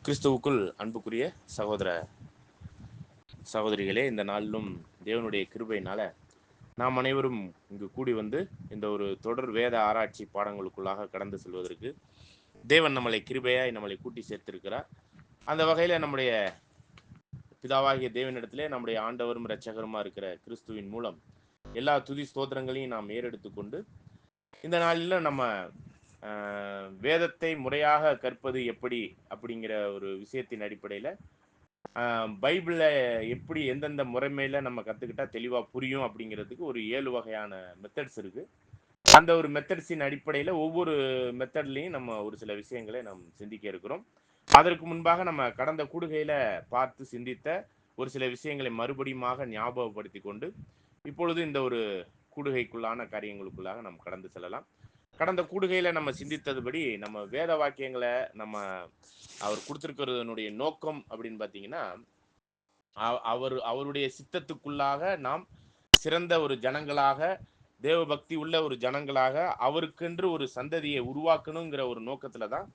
கிறிஸ்துவுக்குள் அன்புக்குரிய சகோதர சகோதரிகளே, இந்த நாளிலும் தேவனுடைய கிருபையினால நாம் அனைவரும் இங்கு கூடி வந்து இந்த ஒரு தொடர் வேத ஆராய்ச்சி பாடங்களுக்குள்ளாக கடந்து செல்வதற்கு தேவன் நம்மளை கூட்டி சேர்த்திருக்கிறார். அந்த வகையில நம்முடைய பிதாவாகிய தேவனிடத்திலே நம்முடைய ஆண்டவரும் இரட்சகருமா இருக்கிற கிறிஸ்துவின் மூலம் எல்லா துதி ஸ்தோத்திரங்களையும் நாம் ஏறெடுத்து கொண்டு இந்த நாளில் நம்ம வேதத்தை முறையாக கற்பது எப்படி அப்படிங்கிற ஒரு விஷயத்தின் அடிப்படையில் பைபிளை எப்படி எந்தெந்த முறைமையில நம்ம கற்றுக்கிட்டா தெளிவாக புரியும் அப்படிங்கிறதுக்கு ஒரு 7 வகையான மெத்தட்ஸ் இருக்குது. அந்த ஒரு மெத்தட்ஸின் அடிப்படையில் ஒவ்வொரு மெத்தட்லையும் நம்ம ஒரு சில விஷயங்களை நாம் சிந்திக்க இருக்கிறோம். அதற்கு முன்பாக நம்ம கடந்த கூடுகையில் பார்த்து சிந்தித்த ஒரு சில விஷயங்களை மறுபடியுமாக ஞாபகப்படுத்தி கொண்டு இப்பொழுது இந்த ஒரு கூடுகைக்குள்ளான காரியங்களுக்குள்ளாக நம்ம கடந்து செல்லலாம். கடந்த கூடுகையில் நம்ம சிந்தித்ததுபடி நம்ம வேத வாக்கியங்களை நம்ம அவர் கொடுத்திருக்கிறதனுடைய நோக்கம் அப்படின்னு பார்த்தீங்கன்னா, அவருடைய சித்தத்துக்குள்ளாக நாம் சிறந்த ஒரு ஜனங்களாக, தேவ பக்தி உள்ள ஒரு ஜனங்களாக அவருக்கென்று ஒரு சந்ததியை உருவாக்கணுங்கிற ஒரு நோக்கத்துல தான்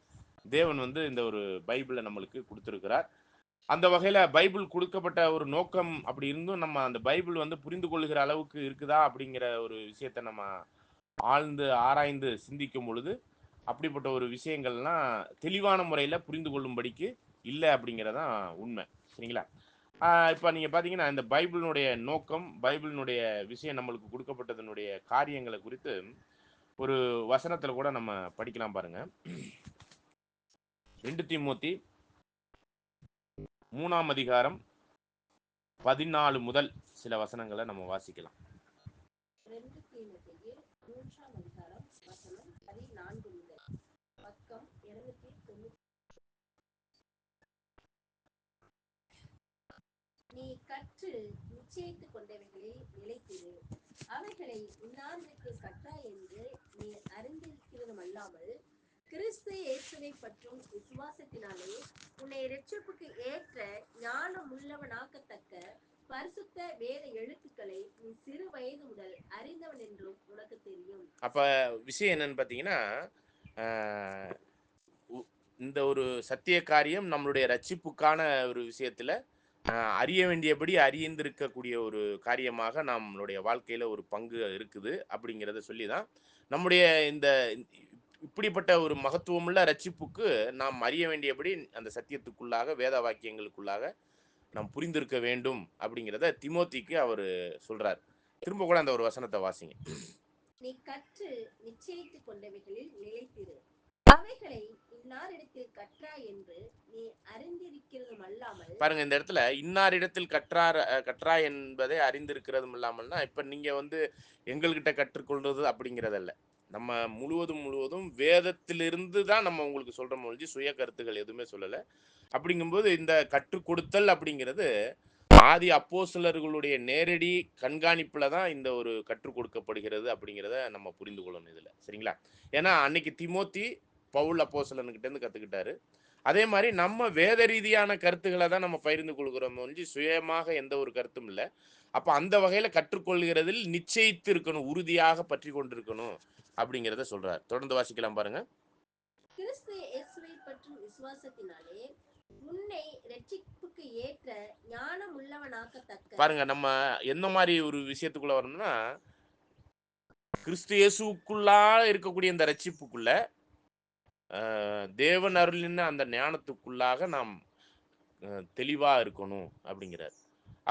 தேவன் இந்த ஒரு பைபிளை நம்மளுக்கு கொடுத்திருக்கிறார். அந்த வகையில பைபிள் கொடுக்கப்பட்ட ஒரு நோக்கம் அப்படி இருந்தும் நம்ம அந்த பைபிள் புரிந்து கொள்ளுகிற அளவுக்கு இருக்குதா அப்படிங்கிற ஒரு விஷயத்தை நம்ம ஆழ்ந்து ஆராய்ந்து சிந்திக்கும் பொழுது அப்படிப்பட்ட ஒரு விஷயங்கள்லாம் தெளிவான முறையில் புரிந்து கொள்ளும்படிக்கு இல்லை அப்படிங்கிறதான் உண்மை. சரிங்களா? இப்போ நீங்கள் பார்த்தீங்கன்னா இந்த பைபிளினுடைய நோக்கம், பைபிளினுடைய விஷயம் நம்மளுக்கு கொடுக்கப்பட்டதனுடைய காரியங்களை குறித்து ஒரு வசனத்தில் கூட நம்ம படிக்கலாம் பாருங்க. 2 தீமோத்தி 3ஆம் அதிகாரம் 14 முதல் சில வசனங்களை நம்ம வாசிக்கலாம். நீ கற்று நிச்சயித்துக் கொண்டவைகளில் நிலைத்திரு. அவைகளை இன்னாருக்கு கற்றாய் என்று நீ அறிந்திருக்கிறதும் அல்லாமல், கிறிஸ்து இயேசுவை பற்றும் விசுவாசத்தினாலே உன்னை இரட்சிப்புக்கு ஏற்ற ஞானம் உள்ளவனாக்கத்தக்க பரிசுத்த வேத எழுத்துக்களை நீ சிறு வயது முதல் அறிந்தவன் என்றும் உனக்கு தெரியும். அப்ப விஷயம் என்னன்னு பாத்தீங்கன்னா, இந்த ஒரு சத்திய காரியம் நம்மளுடைய ரட்சிப்புக்கான ஒரு விஷயத்துல அறிய வேண்டியபடி அறிந்திருக்கக்கூடிய ஒரு காரியமாக நம்மளுடைய வாழ்க்கையில ஒரு பங்கு இருக்குது அப்படிங்கிறத சொல்லிதான் நம்முடைய இந்த இப்படிப்பட்ட ஒரு மகத்துவமுள்ள ரட்சிப்புக்கு நாம் அறிய வேண்டியபடி அந்த சத்தியத்துக்குள்ளாக வேத வாக்கியங்களுக்குள்ளாக நாம் புரிந்திருக்க வேண்டும் அப்படிங்கிறத திமோத்திக்கு அவர் சொல்றார். திரும்ப கூட அந்த ஒரு வசனத்தை வாசிங்க. நீ கற்று நிச்சயித்துக் கொண்டவைகளில் நிலைத்திரு. அவைகளை இன்னாரிடத்தில் கற்றாய் என்று நீ அறிந்திருக்கிறதும் அல்லாமல். பாருங்க, இந்த இடத்துல இன்னாரிடத்தில் கற்றாய் என்பதை அறிந்திருக்கிறதும் இல்லாமல்னா, இப்ப நீங்க எங்கள்கிட்ட கற்றுக்கொள்றது அப்படிங்கிறதல்ல. நம்ம முழுவதும் வேதத்திலிருந்து தான் நம்ம உங்களுக்கு சொல்றோம் ஒழிஞ்சு சுய கருத்துக்கள் எதுவுமே சொல்லலை. அப்படிங்கும்போது இந்த கற்றுக் கொடுத்தல் அப்படிங்கிறது ஆதி அப்போஸ்தலர்களுடைய நேரடி கண்காணிப்புல தான் இந்த ஒரு கற்றுக் கொடுக்கப்படுகிறது அப்படிங்கிறத நம்ம புரிந்து கொள்ளணும் இதுல. சரிங்களா? ஏன்னா அன்னைக்கு திமோத்தி பவுல் அப்போஸ்தலன்கிட்ட இருந்து கத்துக்கிட்டாரு. அதே மாதிரி நம்ம வேத ரீதியான கருத்துக்களை தான் நம்ம பகிர்ந்து கொள்கிறோம் ஒழிஞ்சு சுயமாக எந்த ஒரு கருத்தும் இல்லை. அப்ப அந்த வகையில கற்றுக்கொள்கிறதில் நிச்சயித்து இருக்கணும், உறுதியாக பற்றி கொண்டிருக்கணும் அப்படிங்கிறத சொல்றார். தொடர்ந்து வாசிக்கலாம் பாருங்க. கிறிஸ்து இயேசுவை பற்றும் விசுவாசத்தினாலே உன்னை இரட்சிப்புக்கு ஏற்ற ஞானம் உள்ளவனாக்கத்தக்க. பாருங்க, நம்ம என்ன மாதிரி ஒரு விஷயத்துக்குள்ள வரணும்னா, கிறிஸ்து இயேசுக்குள்ளா இருக்கக்கூடிய இந்த ரட்சிப்புக்குள்ள தேவன் அருளின அந்த ஞானத்துக்குள்ளாக நாம் தெளிவா இருக்கணும் அப்படிங்கிறார்.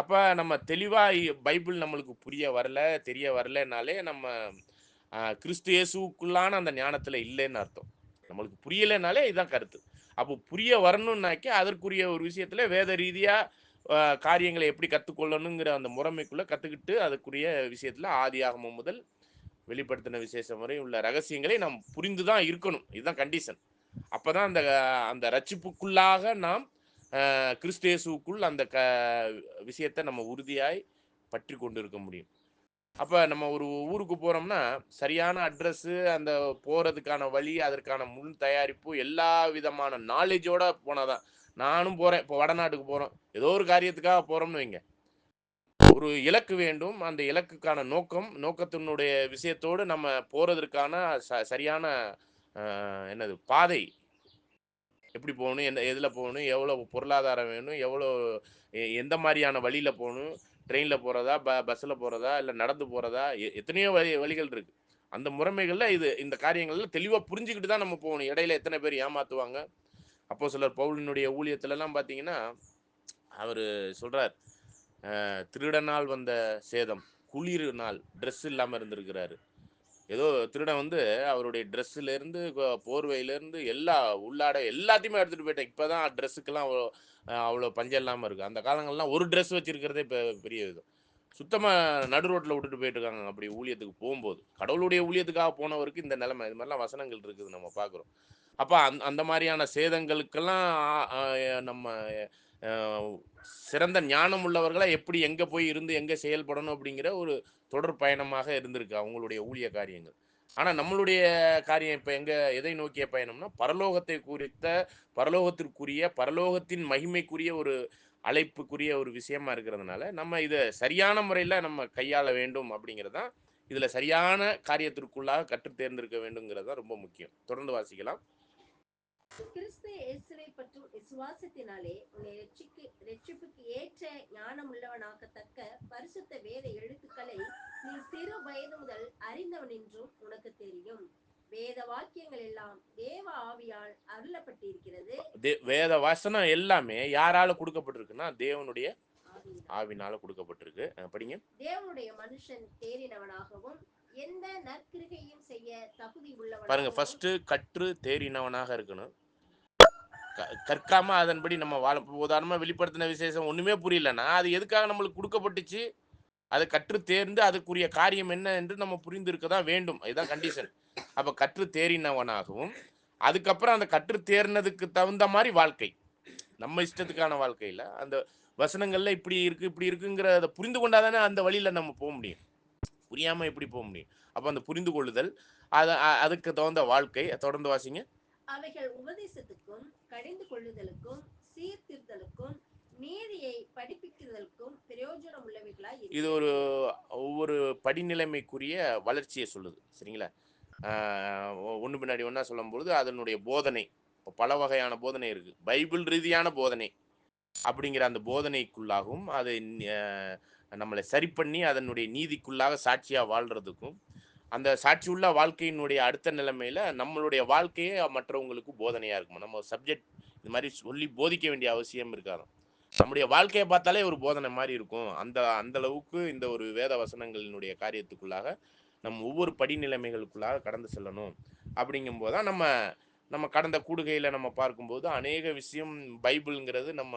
அப்ப நம்ம தெளிவா பைபிள் நம்மளுக்கு புரிய வரல, தெரிய வரலனாலே நம்ம கிறிஸ்து இயேசுக்குள்ளான அந்த ஞானத்துல இல்லைன்னு அர்த்தம். நம்மளுக்கு புரியலைனாலே இதுதான் கருத்து. அப்போ புரிய வரணும்னாக்கி அதற்குரிய ஒரு விஷயத்துல வேத ரீதியா காரியங்களை எப்படி கற்றுக்கொள்ளணுங்கிற அந்த முறைமைக்குள்ள கத்துக்கிட்டு அதுக்குரிய விஷயத்துல ஆதியாகமம் முதல் வெளிப்படுத்தின விசேஷம் வரை உள்ள ரகசியங்களை நாம் புரிந்துதான் இருக்கணும். இதுதான் கண்டிஷன். அப்பதான் அந்த அந்த ரட்சிப்புக்குள்ளாக நாம் கிறிஸ்து இயேசுவுக்குள் அந்த விஷயத்தை நம்ம உறுதியாய் பற்றி கொண்டு இருக்க முடியும். அப்ப நம்ம ஒரு ஊருக்கு போறோம்னா சரியான அட்ரஸ், அந்த போறதுக்கான வழி, அதற்கான முன் தயாரிப்பு எல்லா விதமான நாலேஜோட போனாதான். நானும் போறேன், இப்போ வடநாட்டுக்கு போறோம், ஏதோ ஒரு காரியத்துக்காக போறோம்னு வைங்க, ஒரு இலக்கு வேண்டும். அந்த இலக்குக்கான நோக்கத்தினுடைய விஷயத்தோடு நம்ம போறதற்கான சரியான என்னது பாதை எப்படி போகணும், எதில் போகணும், எவ்வளோ பொருளாதாரம் வேணும், எவ்வளோ எந்த மாதிரியான வழியில் போகணும், ட்ரெயினில் போகிறதா, பஸ்ஸில் போகிறதா, இல்லை நடந்து போகிறதா, எத்தனையோ வழிகள் இருக்குது. அந்த முறைமைகளில் இந்த காரியங்கள்ல தெளிவாக புரிஞ்சுக்கிட்டு தான் நம்ம போகணும். இடையில எத்தனை பேர் ஏமாற்றுவாங்க. அப்போஸ்தலர் பவுலினுடைய ஊழியத்துலலாம் பார்த்தீங்கன்னா அவர் சொல்கிறார், திருடனால் வந்த சேதம், குளிர்னால் ட்ரெஸ் இல்லாமல் இருந்திருக்கிறாரு. ஏதோ திருடன் வந்து அவருடைய ட்ரெஸ்ஸுலேருந்து போர்வையிலேருந்து எல்லா உள்ளாடை எல்லாத்தையுமே எடுத்துகிட்டு போயிட்டேன். இப்போ தான் ட்ரெஸ்ஸுக்கெல்லாம் அவ்வளோ பஞ்சம் இல்லாமல் இருக்குது. அந்த காலங்கள்லாம் ஒரு ட்ரெஸ் வச்சுருக்கிறதே இப்போ பெரிய இது. சுத்தமாக நடு ரோட்டில் விட்டுட்டு போயிட்டு இருக்காங்க. அப்படி ஊழியத்துக்கு போகும்போது கடவுளுடைய ஊழியத்துக்காக போனவருக்கு இந்த நிலைமை. இது மாதிரிலாம் வசனங்கள் இருக்குது, நம்ம பார்க்குறோம். அப்போ அந்த மாதிரியான சேதங்களுக்கெல்லாம் நம்ம சிறந்த ஞானம் உள்ளவர்களை எப்படி எங்கே போய் இருந்து எங்கே செயல்படணும் அப்படிங்கிற ஒரு தொடர் பயணமாக இருந்திருக்கு அவங்களுடைய ஊழிய காரியங்கள். ஆனால் நம்மளுடைய காரியம் இப்போ எதை நோக்கிய பயணம்னா பரலோகத்தை குறித்த, பரலோகத்திற்குரிய, பரலோகத்தின் மகிமைக்குரிய ஒரு அழைப்புக்குரிய ஒரு விஷயமா இருக்கிறதுனால நம்ம இதை சரியான முறையில் நம்ம கையாள வேண்டும் அப்படிங்கிறது தான். இதில் சரியான காரியத்திற்குள்ளாக கற்று தேர்ந்தெடுக்க வேண்டுங்கிறது தான் ரொம்ப முக்கியம். தொடர்ந்து வாசிக்கலாம். கிறிஸ்து இயேசுவை பற்றும் விசுவாசத்தினாலே உன்னை ரட்சிப்புக்கு ஏற்ற ஞானம் உள்ளவனாக்கத்தக்க பரிசுத்த வேத எழுத்துக்களை நீ சிறு வயது முதல் அறிந்தவன் என்றும் உனக்கு தெரியும். வேத வாக்கியங்கள் எல்லாம் தேவ ஆவியால் அருளப்பட்டிருக்கிறது. வேத வசனம் எல்லாமே யாரால கொடுக்கப்பட்டிருக்குன்னா தேவனுடைய ஆவினால கொடுக்கப்பட்டிருக்கு. படிங்க. தேவனுடைய மனுஷன் தேறினவனாகவும் எந்த நற்கிரிகையும் செய்ய தகுதி உள்ளவனாகவும். பாருங்க, ஃபர்ஸ்ட் கற்று தேறினவனாக இருக்கணும். கற்காம அதன்படி நம்ம வாழ. உதாரணமா வெளிப்படுத்தின விசேஷம் ஒண்ணுமே புரியலன்னா அது எதுக்காக நம்மளுக்கு கொடுக்கப்பட்டுச்சு? அதை கற்று தேர்ந்து அதுக்குரிய காரியம் என்ன என்று நம்ம புரிந்து இருக்க தான் வேண்டும். இதுதான் கண்டிஷன். அப்ப கற்று தேறினவனாகவும் அதுக்கப்புறம் அந்த கற்று தேர்னதுக்கு தகுந்த மாதிரி வாழ்க்கை, நம்ம இஷ்டத்துக்கான வாழ்க்கையில் அந்த வசனங்கள்ல இப்படி இருக்குங்கிறத புரிந்து கொண்டாதானே அந்த வழியில நம்ம போக முடியும். புரியாம எப்படி போக முடியும்? அப்போ அந்த புரிந்து கொள்ளுதல், அதுக்கு தகுந்த வாழ்க்கை. தொடர்ந்து வாசிங்க. அவைகள் உபதேசத்துக்கும் கடிந்து கொள்ளுதலுக்கும் சீர்திருத்தலுக்கும் நீதியை படிப்பிக்குதலுக்கும் பிரயோஜனம் உள்ளவைகளாய். இது ஒவ்வொரு படிநிலைமைக்குரிய வளர்ச்சியை சொல்லுது. சரிங்களா? ஒன்று பின்னாடி ஒன்றா சொல்லும்பொழுது அதனுடைய போதனை பல வகையான போதனை இருக்கு. பைபிள் ரீதியான போதனை அப்படிங்கிற அந்த போதனைக்குள்ளாகவும் அதை நம்மளை சரி பண்ணி அதனுடைய நீதிக்குள்ளாக சாட்சியாக வாழ்றதுக்கும், அந்த சாட்சி உள்ள வாழ்க்கையினுடைய அடுத்த நிலைமையில நம்மளுடைய வாழ்க்கையே மற்றவங்களுக்கு போதனையாக இருக்கும். நம்ம சப்ஜெக்ட் இது மாதிரி சொல்லி போதிக்க வேண்டிய அவசியம் இருக்காது. நம்முடைய வாழ்க்கையை பார்த்தாலே ஒரு போதனை மாதிரி இருக்கும். அந்த அளவுக்கு இந்த ஒரு வேத வசனங்களினுடைய காரியத்துக்குள்ளாக நம்ம ஒவ்வொரு படிநிலைமைகளுக்குள்ளாக கடந்து செல்லணும். அப்படிங்கும்போது தான் நம்ம கடந்த கூடுகையில் நம்ம பார்க்கும்போது அநேக விஷயம் பைபிள்ங்கிறது நம்ம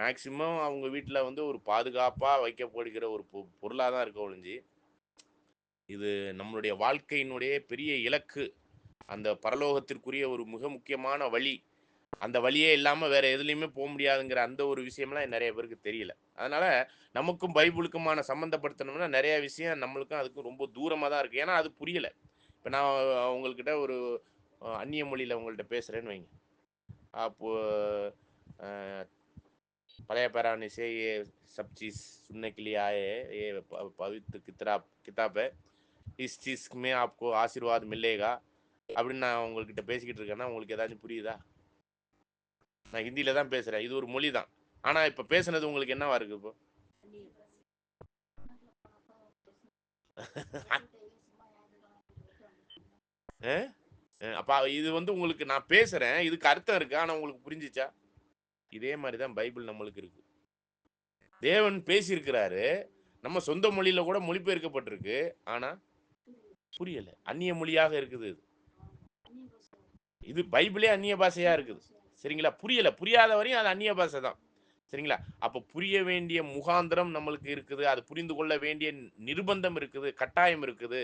மேக்சிமம் அவங்க வீட்டில் வந்து ஒரு பாதுகாப்பாக வைக்கப்படுகிற ஒரு பொருளாக தான் இருக்க ஒழிஞ்சு, இது நம்மளுடைய வாழ்க்கையினுடைய பெரிய இலக்கு, அந்த பரலோகத்திற்குரிய ஒரு மிக முக்கியமான வழி, அந்த வழியே இல்லாமல் வேற எதுலையுமே போக முடியாதுங்கிற அந்த ஒரு விஷயம்லாம் நிறைய பேருக்கு தெரியல. அதனால நமக்கும் பைபிளுக்குமான சம்மந்தப்படுத்தணும்னா நிறைய விஷயம் நம்மளுக்கும் அதுக்கும் ரொம்ப தூரமாக தான் இருக்குது. ஏன்னா அது புரியலை. இப்போ நான் உங்கள்கிட்ட ஒரு அந்நிய மொழியில் உங்கள்கிட்ட பேசுகிறேன்னு வைங்க. அப்போது पढ़ाया पैराने से ये सब चीज़ सुनने के लिए आए हैं, ये पवित्र किताब है, इस चीज़ में आपको आशीर्वाद मिलेगा அப்படின்னு நான் உங்கள்கிட்ட பேசிக்கிட்டு இருக்கேன்னா உங்களுக்கு ஏதாச்சும் புரியுதா? நான் ஹிந்தியில தான் பேசுகிறேன். இது ஒரு மொழி தான். ஆனால் இப்போ பேசுனது உங்களுக்கு என்னவா இருக்கு? இப்போ அப்போ இது வந்து உங்களுக்கு நான் பேசுகிறேன், இதுக்கு அர்த்தம் இருக்கு, ஆனால் உங்களுக்கு புரிஞ்சிச்சா? இதே மாதிரி தான் பைபிள் நம்மளுக்கு இருக்கு. தேவன் பேசியிருக்கிறாரு, நம்ம சொந்த மொழியில கூட மொழிபெயர்க்கப்பட்டிருக்கு, ஆனா புரியல. அந்நிய மொழியாக இருக்குது. இது பைபிளே அந்நிய பாஷையா இருக்குது. சரிங்களா? புரியாத வரையும் அது அந்நிய பாஷை தான். சரிங்களா? அப்போ புரிய வேண்டிய முகாந்திரம் நம்மளுக்கு இருக்குது, அது புரிந்து கொள்ள வேண்டிய நிர்பந்தம் இருக்குது, கட்டாயம் இருக்குது.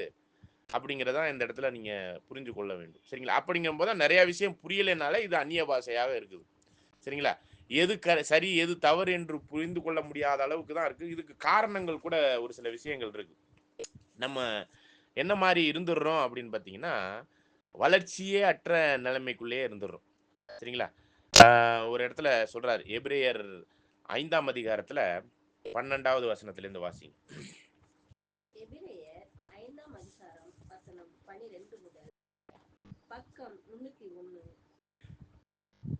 அப்படிங்கிறதா இந்த இடத்துல நீங்க புரிஞ்சு கொள்ள வேண்டும். சரிங்களா? அப்படிங்கும்போது நிறைய விஷயம் புரியலைனால இது அந்நிய பாஷையாக இருக்குது. சரிங்களா? எது சரி எது தவறு என்று புரிந்து கொள்ள முடியாத அளவுக்கு தான் இருக்கு. இதுக்கு காரணங்கள் கூட ஒரு சில விஷயங்கள் இருக்கு. நம்ம என்ன மாதிரி இருந்துடுறோம் அப்படின்னு பார்த்தீங்கன்னா, வளர்ச்சியே அற்ற நிலைமைக்குள்ளேயே இருந்துடுறோம். சரிங்களா? ஒரு இடத்துல சொல்றாரு, எபிரேயர் 5ஆம் அதிகாரத்துல 12வது வசனத்திலிருந்து வாசிங்க. எபிரேயர் 5ஆம் அதிகாரம் வசனம் 12 முதல் பக்கம் 301.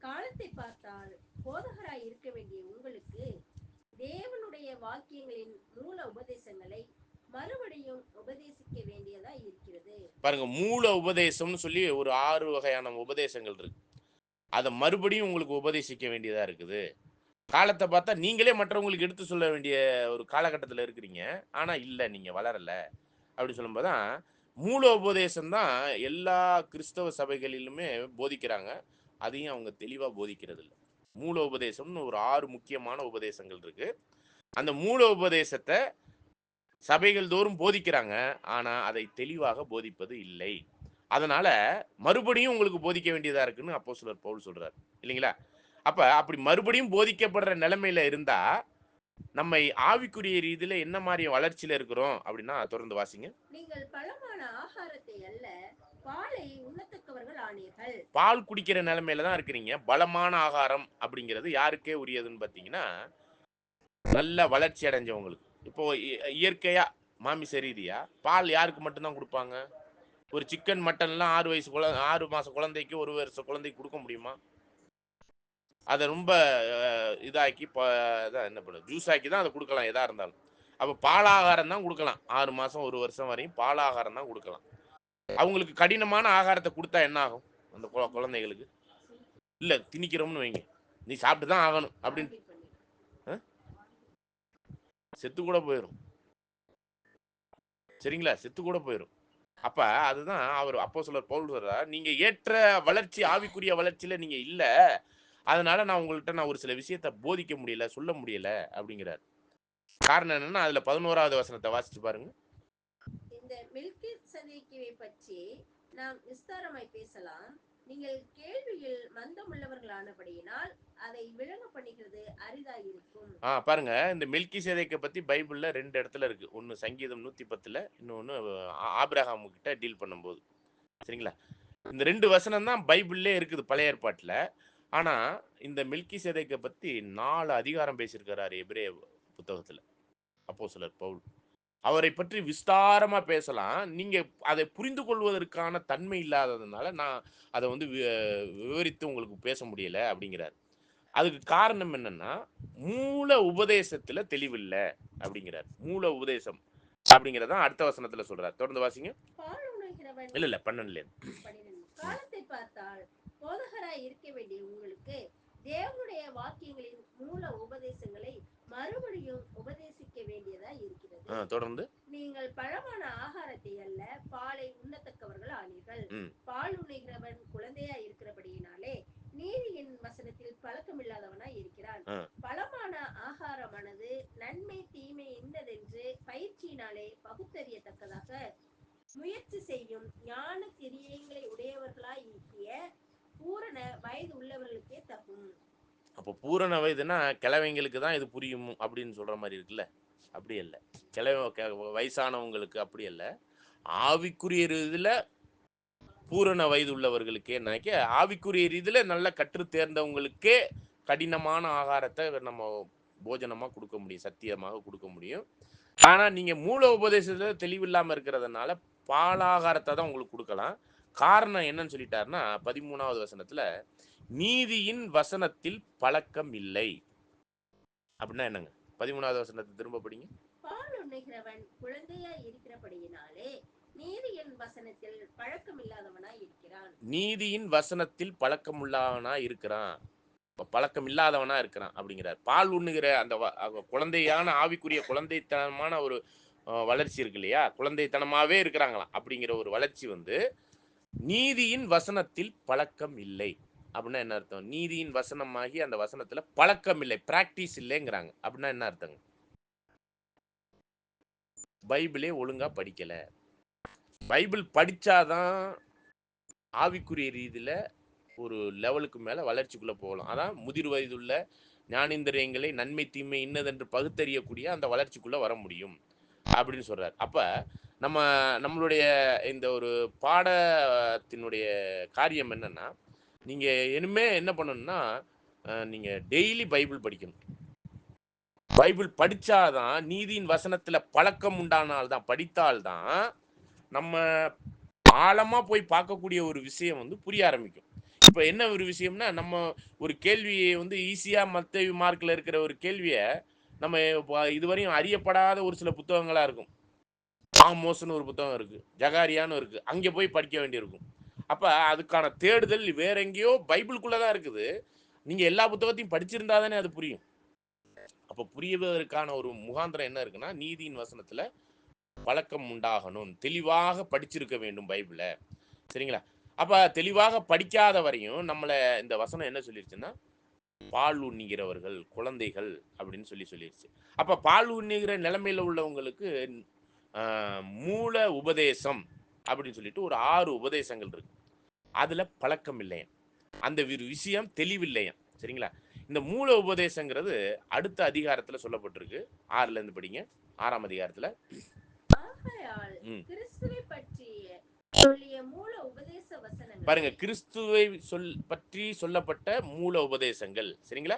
காலத்தை பார்த்தால் போதகராய் இருக்க வேண்டிய உங்களுக்கு தேவனுடைய வாக்கியங்களின் மூல உபதேசங்களை மறுபடியும் உபதேசிக்க வேண்டியதா இருக்கிறது. பாருங்க, மூல உபதேசம்னு சொல்லி ஒரு 6 வகையான உபதேசங்கள் இருக்கு. அதை மறுபடியும் உங்களுக்கு உபதேசிக்க வேண்டியதா இருக்குது. காலத்தை பார்த்தா நீங்களே மற்றவங்களுக்கு எடுத்து சொல்ல வேண்டிய ஒரு காலகட்டத்தில் இருக்கிறீங்க. ஆனா இல்ல, நீங்க வளரல அப்படி சொல்லும்போது தான் மூல உபதேசம் தான் எல்லா கிறிஸ்தவ சபைகளிலுமே போதிக்கிறாங்க. அதையும் அவங்க தெளிவா போதிக்கிறது இல்ல. மூல உபதேசம்னு ஒரு 6 முக்கியமான உபதேசங்கள் இருக்கு. அந்த மூல உபதேசத்தை சபைகள் தோறும் போதிக்கிறாங்க. ஆனா அதை தெளிவாக போதிப்பது இல்லை. அதனால மறுபடியும் உங்களுக்கு போதிக்க வேண்டியதா இருக்குன்னு அப்போஸ்தலர் பவுல் சொல்றாரு இல்லைங்களா? அப்ப அப்படி மறுபடியும் போதிக்கப்படுற நிலைமையில இருந்தா நம்மை ஆவிக்குரிய ரீதியில என்ன மாதிரி வளர்ச்சியில இருக்கிறோம் அப்படின்னா தொடர்ந்து வாசிங்க. நீங்கள் பலமான ஆகாரத்தை அல்ல பாலை உண்ணத்தக்கவர்கள் ஆனீர்கள். பால் குடிக்கிற நிலைமையில தான் இருக்கிறீங்க. பலமான ஆகாரம் அப்படிங்கிறது யாருக்கே உரியதுன்னு பார்த்தீங்கன்னா நல்ல வளர்ச்சி அடைஞ்சவங்களுக்கு. இப்போ இயற்கையா மாமிச ரீதியா பால் யாருக்கு மட்டும்தான் கொடுப்பாங்க? ஒரு சிக்கன் மட்டன்லாம் 6 மாச குழந்தைக்கு 1 வருஷ குழந்தைக்கு கொடுக்க முடியுமா? அதை ரொம்ப இதாக்கி இதான் என்ன பண்ணுது, ஜூஸ் ஆக்கி தான் அதை கொடுக்கலாம் எதா இருந்தாலும். அப்போ பாலாகாரம் தான் கொடுக்கலாம். 6 மாசம் 1 வருஷம் வரையும் பாலாகாரம் தான் கொடுக்கலாம். அவங்களுக்கு கடினமான ஆகாரத்தை கொடுத்தா என்ன ஆகும் அந்த குழந்தைகளுக்கு? இல்ல திணிக்கிறோம்னு வைங்க, நீ சாப்பிட்டு தான் ஆகணும் அப்படின்னு செத்து கூட போயிடும். சரிங்களா? செத்து கூட போயிடும். அப்ப அதுதான் அவர் அப்போஸ்தலர் பவுல் சொல்றார், நீங்க ஏற்ற வளர்ச்சி ஆவிக்குரிய வளர்ச்சியில நீங்க இல்ல. அதனால நான் ஒரு சில விஷயத்த போதிக்க முடியல, சொல்ல முடியல அப்படிங்கிறார். காரணம் என்னன்னா அதுல 11வது வசனத்தை வாசிச்சு பாருங்க. இந்த மெல்கிசேதேக்கை பற்றி நாம் விஸ்தாரமாய் பேசலாம். நீங்கள் கேள்வியில் மந்தமுள்ளவர்களானபடியினால் அதை விளங்க பண்ணுகிறது அரிதாயிருக்கும். பாருங்க, இந்த மெல்கிசேதேக்கை பத்தி பைபிள்ல 2 இடத்துல இருக்கு. ஒன்னு சங்கீதம் 110ல, இன்னொன்னு ஆபிரகாம் கிட்ட டீல் பண்ணும்போது. சரிங்களா? இந்த 2 வசனம் தான் பைபிள்லே இருக்குது பழைய ஏற்பாட்டுல. ஆனா இந்த மெல்கிசேதேக்கை பத்தி 4 அதிகாரம் பேசியிருக்கிறாரு எபிரேய புத்தகத்துல அப்போஸ்தலர் பவுல். அவரை பற்றி விஸ்தாரமா பேசலாம். நீங்க அதை புரிந்து கொள்வதற்கான தன்மை இல்லாததுனால நான் அதை வந்து விவரித்து உங்களுக்கு பேச முடியல அப்படிங்கிறார். அதுக்கு காரணம் என்னன்னா மூல உபதேசத்துல தெளிவில்ல அப்படிங்கிறார். மூல உபதேசம் அப்படிங்கறத அடுத்த வசனத்துல சொல்றார். தொடர்ந்து வாசிங்க. பால் உண்ணுகிறவன் இல்ல 12 காலத்தை பார்த்தால் போதகராய் இருக்க வேண்டிய உங்களுக்கு தேவனுடைய வாக்கியங்களின் மூல உபதேசங்களை மறுபடியும் உபதேசிக்க வேண்டியதா இருக்கிறது. தொடர்ந்து நீங்கள் பழமான ஆகாரத்தை அல்ல பாலை உண்ணத்தக்கவர்கள் ஆனீர்கள். பால் உண்ணுகிறவன் குழந்தையா இருக்கிறபடியினாலே நீதியின் வசனத்தில் பழக்கம் இல்லாதவனாய் இருக்கிறான். பழமான ஆகாரமானது நன்மை தீமை இன்னதென்று பயிற்சியினாலே பகுத்தறியத்தக்கதாக முயற்சி செய்யும் ஞான திரியங்களை உடையவர்களாய் இருக்கிய பூரண வயது உள்ளவர்களுக்கே தகும். அப்போ பூரண வயதுனா கிழவைங்களுக்கு தான் இது புரியும் அப்படின்னு சொல்ற மாதிரி இருக்குல்ல? அப்படி அல்ல. வயசானவங்களுக்கு அப்படி அல்ல. ஆவிக்குரிய இதுல பூரண வயது உள்ளவர்களுக்கே நினைக்க, ஆவிக்குரிய ரீதியில நல்ல கற்று தேர்ந்தவங்களுக்கே கடினமான ஆகாரத்தை நம்ம போஜனமா கொடுக்க முடியும், சத்தியமாக கொடுக்க முடியும். ஆனா நீங்க மூல உபதேசத்துல தெளிவில்லாம இருக்கிறதுனால பாலாகாரத்தை தான் உங்களுக்கு கொடுக்கலாம். காரணம் என்னன்னு சொல்லிட்டாருன்னா 13வது வசனத்துல நீதியின் வசனத்தில் பழக்கம் இல்லை அப்படின்னா என்னங்க? 13வது வசனத்தை திரும்ப படிங்க. பால் உண்ணுகிறவன் குழந்தையா இருக்கிறபடியினாலே நீதியின் வசனத்தில் பழக்கம் இல்லாதவனாய் இருக்கிறான். நீதியின் வசனத்தில் பழக்கம் இல்லாதவனாய் இருக்கிறான். பழக்கம் இல்லாதவனா இருக்கிறான் அப்படிங்கிறார். பால் உண்ணுகிற அந்த குழந்தையான ஆவிக்குரிய குழந்தைத்தனமான ஒரு வளர்ச்சி இருக்கு இல்லையா? குழந்தைத்தனமாவே இருக்கிறாங்களாம். அப்படிங்கிற ஒரு வளர்ச்சி வந்து நீதியின் வசனத்தில் பழக்கம் இல்லை அப்படின்னா என்ன அர்த்தம்? நீதியின் வசனமாகி அந்த வசனத்துல பழக்கம் இல்லை, பிராக்டிஸ் இல்லைங்கிறாங்க. அப்படின்னா என்ன அர்த்தங்க? பைபிளே ஒழுங்கா படிக்கல. பைபிள் படிச்சாதான் ஆவிக்குரிய ரீதியில ஒரு லெவலுக்கு மேல வளர்ச்சிக்குள்ள போகலாம். அதான் முதிர் வயதுள்ள ஞானேந்திரியங்களை நன்மை தீமை இன்னதென்று பகுத்தறியக்கூடிய அந்த வளர்ச்சிக்குள்ள வர முடியும் அப்படின்னு சொல்றாரு. அப்ப நம்மளுடைய இந்த ஒரு பாடத்தினுடைய காரியம் என்னன்னா, நீங்க இனிமே என்ன பண்ணணும்னா நீங்க டெய்லி பைபிள் படிக்கணும். பைபிள் படிச்சாதான் நீதியின் வசனத்துல பழக்கம் உண்டானால்தான், படித்தால்தான் நம்ம ஆழமா போய் பார்க்கக்கூடிய ஒரு விஷயம் வந்து புரிய ஆரம்பிக்கும். இப்ப என்ன ஒரு விஷயம்னா, நம்ம ஒரு கேள்வியை வந்து ஈஸியா மத்தேயு, மார்க்ல இருக்கிற ஒரு கேள்விய நம்ம இதுவரையும் அறியப்படாத ஒரு சில புத்தகங்களா இருக்கும். ஆமோஸ்ன்னு ஒரு புத்தகம் இருக்கு. ஜகாரியான்னு இருக்கு. அங்க போய் படிக்க வேண்டியிருக்கும். அப்ப அதுக்கான தேடுதல் வேற எங்கேயோ பைபிளுக்குள்ள தான் இருக்குது. நீங்க எல்லா புத்தகத்தையும் படிச்சிருந்தா தானே அது புரியும். அப்ப புரிவதற்கான ஒரு முகாந்திரம் என்ன இருக்குன்னா, நீதியின் வசனத்துல பழக்கம் உண்டாகணும். தெளிவாக படிச்சிருக்க வேண்டும் பைபிள. சரிங்களா? அப்ப தெளிவாக படிக்காத வரையும் நம்மள இந்த வசனம் என்ன சொல்லிருச்சுன்னா, பால் உண்ணுகிறவர்கள், குழந்தைகள் அப்படின்னு சொல்லிருச்சு. அப்ப பால் உண்ணுகிற நிலைமையில உள்ளவங்களுக்கு அ மூல உபதேசம் அப்படின்னு சொல்லிட்டு ஒரு 6 உபதேசங்கள் இருக்கு. அதுல பழக்கம் இல்லையாம். அந்த விஷயம் தெளிவில்லையாம். சரிங்களா? இந்த மூல உபதேசங்கிறது அடுத்த அதிகாரத்துல சொல்லப்பட்டிருக்கு. 6ல இருந்து படிங்க. 6ஆம் அதிகாரத்துல. ஆகையால் ம். கிறிஸ்துவை பற்றிய சொல்லிய மூல உபதேச வசனங்களை பாருங்க, கிறிஸ்துவை பற்றி சொல்லப்பட்ட மூல உபதேசங்கள். சரிங்களா?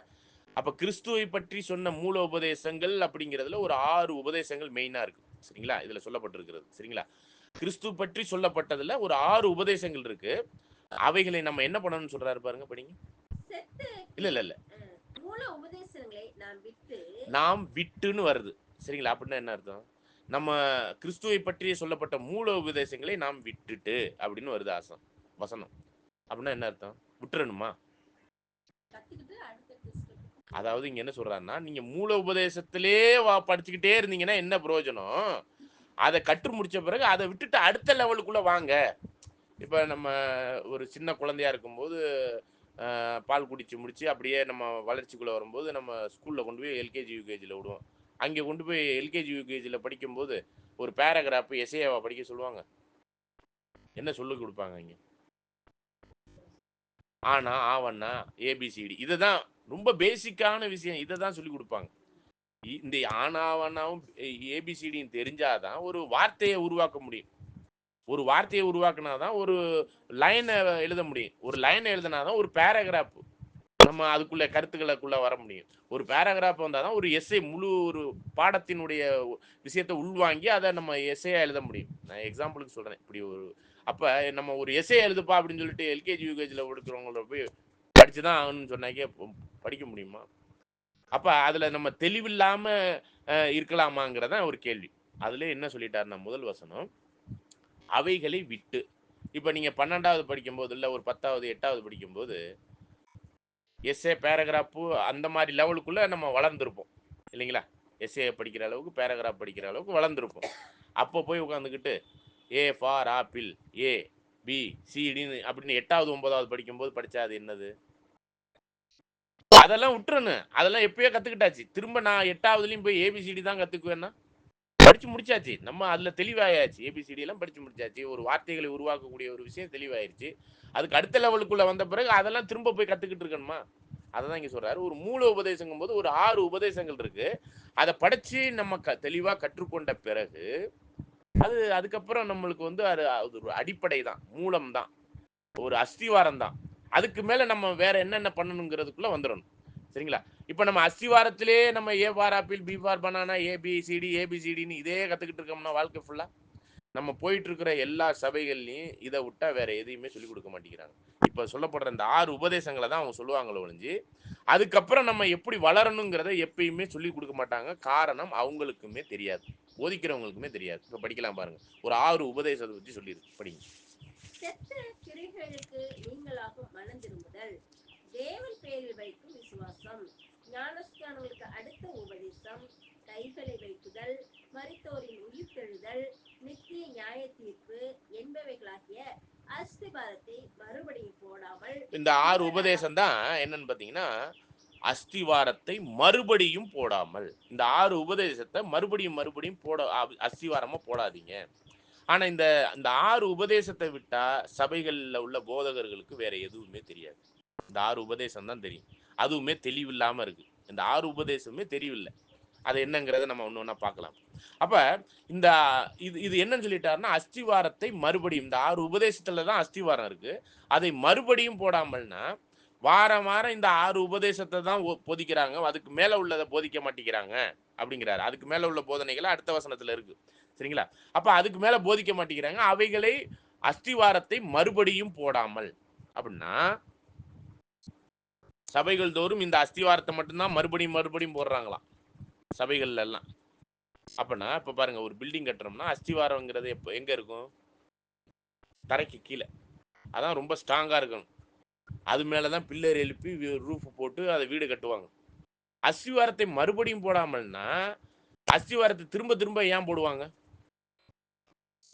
அப்ப கிறிஸ்துவை பற்றி சொன்ன மூல உபதேசங்கள் அப்படிங்கிறதுல ஒரு 6 உபதேசங்கள் மெயினா இருக்கு. சரிங்களா? இதுல சொல்லப்பட்டிருக்கிறது. சரிங்களா? கிறிஸ்து பற்றி சொல்லப்பட்டதுல ஒரு 6 உபதேசங்கள் இருக்கு. அவைகளை நம்ம என்ன பண்ணணும்னு சொல்றாரு பாருங்க, படிங்க. செத்த இல்ல, இல்ல, இல்ல. மூல உபதேசங்களை நாம் விட்டுன்னு வருது. சரிங்களா? அப்படின்னா என்ன அர்த்தம்? நம்ம கிறிஸ்துவை பற்றி சொல்லப்பட்ட மூல உபதேசங்களை நாம் விட்டுட்டு அப்படின்னு வருது வசனம். அப்படின்னா என்ன அர்த்தம்? விட்டுறணுமா? கத்துக்கிட்டு அடுத்த ஸ்டெப். அதாவது இங்க என்ன சொல்றாருன்னா, நீங்க மூல உபதேசத்திலே படிச்சுக்கிட்டே இருந்தீங்கன்னா என்ன பிரயோஜனம்? அத கற்று முடிச்ச பிறகு அத விட்டுட்டு அடுத்த லெவலுக்குள்ள வாங்க. இப்ப நம்ம ஒரு சின்ன குழந்தையா இருக்கும்போது, பால் குடிச்சு முடிச்சு அப்படியே நம்ம வளர்ச்சிக்குள்ள வரும்போது, நம்ம ஸ்கூல்ல கொண்டு போய் எல்கேஜி, யுகேஜில விடுவோம். அங்கே கொண்டு போய் எல்கேஜி, யுகேஜில படிக்கும்போது, ஒரு பேராகிராஃப் எஸ்ஏவா படிக்க சொல்லுவாங்க. என்ன சொல்லிக் குடுப்பாங்க அங்க? ஆனா, ஆவன்னா, ஏபிசிடி இதுதான் ரொம்ப பேசிக்கான விஷயம். இத தான் சொல்லிக் குடுப்பாங்க. இந்த ஆனா, ஆவன்னாவும் ஏபிசிடியும் தெரிஞ்சா தான் ஒரு வார்த்தைய உருவாக்க முடியும். ஒரு வார்த்தைய உருவாக்குனா தான் ஒரு லைன எழுத முடியும். ஒரு லைன் எழுதுனா தான் ஒரு பேராகிராஃப் நம்ம அதுக்குள்ள கருத்துக்களுக்குள்ள வர முடியும். ஒரு பேராகிராஃப் வந்தா தான் ஒரு எஸ்ஸே முழு ஒரு பாடத்தினுடைய விஷயத்த உள்வாங்கி அத நம்ம எஸ்ஸேயா எழுத முடியும். நான் எக்ஸாம்பிளுக்கு சொல்றேன். இப்படி ஒரு அப்ப நம்ம ஒரு எஸ்ஸே எழுதுப்பா அப்படின்னு சொல்லிட்டு எல்கேஜி, யுகேஜில இருக்கிறவங்கள போய் படிச்சு தான் ஆகணும்னு சொன்னாக்க படிக்க முடியுமா? அப்ப அதுல நம்ம தெளிவில்லாம இருக்கலாமாங்கிறத ஒரு கேள்வி. அதுல என்ன சொல்லிட்டாருன்னா முதல் வசனம், அவைகளை விட்டு. இப்ப நீங்க 12வது படிக்கும்போது, இல்ல ஒரு 10வது, 8வது படிக்கும்போது, எஸ்ஸே, பேராகிராஃப் அந்த மாரி லெவலுக்குள்ள நம்ம வளர்ந்திருப்போம். இல்லைங்களா? எஸ்ஸே படிக்கிற அளவுக்கு, பேராகிராஃப் படிக்கிற அளவுக்கு வளர்ந்திருப்போம். அப்போ போய் உட்காந்துக்கிட்டு, A for apple, A, B, C, டின்னு அப்படின்னு 8வது, 9வது படிக்கும்போது படிச்சா அது என்னது? அதெல்லாம் விட்டுறணும். அதெல்லாம் எப்பயோ கத்துக்கிட்டாச்சு. திரும்ப நான் 8வதுலயும் போய் ஏபிசிடி தான் கத்துக்குவேன்னா? படிச்சு முடிச்சாச்சு. நம்ம அதுல தெளிவாயாச்சு. ஏபிசிடி எல்லாம் படிச்சு முடிச்சாச்சு. ஒரு வார்த்தைகளை உருவாக்கக்கூடிய ஒரு விஷயம் தெளிவாயிருச்சு. அதுக்கு அடுத்த லெவலுக்குள்ள வந்த பிறகு அதெல்லாம் திரும்ப போய் கத்துக்கிட்டு இருக்கணுமா? அததான் இங்க சொல்றாரு. ஒரு மூல உபதேசங்கும்போது ஒரு 6 உபதேசங்கள் இருக்கு. அத படிச்சு நம்ம தெளிவா கற்றுக்கொண்ட பிறகு, அதுக்கப்புறம் நம்மளுக்கு வந்து அது அது ஒரு அடிப்படை தான். மூலம் தான். ஒரு அஸ்திவாரம் தான். அதுக்கு மேல நம்ம வேற என்னென்ன பண்ணணுங்கிறதுக்குள்ள வந்துரணும். சரிங்களா? இப்ப நம்ம அஸ்திவாரத்திலே நம்ம A for apple, B for banana, A B C D, ஏபிசிடின்னு இதே கத்துக்கிட்டு இருக்கோம்னா வாழ்க்கை ஃபுல்லா, நம்ம போயிட்டு இருக்கிற எல்லா சபைகள்லயும் இத விட்டா வேற எதையுமே சொல்லிக் குடுக்க மாட்டேங்கிறாங்க. இப்ப சொல்லப்படுற இந்த 6 உபதேசங்கள தான் அவங்க சொல்லுவாங்களே ஒழிஞ்சு, அதுக்கப்புறம் நம்ம எப்படி வளரணுங்கிறத எப்பயுமே சொல்லிக் குடுக்க மாட்டாங்க. காரணம் அவங்களுக்குமே தெரியாது. போதிக்கிறவங்களுக்குமே தெரியாது. இப்ப படிக்கலாம் பாருங்க. ஒரு 6 உபதேசத்த பத்தி சொல்லியிருக்கு. படிங்க. செத்த கிரைகளுக்கு நீங்களாகும் மனம் திரும்புதல், தேவன் பேரில் வைக்கும் விசுவாசம், ஞானஸ்தானங்களுக்கு அடுத்த உபதேசம், கைகளை வைக்குதல், மரித்தோரின் உயிர்த்தெழுதல், நித்திய நியாய தீர்ப்பு என்பவைகளாகிய அஸ்திபாரத்தை மறுபடியும் போடாமல் இந்த 6 உபதேசம் தான் என்னன்னு பார்த்தீங்கன்னா, அஸ்திவாரத்தை மறுபடியும் போடாமல். இந்த 6 உபதேசத்த மறுபடியும் மறுபடியும் அஸ்திவாரமா போடாதீங்க. ஆனா இந்த இந்த 6 உபதேசத்த விட்டா, சபைகள்ல உள்ள போதகர்களுக்கு வேற எதுவுமே தெரியாது. இந்த 6 உபதேசம் தான் தெரியும். அதுவுமே தெளிவில்லாம இருக்கு. இந்த 6 உபதேசமே தெளிவில்ல. அது என்னங்கிறத நம்ம ஒண்ணு ஒண்ணா பார்க்கலாம். அப்ப இந்த இது இது என்னன்னு சொல்லிட்டாருன்னா, அஸ்திவாரத்தை மறுபடியும் இந்த 6 உபதேசத்துல தான் அஸ்திவாரம் இருக்கு. அதை மறுபடியும் போடாமல்னா, வாரம் வாரம் இந்த 6 உபதேசத்த தான் போதிக்கிறாங்க. அதுக்கு மேல உள்ளத போதிக்க மாட்டேங்கிறாங்க அப்படிங்கிறாரு. அதுக்கு மேல உள்ள போதனைகள் அடுத்த வசனத்துல இருக்கு. சரிங்களா? அப்ப அதுக்கு மேல போதிக்க மாட்டேங்கிறாங்க. அவைகளை அஸ்திவாரத்தை மறுபடியும் போடாமல் அப்படின்னா, சபைகள் தோறும் இந்த அஸ்திவாரத்தை மட்டும்தான் மறுபடியும் மறுபடியும் போடுறாங்களாம் சபைகள்ல எல்லாம். அப்பனா இப்ப பாருங்க, ஒரு பில்டிங் கட்டுறோம்னா அஸ்திவாரம்ங்கிறது எப்போ எங்க இருக்கும்? தரைக்கு கீழே. அதான் ரொம்ப ஸ்ட்ராங்கா இருக்கணும். அது மேலதான் பில்லர் எழுப்பி ரூஃப் போட்டு அதை வீடு கட்டுவாங்க. அஸ்திவாரத்தை மறுபடியும் போடாமல்னா அஸ்திவாரத்தை திரும்ப திரும்ப ஏன் போடுவாங்க?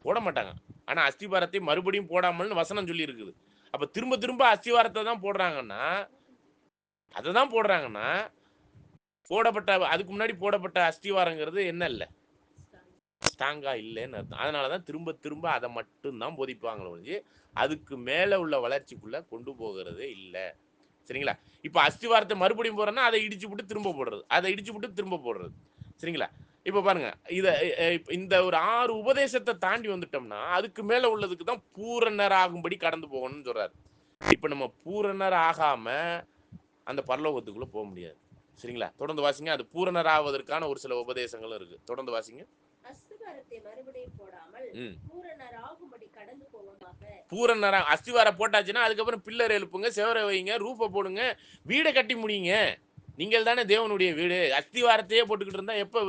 போட மாட்டாங்க. ஆனா அஸ்திவாரத்தை மறுபடியும் போடாமல்னு வசனம் சொல்லி இருக்குது. அப்ப திரும்ப திரும்ப அஸ்திவாரத்தை தான் போடுறாங்கன்னா, அதை தான் போடுறாங்கன்னா, போடப்பட்ட அதுக்கு முன்னாடி போடப்பட்ட அஸ்திவாரங்கிறது என்ன இல்லை, ஸ்ட்ராங்கா இல்லைன்னு அர்த்தம். அதனாலதான் திரும்ப திரும்ப அதை மட்டும்தான் போதிப்பாங்களே ஒழிஞ்சு அதுக்கு மேல உள்ள வளர்ச்சிக்குள்ள கொண்டு போகிறதே இல்லை. சரிங்களா? இப்ப அஸ்திவாரத்தை மறுபடியும் போடுறோம்னா அதை இடிச்சு விட்டு திரும்ப போடுறது, அதை இடிச்சு விட்டு திரும்ப போடுறது. சரிங்களா? இப்ப பாருங்க, இந்த ஒரு 6 உபதேசத்தை தாண்டி வந்துட்டோம்னா அதுக்கு மேல உள்ளதுக்கு தான் பூரணர் ஆகும்படி கடந்து போகணும்னு சொல்றாரு. இப்ப நம்ம பூரணர் ஆகாம அந்த பரலோகத்துக்குள்ள போக முடியாது. சரிங்களா? தொடர்ந்து வாசிங்க. அது பூரணர் ஆவதற்கான ஒரு சில உபதேசங்களும் இருக்கு. தொடர்ந்து வாசிங்க. அஸ்திவாரத்தை மறுபடியும் போடாமல் பூரணர் ஆகும்படி கடந்து போவோமாக. பூரணரா அஸ்திவாரம் போட்டாச்சுன்னா அதுக்கப்புறம் பில்லர் எழுப்புங்க, செவரை வைங்க, ரூஃபை போடுங்க, வீடை கட்டி முடியுங்க. நீங்கள் தானே தேவனுடைய வீடு. அஸ்திவாரத்தையே போட்டுக்கிட்டு இருந்தா எப்ப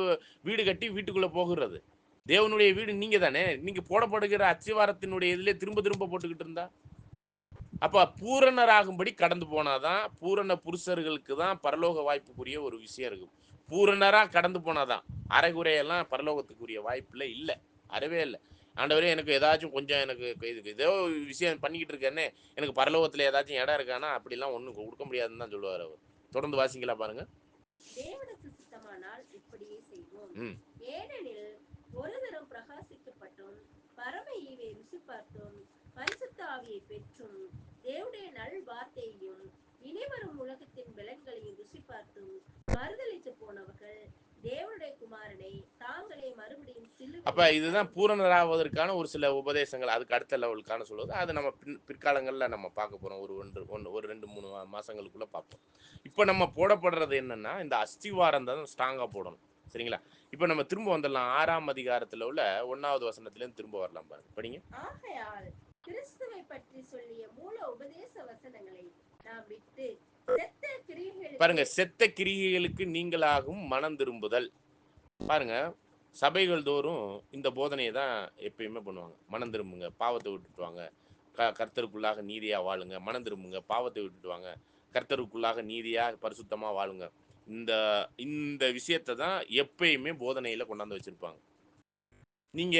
வீடு கட்டி வீட்டுக்குள்ள போகிறது? தேவனுடைய வீடு நீங்க தானே. நீங்க போடப்படுகிற அஸ்திவாரத்தினுடைய இதுல திரும்ப திரும்ப போட்டுக்கிட்டு இருந்தா அப்ப பூரணராகும்படி கடந்து போனாதான், பூரண புருஷர்களுக்கு தான் பரலோக வாய்ப்புக்குரிய ஒரு விஷயம் இருக்கு. பூரணரா கடந்து போனாதான். அரைகுறையெல்லாம் பரலோகத்துக்குரிய வாய்ப்புல இல்லை, அறவே இல்லை. ஆண்டவரே எனக்கு ஏதாச்சும் கொஞ்சம் எனக்கு ஏதோ விஷயம் பண்ணிக்கிட்டு இருக்கேன்னு எனக்கு பரலோகத்துல ஏதாச்சும் இடம் இருக்கானா, அப்படிலாம் ஒன்றும் கொடுக்க முடியாதுன்னு தான் சொல்லுவார் அவர். தொடர்ந்து வாசிங்களா பாருங்க. தேவனுக்கு சித்தமானால் இப்படியே செய்வோம். ஏனெனில் ஒரு தரம் பிரகாசிக்கப்பட்டும் பரம ஈவை ருசி பார்த்தும் பரிசுத்த ஆவியை பெற்றும் தேவனுடைய நல் வார்த்தையையும் இனிவரும் உலகத்தின் பலன்களையும் ருசி பார்த்தும் மறுதலித்து போனவர்கள் தேவனுடைய குமாரனை தாங்களே மறுபடியும் அப்ப இதுதான் பூரணராவதற்கான ஒரு சில உபதேசங்கள். அதுக்கு அடுத்த லெவலுக்கான சொல்லுவது அது நம்ம பிற்காலங்கள்ல நம்ம பார்க்க போறோம். ஒரு 2-3 மாசங்களுக்குள்ள பார்ப்போம். இப்ப நம்ம போடப்படுறது என்னன்னா, இந்த அஸ்திவாரம் தான் ஸ்ட்ராங்கா போடணும். சரிங்களா? இப்ப நம்ம திரும்ப வந்துடலாம். 6ஆம் அதிகாரத்துல உள்ள 1வது வசனத்திலிருந்து திரும்ப வரலாம் பாருங்க. படிங்க. ஆகையால் கிறிஸ்துவை பற்றி சொல்லிய மூல உபதேச வசனங்களை நாம் விட்டு செத்த கிரியைகளுக்கு பாருங்க, செத்த கிரியைகளுக்கு நீங்களாகும் மனம் திரும்புதல். பாருங்க, சபைகள் தோறும் இந்த போதனையை தான் எப்பயுமே பண்ணுவாங்க. மனம் திரும்புங்க, பாவத்தை விட்டுட்டு வாங்க, கர்த்தருக்குள்ளாக நீதியா வாழுங்க. மனம் திரும்புங்க, பாவத்தை விட்டுட்டு வாங்க, கர்த்தருக்குள்ளாக நீதியா பரிசுத்தமா வாழுங்க. இந்த இந்த விஷயத்தை தான் எப்பயுமே போதனையில கொண்டாந்து வச்சிருப்பாங்க. நீங்க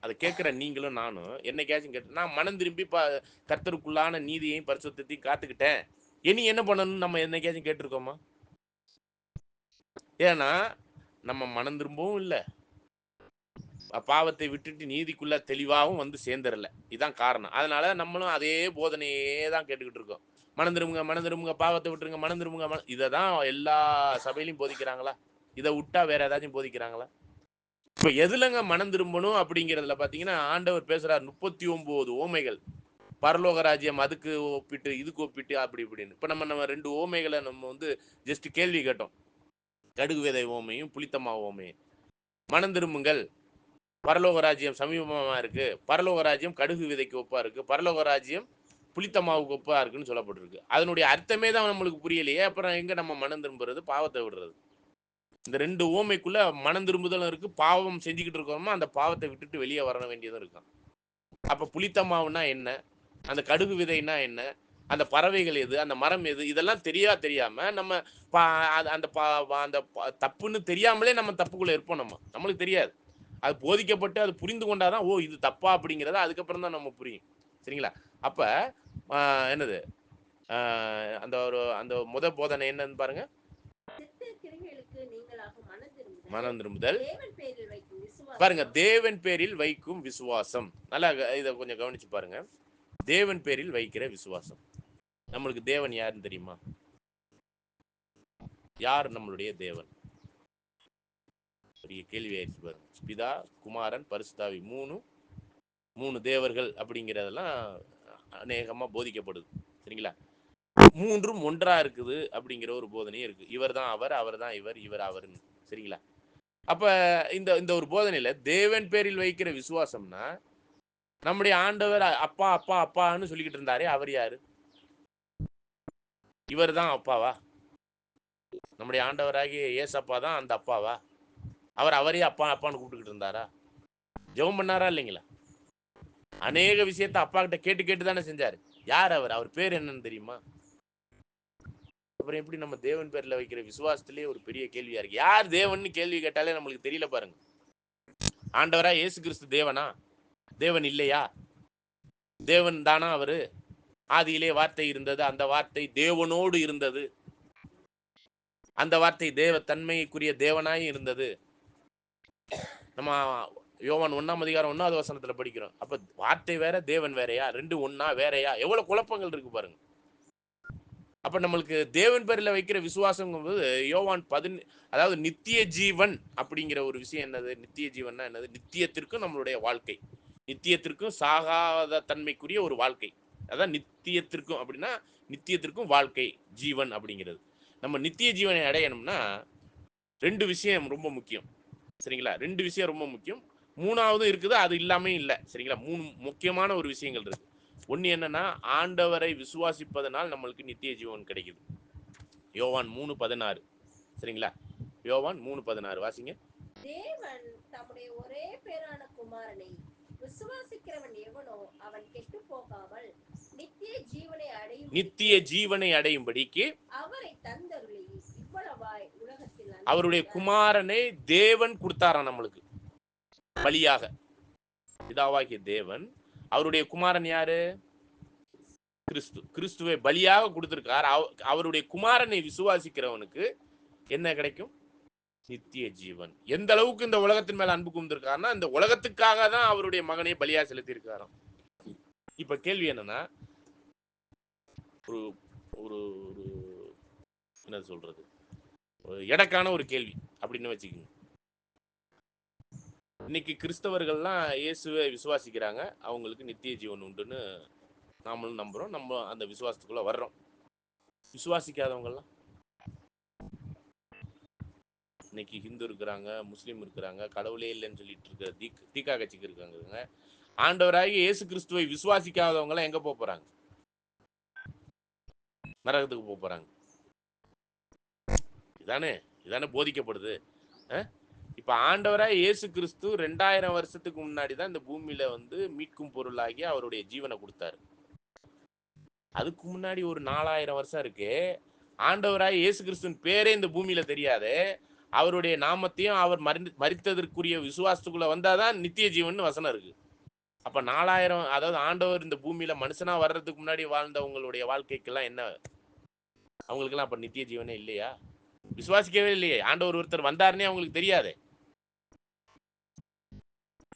அதை கேட்குற நீங்களும் நானும் என்னைக்காச்சும் கேட்டு, நான் மனம் திரும்பி கர்த்தருக்குள்ளான நீதியையும் பரிசுத்தத்தையும் காத்துக்கிட்டேன், இனி என்ன பண்ணணும்னு நம்ம என்னைக்காச்சும் கேட்டிருக்கோமா? ஏன்னா நம்ம மனம் திரும்பவும் இல்லை, பாவத்தை விட்டுட்டு நீதிக்குள்ள தெளிவாகவும் வந்து சேர்ந்துடல. இதுதான் காரணம். அதனால நம்மளும் அதே போதனையே தான் கேட்டுக்கிட்டு இருக்கோம். மனம் திரும்புங்க, மனம் திரும்புங்க, பாவத்தை விட்டுருங்க, மனம் திரும்புங்க. இதை தான் எல்லா சபையிலையும் போதிக்கிறாங்களா? இதை விட்டா வேற ஏதாச்சும் போதிக்கிறாங்களா? இப்ப எதுலங்க மனம் திரும்பணும் அப்படிங்கிறதுல பாத்தீங்கன்னா ஆண்டவர் பேசுறார் 39 ஓமைகள். பரலோக ராஜ்யம் அதுக்கு ஒப்பிட்டு இதுக்கு ஒப்பிட்டு அப்படி இப்படின்னு. இப்ப நம்ம 2 ஓமைகளை நம்ம வந்து ஜஸ்ட் கேள்வி கேட்டோம். கடுகு விதை ஓமையும் புளித்தமா ஓமையும். மனம் திரும்புங்கள், பரலோக ராஜ்யம் சமீபமா இருக்கு, பரலோக ராஜ்யம் கடுகு விதைக்கு ஒப்பா இருக்கு, பரலோக ராஜ்யம் புளித்த மாவுக்கு ஒப்பா இருக்குன்னு சொல்லப்பட்டிருக்கு. அதனுடைய அர்த்தமே தான் நம்மளுக்கு புரியலையே. அப்புறம் எங்க நம்ம மனம் திரும்புறது, பாவத்தை விடுறது? இந்த 2 ஓமைக்குள்ள மனம் திரும்புதலும் இருக்கு, பாவம் செஞ்சுக்கிட்டு இருக்கோமா அந்த பாவத்தை விட்டுட்டு வெளியே வர வேண்டியதும் இருக்கும். அப்ப புளித்த மாவுனா என்ன, அந்த கடுகு விதைனா என்ன, அந்த பறவைகள் எது, அந்த மரம் எது, இதெல்லாம் தெரியாம நம்ம அந்த தப்புன்னு தெரியாமலே நம்ம தப்புக்குள்ள இருப்போம். நம்மளுக்கு தெரியாது. அது போதிக்கப்பட்டு அது புரிந்து கொண்டாதான் ஓ இது தப்பா அப்படிங்கிறத அதுக்கப்புறம் தான் நம்ம புரியும். சரிங்களா? அப்ப என்னது அந்த போதனை என்னன்னு பாருங்க. மனம் திரும்புதல், பாருங்க, தேவன் பேரில் வைக்கும் விசுவாசம். நல்லா இதை கொஞ்சம் கவனிச்சு பாருங்க. தேவன் பேரில் வைக்கிற விசுவாசம். நம்மளுக்கு தேவன் யாருன்னு தெரியுமா? யார் நம்மளுடைய தேவன்? பெரிய கேள்வி ஆயிடுச்சு பாருங்க. பிதா, குமாரன், பரிசுத்தாவி, மூணு தேவர்கள் அப்படிங்கிறதெல்லாம் அநேகமா போதிக்கப்படுது. சரிங்களா? மூன்றும் ஒன்றா இருக்குது அப்படிங்கிற ஒரு போதனையும் இருக்கு. இவர் தான் அவர், அவர் தான் இவர், இவர் அவர்னு. சரிங்களா? அப்ப இந்த ஒரு போதனையில தேவன் பேரில் வைக்கிற விசுவாசம்னா, நம்முடைய ஆண்டவர் அப்பா அப்பா அப்பான்னு சொல்லிக்கிட்டு இருந்தாரே அவர் யாரு? இவர் தான் அப்பாவா? நம்முடைய ஆண்டவராகிய ஏசப்பா தான் அந்த அப்பாவா? அவரே அப்பா அப்பான்னு கூப்பிட்டுக்கிட்டு இருந்தாரா? ஜெபம் பண்ணாரா இல்லைங்களா? அநேக விஷயத்த அப்பா கிட்ட கேட்டு கேட்டு தானே செஞ்சாரு. யார் அவர்? அவர் பேர் என்னன்னு தெரியுமா? அப்புறம் எப்படி நம்ம தேவன் பேர்ல வைக்கிற விசுவாசத்திலேயே ஒரு பெரிய கேள்வியா இருக்கு. யார் தேவன்னு கேள்வி கேட்டாலே நம்மளுக்கு தெரியல பாருங்க. ஆண்டவரா இயேசு கிறிஸ்து தேவனா? தேவன் இல்லையா? தேவன் தானா அவரு? ஆதியிலே வார்த்தை இருந்தது, அந்த வார்த்தை தேவனோடு இருந்தது, அந்த வார்த்தை தேவ தன்மைக்குரிய தேவனாய் இருந்தது. நம்ம யோவான் 1ஆம் அதிகாரம் 1வது வசனத்துல படிக்கிறோம். அப்ப வார்த்தை வேற தேவன் வேறயா? ரெண்டு ஒண்ணா வேறயா? எவ்வளவு குழப்பங்கள் இருக்கு பாருங்க. அப்ப நம்மளுக்கு தேவன் பேர்ல வைக்கிற விசுவாசங்கும்போது யோவான் அதாவது நித்திய ஜீவன் அப்படிங்கிற ஒரு விஷயம் என்னது? நித்திய ஜீவன்னா என்னது? நித்தியத்திற்கும் நம்மளுடைய வாழ்க்கை, நித்தியத்திற்கும் சாகாத தன்மைக்குரிய ஒரு வாழ்க்கை. அதான் நித்தியத்திற்கும் அப்படின்னா நித்தியத்திற்கும் வாழ்க்கை ஜீவன் அப்படிங்கிறது. நம்ம நித்திய ஜீவனை அடையணும்னா ரெண்டு விஷயம் ரொம்ப முக்கியம். சரிங்களா? ரெண்டு விஷயம் ரொம்ப முக்கியம். மூணாவது இருக்குது, அது இல்லாமே இல்லை. சரிங்களா? மூணு முக்கியமான ஒரு விஷயங்கள் இருக்கு. ஒன்று என்னன்னா, ஆண்டவரை விசுவாசிப்பதனால் நம்மளுக்கு நித்திய ஜீவன் கிடைக்குது. யோவான் 3:16. சரிங்களா? யோவான் 3:16 வாசிங்க. தேவன் தம்முடைய ஒரே பேரான குமாரனை விசுவாசிக்கிறவன் எவனோ அவன் கெட்டு போகாமல் நித்திய ஜீவனை அடையும்படிக்கு அவரை தந்தருளி இவ்வளவாய் உலகத்தில் அவருடைய குமாரனை தேவன் கொடுத்தாராம் நம்மளுக்கு பலியாக. பிதாவாகிய தேவன் அவருடைய குமாரன் யாரு? கிறிஸ்து. கிறிஸ்துவை பலியாக கொடுத்திருக்கார். அவருடைய குமாரனை விசுவாசிக்கிறவனுக்கு என்ன கிடைக்கும்? நித்திய ஜீவன். எந்த அளவுக்கு இந்த உலகத்தின் மேல அன்பு கூர்ந்திருக்காருன்னா, இந்த உலகத்துக்காக தான் அவருடைய மகனை பலியா செலுத்தி இருக்காராம். இப்ப கேள்வி என்னன்னா, ஒரு ஒரு என்ன சொல்றது, எடக்கான ஒரு கேள்வி அப்படின்னு வச்சுக்கோங்க. இன்னைக்கு கிறிஸ்தவர்கள்லாம் இயேசுவை விசுவாசிக்கிறாங்க, அவங்களுக்கு நித்திய ஜீவன் உண்டுன்னு நாமளும் நம்புறோம், நம்ம அந்த விசுவாசத்துக்குள்ள வர்றோம். விசுவாசிக்காதவங்கலாம் இன்னைக்கு ஹிந்து இருக்கிறாங்க, முஸ்லீம் இருக்கிறாங்க, கடவுளே இல்லைன்னு சொல்லிட்டு இருக்கிற தீகா கட்சிக்கு இருக்காங்க. ஆண்டவராகி இயேசு கிறிஸ்துவை விசுவாசிக்காதவங்க எல்லாம் எங்க போறாங்க? நரகத்துக்கு போறாங்க. இதானே போதிக்கப்படுது. இப்ப ஆண்டவராய் இயேசு கிறிஸ்து 2000 வருஷத்துக்கு முன்னாடி தான் இந்த பூமியில வந்து மீட்கும் பொருளாகி அவருடைய ஜீவனை கொடுத்தாரு. அதுக்கு முன்னாடி ஒரு 4000 வருஷம் இருக்கு. ஆண்டவராய் இயேசு கிறிஸ்துவின் பேரே இந்த பூமியில தெரியாது. அவருடைய நாமத்தையும் அவர் மரித்ததற்குரிய விசுவாசத்துக்குள்ள வந்தாதான் நித்திய ஜீவன் வசனம் இருக்கு. அப்ப 4000, அதாவது ஆண்டவர் இந்த பூமியில மனுஷனா வர்றதுக்கு முன்னாடி வாழ்ந்தவங்களுடைய வாழ்க்கைக்கெல்லாம் என்ன? அவங்களுக்கெல்லாம் அப்ப நித்திய ஜீவனே இல்லையா? விசுவாசிக்கவே இல்லையே. ஆண்டவர் ஒருத்தர் வந்தாருன்னே அவங்களுக்கு தெரியாது.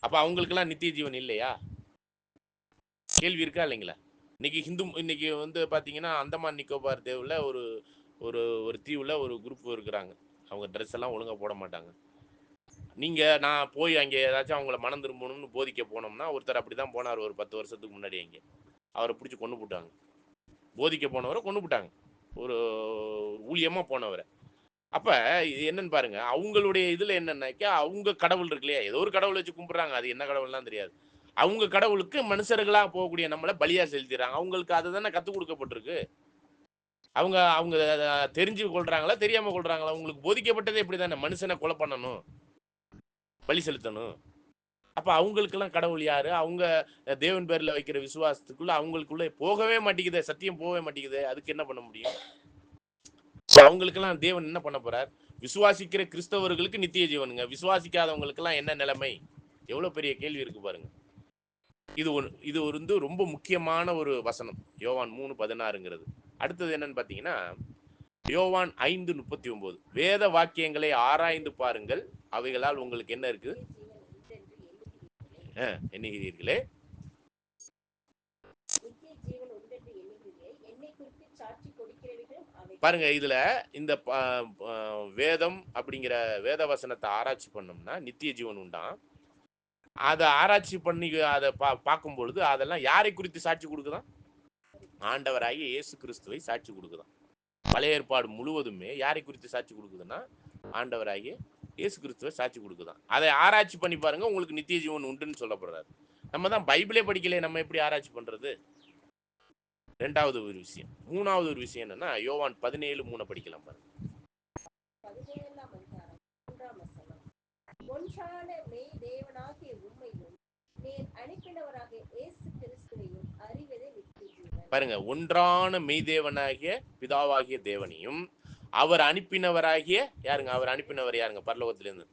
அப்ப அவங்களுக்கெல்லாம் நித்திய ஜீவன் இல்லையா? கேள்வி இருக்கா இல்லைங்களா? இன்னைக்கு வந்து பாத்தீங்கன்னா அந்தமான் நிக்கோபார் தீவுல ஒரு தீவுல ஒரு குரூப் இருக்கிறாங்க. அவங்க ட்ரெஸ் எல்லாம் ஒழுங்கா போட மாட்டாங்க. நான் போய் அங்கே ஏதாச்சும் அவங்கள மனம் திரும்பணும்னு போதிக்க போனோம்னா, ஒருத்தர் அப்படிதான் போனார் ஒரு 10 வருஷத்துக்கு முன்னாடி. அங்கே அவரை பிடிச்சி கொண்டு போட்டாங்க. போதிக்க போனவரை கொண்டு போட்டாங்க, ஒரு ஊழியமா போனவரை. அப்ப இது என்னன்னு பாருங்க, அவங்களுடைய இதுல என்னன்னாக்கா, அவங்க கடவுள் இருக்கு இல்லையா, ஏதோ ஒரு கடவுள் வச்சு கும்பிடுறாங்க, அது என்ன கடவுள்லாம் தெரியாது. அவங்க கடவுளுக்கு மனுஷர்களா போகக்கூடிய நம்மளை பலியா செலுத்திடுறாங்க. அவங்களுக்கு அதுதானே கத்துக் கொடுக்கப்பட்டிருக்கு. அவங்க அவங்க தெரிஞ்சு கொள்றாங்களா தெரியாம கொள்றாங்களா? அவங்களுக்கு போதிக்கப்பட்டதே இப்படிதானே, மனுஷனை கொலை பண்ணணும், பலி செலுத்தணும். அப்ப அவங்களுக்கெல்லாம் கடவுள் யாரு? அவங்க தேவன் பேர்ல வைக்கிற விசுவாசத்துக்குள்ள அவங்களுக்குள்ள போகவே மாட்டேங்குது, சத்தியம் போகவே மாட்டேங்குது. அதுக்கு என்ன பண்ண முடியும்? அவங்களுக்கெல்லாம் தேவன் என்ன பண்ண போறார்? விசுவாசிக்கிற கிறிஸ்தவர்களுக்கு நித்திய ஜீவனுங்க, விசுவாசிக்காதவங்களுக்கெல்லாம் என்ன நிலைமை? எவ்வளவு பெரிய கேள்வி இருக்கு பாருங்க. இது வந்து ரொம்ப முக்கியமான ஒரு வசனம், யோவான் 3:16ங்கிறது. அடுத்தது என்னன்னு பாத்தீங்கன்னா, யோவான் 5:39. வேத வாக்கியங்களை ஆராய்ந்து பாருங்கள், அவைகளால் உங்களுக்கு என்ன இருக்கு? எண்ணுகிறீர்களே. பாருங்க, இதுல இந்த வேதம் அப்படிங்கிற வேத வசனத்தை ஆராய்ச்சி பண்ணோம்னா நித்திய ஜீவன் உண்டாம். அதை ஆராய்ச்சி பண்ணி அதை பார்க்கும் பொழுது அதெல்லாம் யாரை குறித்து சாட்சி கொடுக்குதான்? ஆண்டவராகிய இயேசு கிறிஸ்துவை சாட்சி கொடுக்குதான். பழைய ஏற்பாடு முழுவதுமே யாரை குறித்து சாட்சி கொடுக்குதுன்னா ஆண்டவராகிய இயேசு கிறிஸ்துவை சாட்சி கொடுக்குதான். அதை ஆராய்ச்சி பண்ணி பாருங்க, உங்களுக்கு நித்திய ஜீவன் உண்டுன்னு சொல்லப்படுறாரு. நம்ம தான் பைபிளே படிக்கல, நம்ம எப்படி ஆராய்ச்சி பண்றது? ரெண்டாவது ஒரு விஷயம். மூணாவது ஒரு விஷயம் என்னன்னா, யோவான் 17:3 படிக்கலாம் பாருங்க. 17ஆம் அதிகாரம் 3ஆம் வசனம். ஒன்றான மெய் தேவனாகிய உம்மையும் நீர் அனுப்பினவராகிய இயேசு கிறிஸ்துவையும் அறிவதே நித்திய ஜீவன். பாருங்க, ஒன்றான மெய்தேவனாகிய பிதாவாகிய தேவனையும் அவர் அனுப்பினவராகிய யாருங்க? அவர் அனுப்பினவர் யாருங்க? பரலோகத்திலிருந்து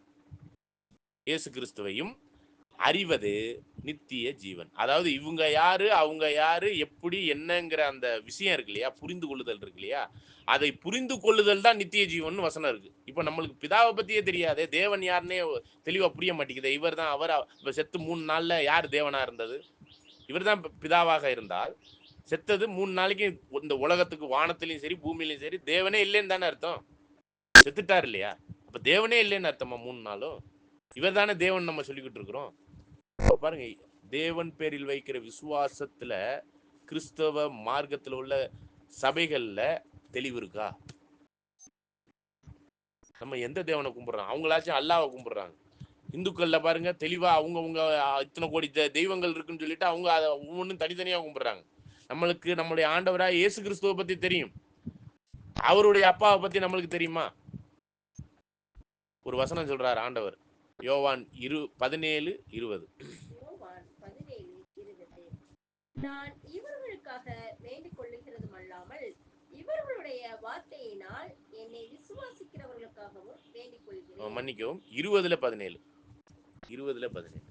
இயேசு கிறிஸ்துவையும் அறிவது நித்திய ஜீவன். அதாவது இவங்க யாரு, அவங்க யாரு, எப்படி என்னங்கிற அந்த விஷயம் இருக்கு இல்லையா, புரிந்து கொள்ளுதல் இருக்கு இல்லையா, அதை புரிந்து கொள்ளுதல் தான் நித்திய ஜீவன் வசனம் இருக்கு. இப்ப நம்மளுக்கு பிதாவை பத்தியே தெரியாதே, தேவன் யாருன்னே தெளிவா புரிய மாட்டேங்குது. இவர் தான் அவர் செத்து 3 நாள்ல யார் தேவனா இருந்தது? இவர் தான் பிதாவாக இருந்தால் செத்தது 3 நாளைக்கு இந்த உலகத்துக்கு வானத்திலையும் சரி பூமியிலையும் சரி தேவனே இல்லைன்னு தானே அர்த்தம். செத்துட்டார் இல்லையா? அப்ப தேவனே இல்லைன்னு அர்த்தமா 3 நாளும்? இவர் தானே தேவன் நம்ம சொல்லிக்கிட்டு இருக்கிறோம். பாருங்க, தேவன் பேரில் வைக்கிற விசுவாசத்துல கிறிஸ்தவ மார்க்கத்தில் உள்ள சபைகள்ல தெளிவு இருக்கா? நம்ம எந்த தேவனை கும்பிடுறோம்? அவங்களாச்சும் அல்லாவை கும்பிடுறாங்க. இந்துக்கள்ல பாருங்க தெளிவா அவங்க இத்தனை கோடி தெய்வங்கள் இருக்குன்னு சொல்லிட்டு அவங்க அதை ஒவ்வொன்றும் தனித்தனியா கும்பிடுறாங்க. நம்மளுக்கு நம்முடைய ஆண்டவராக இயேசு கிறிஸ்துவை பத்தி தெரியும், அவருடைய அப்பாவை பத்தி நம்மளுக்கு தெரியுமா? ஒரு வசனம் சொல்றாரு ஆண்டவர், யோவான் 17:20. யோவான் 17:20. நான் இவர்களுக்காக வேண்டிக் கொள்ளுகிறதும் அல்லாமல் இவர்களுடைய வார்த்தையினால் என்னை விசுவாசிக்கிறவர்களுக்காகவும் வேண்டிக் கொள்கிறேன். மன்னிக்கவும், 20:17. 20:17.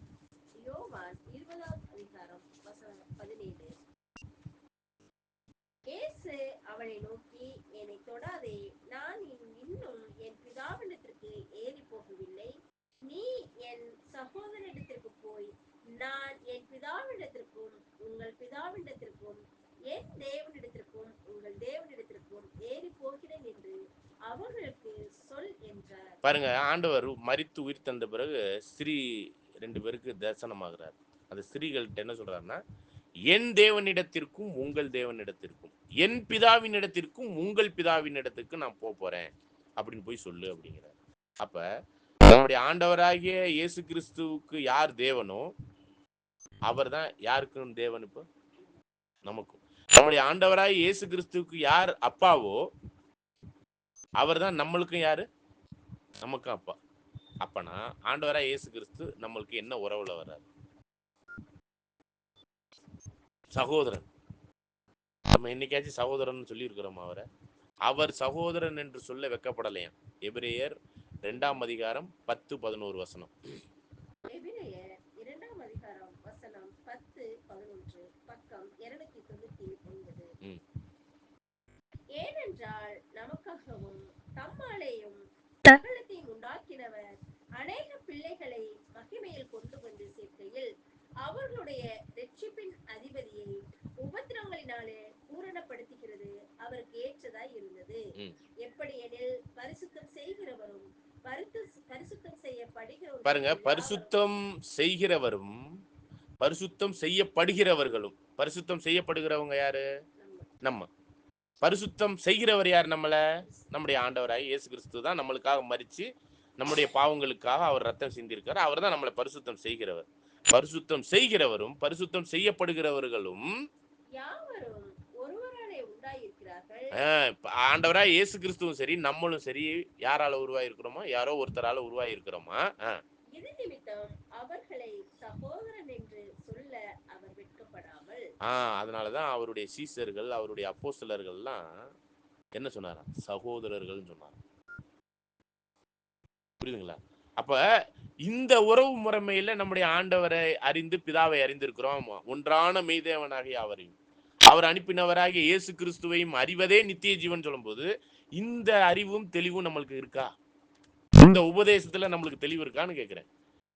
யோவான் 20ஆம் அதிகாரம் வசனம் 17. இயேசு அவளை நோக்கி, என்னை தொடாதே, நான் இன்னும் என் பிதாவினிடத்திற்கு ஏறி போகவில்லை. நீ என் சகோதரனிடத்திற்கு போய், நான் என் பிதாவினிடத்திற்கும் உங்கள் பிதாவினிடத்திற்கும் என் தேவனிடத்திற்கும் உங்கள் தேவனிடத்திற்கும் ஏறி போகிறேன் என்று அவர்களுக்கு சொல் என்றார். பாருங்க, ஆண்டவர் மரித்து உயிர் தந்த பிறகு ஸ்திரீ 2 பேருக்கு தரிசனமாகிறார். அந்த ஸ்திரீகள்கிட்ட என்ன சொல்றாருன்னா, என் தேவனிடத்திற்கும் உங்கள் தேவனிடத்திற்கும் என் பிதாவினிடத்திற்கும் உங்கள் பிதாவினிடத்திற்கு நான் போறேன் அப்படின்னு போய் சொல்லு அப்படிங்கிறார். அப்ப நம்முடைய ஆண்டவராகிய இயேசு கிறிஸ்துவுக்கு யார் தேவனோ அவர் தான் யாருக்கும் தேவன். இப்போ நமக்கும் நம்முடைய ஆண்டவராகிய இயேசு கிறிஸ்துவுக்கு யார் அப்பாவோ அவர் தான் நம்மளுக்கும் யாரு? நமக்கும் அப்பா. அப்பனா ஆண்டவராகிய இயேசு கிறிஸ்து நம்மளுக்கு என்ன உறவுல வர்றாரு? சகோதரன். நம்ம என்னைக்காச்சும் சகோதரன் சொல்லி இருக்கிறோமா அவரை? அவர் சகோதரன் என்று சொல்ல வெக்கப்படலையா? எபிரேயர் 2ஆம் அதிகாரம் 10-11 வசனம். எபிரேயர் 2ஆம் அதிகாரம் வசனம் 10-11, பக்கம் 299. ஏனென்றால் நமக்காகவும் தம்மாலேயும் சகலத்தையும் உண்டாக்கினவர் அநேக பிள்ளைகளை மகிமையில் கொண்டு வந்து சேர்க்கையில் அவர்களுடைய இரட்சிப்பின் அதிபதியை உபத்திரவங்களினாலே பூரணப்படுத்துகிறது அவருக்கு ஏற்றதாய் இருந்தது. எப்படி எனில் பரிசுத்தம் செய்கிறவரும் பரிசுத்தம் செய்யப்படுகிறவரும். பாருங்க, பரிசுத்தம் செய்கிறவரும் பரிசுத்தம் செய்யப்படுகிறவர்களும். பரிசுத்தம் செய்யப்படுகிறவங்க யாரு? நம்ம. பரிசுத்தம் செய்கிறவர் யார்? நம்முடைய ஆண்டவராய் இயேசு கிறிஸ்து தான் நம்மளுக்காக மரிச்சு நம்முடைய பாவங்களுக்காக அவர் ரத்தம் சிந்திருக்கார். அவர் தான் நம்மளை பரிசுத்தம் செய்கிறவர். பரிசுத்தம் செய்கிறவரும் பரிசுத்தம் செய்யப்படுகிறவர்களும் யாவரும் ஒருவராலே உண்டாயிருக்கிறார்கள். ஆண்டவராய் இயேசு கிறிஸ்துவும் சரி நம்மளும் சரி யாரால உருவாயிருக்கிறோமா? யாரோ ஒருத்தரால உருவாயிருக்கிறோமா? இது நிமித்தம் அவர்களை சகோதரன் என்று சொல்ல அவர் வெட்கப்படாமல். அதனாலதான் அவருடைய சீசர்கள் அவருடைய அப்போஸ்தலர்கள்லாம் என்ன சொன்னாரா? சகோதரர்கள் சொன்னார். புரியுதுங்களா? அப்ப இந்த உறவு முறைமையில நம்முடைய ஆண்டவரை அறிந்து பிதாவை அறிந்திருக்கிறோம். ஒன்றான மெய்தேவனாகிய அவரையும் அவர் அனுப்பினவராகிய இயேசு கிறிஸ்துவையும் அறிவதே நித்திய ஜீவன் சொல்லும்போது இந்த அறிவும் தெளிவும் நம்மளுக்கு இருக்கா? இந்த உபதேசத்துல நம்மளுக்கு தெளிவு இருக்கான்னு கேட்கிறேன்.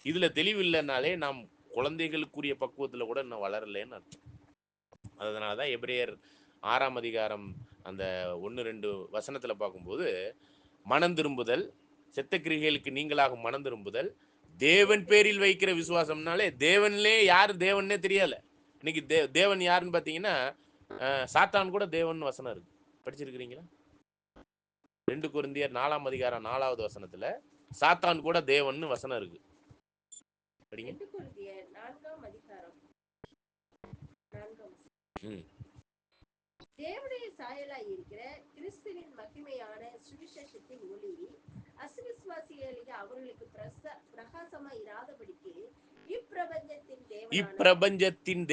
இதுல தெளிவு இல்லைன்னாலே நாம் குழந்தைகளுக்குரிய பக்குவத்துல கூட இன்னும் வளரலன்னு அர்த்தம். அதனாலதான் எபிரேயர் 6ஆம் அதிகாரம் அந்த 1-2 வசனத்துல பார்க்கும்போது மனம் திரும்புதல், செத்த கிரிகைகளுக்கு நீங்களாக மனம் திரும்புதல், தேவன் பேரில் வைக்கிற விசுவாசம்னாலே தேவன்லே யார் தேவன்னே தெரியல. இன்னைக்கு தேவன் யாருன்னு பாத்தீங்கன்னா சாத்தான் கூட தேவன் வசனம் இருக்கு. படிச்சிருக்கிறீங்களா? 2 கொரிந்தியர் 4ஆம் அதிகாரம் 4வது வசனத்துல சாத்தான் கூட தேவன் வசனம் இருக்கு. படிங்க. 2 கொரிந்தியர் 4ஆம் அதிகாரம் 4ஆம் வசனம். தேவனுடைய சாயலாய் இருக்கிற கிறிஸ்துவின் மகிமையான சுவிசேஷத்தின் ஒளி அசுவிசுவாசிகளுக்கு அவர்களுக்கு பிரகாசமாய் இராதபடிக்கு இப்பிரபஞ்சத்தின்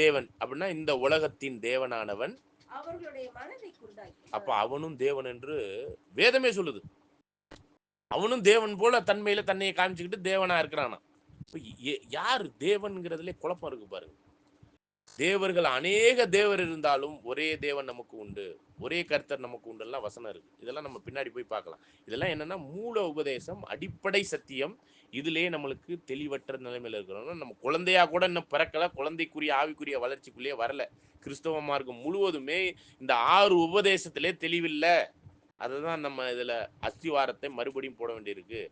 தேவன் அப்படின்னா இந்த உலகத்தின் தேவனானவன் அவர்களுடைய மனதை குருடாக்கி. அப்ப அவனும் தேவன் என்று வேதமே சொல்லுது. அவனும் தேவன் போல தன்மையில தன்னையை காமிச்சுக்கிட்டு தேவனா இருக்கிறானா. யார் தேவன்கிறதுல குழப்பம் இருக்கு பாருங்க. தேவர்கள் அநேக தேவர் இருந்தாலும் ஒரே தேவன் நமக்கு உண்டு, ஒரே கர்த்தர் நமக்கு உண்டு எல்லாம் வசனம் இருக்கு. இதெல்லாம் நம்ம பின்னாடி போய் பார்க்கலாம். இதெல்லாம் என்னன்னா மூல உபதேசம், அடிப்படை சத்தியம். இதுலயே நம்மளுக்கு தெளிவற்ற நிலைமையில இருக்கிறோம். நம்ம குழந்தையா கூட இன்னும் பிறக்கல, குழந்தைக்குரிய ஆவிக்குரிய வளர்ச்சிக்குள்ளேயே வரல. கிறிஸ்தவ மார்க்கம் முழுவதுமே இந்த 6 உபதேசத்திலே தெளிவில்லை. அதுதான் நம்ம இதுல அஸ்திவாரத்தை மறுபடியும் போட வேண்டியிருக்கு.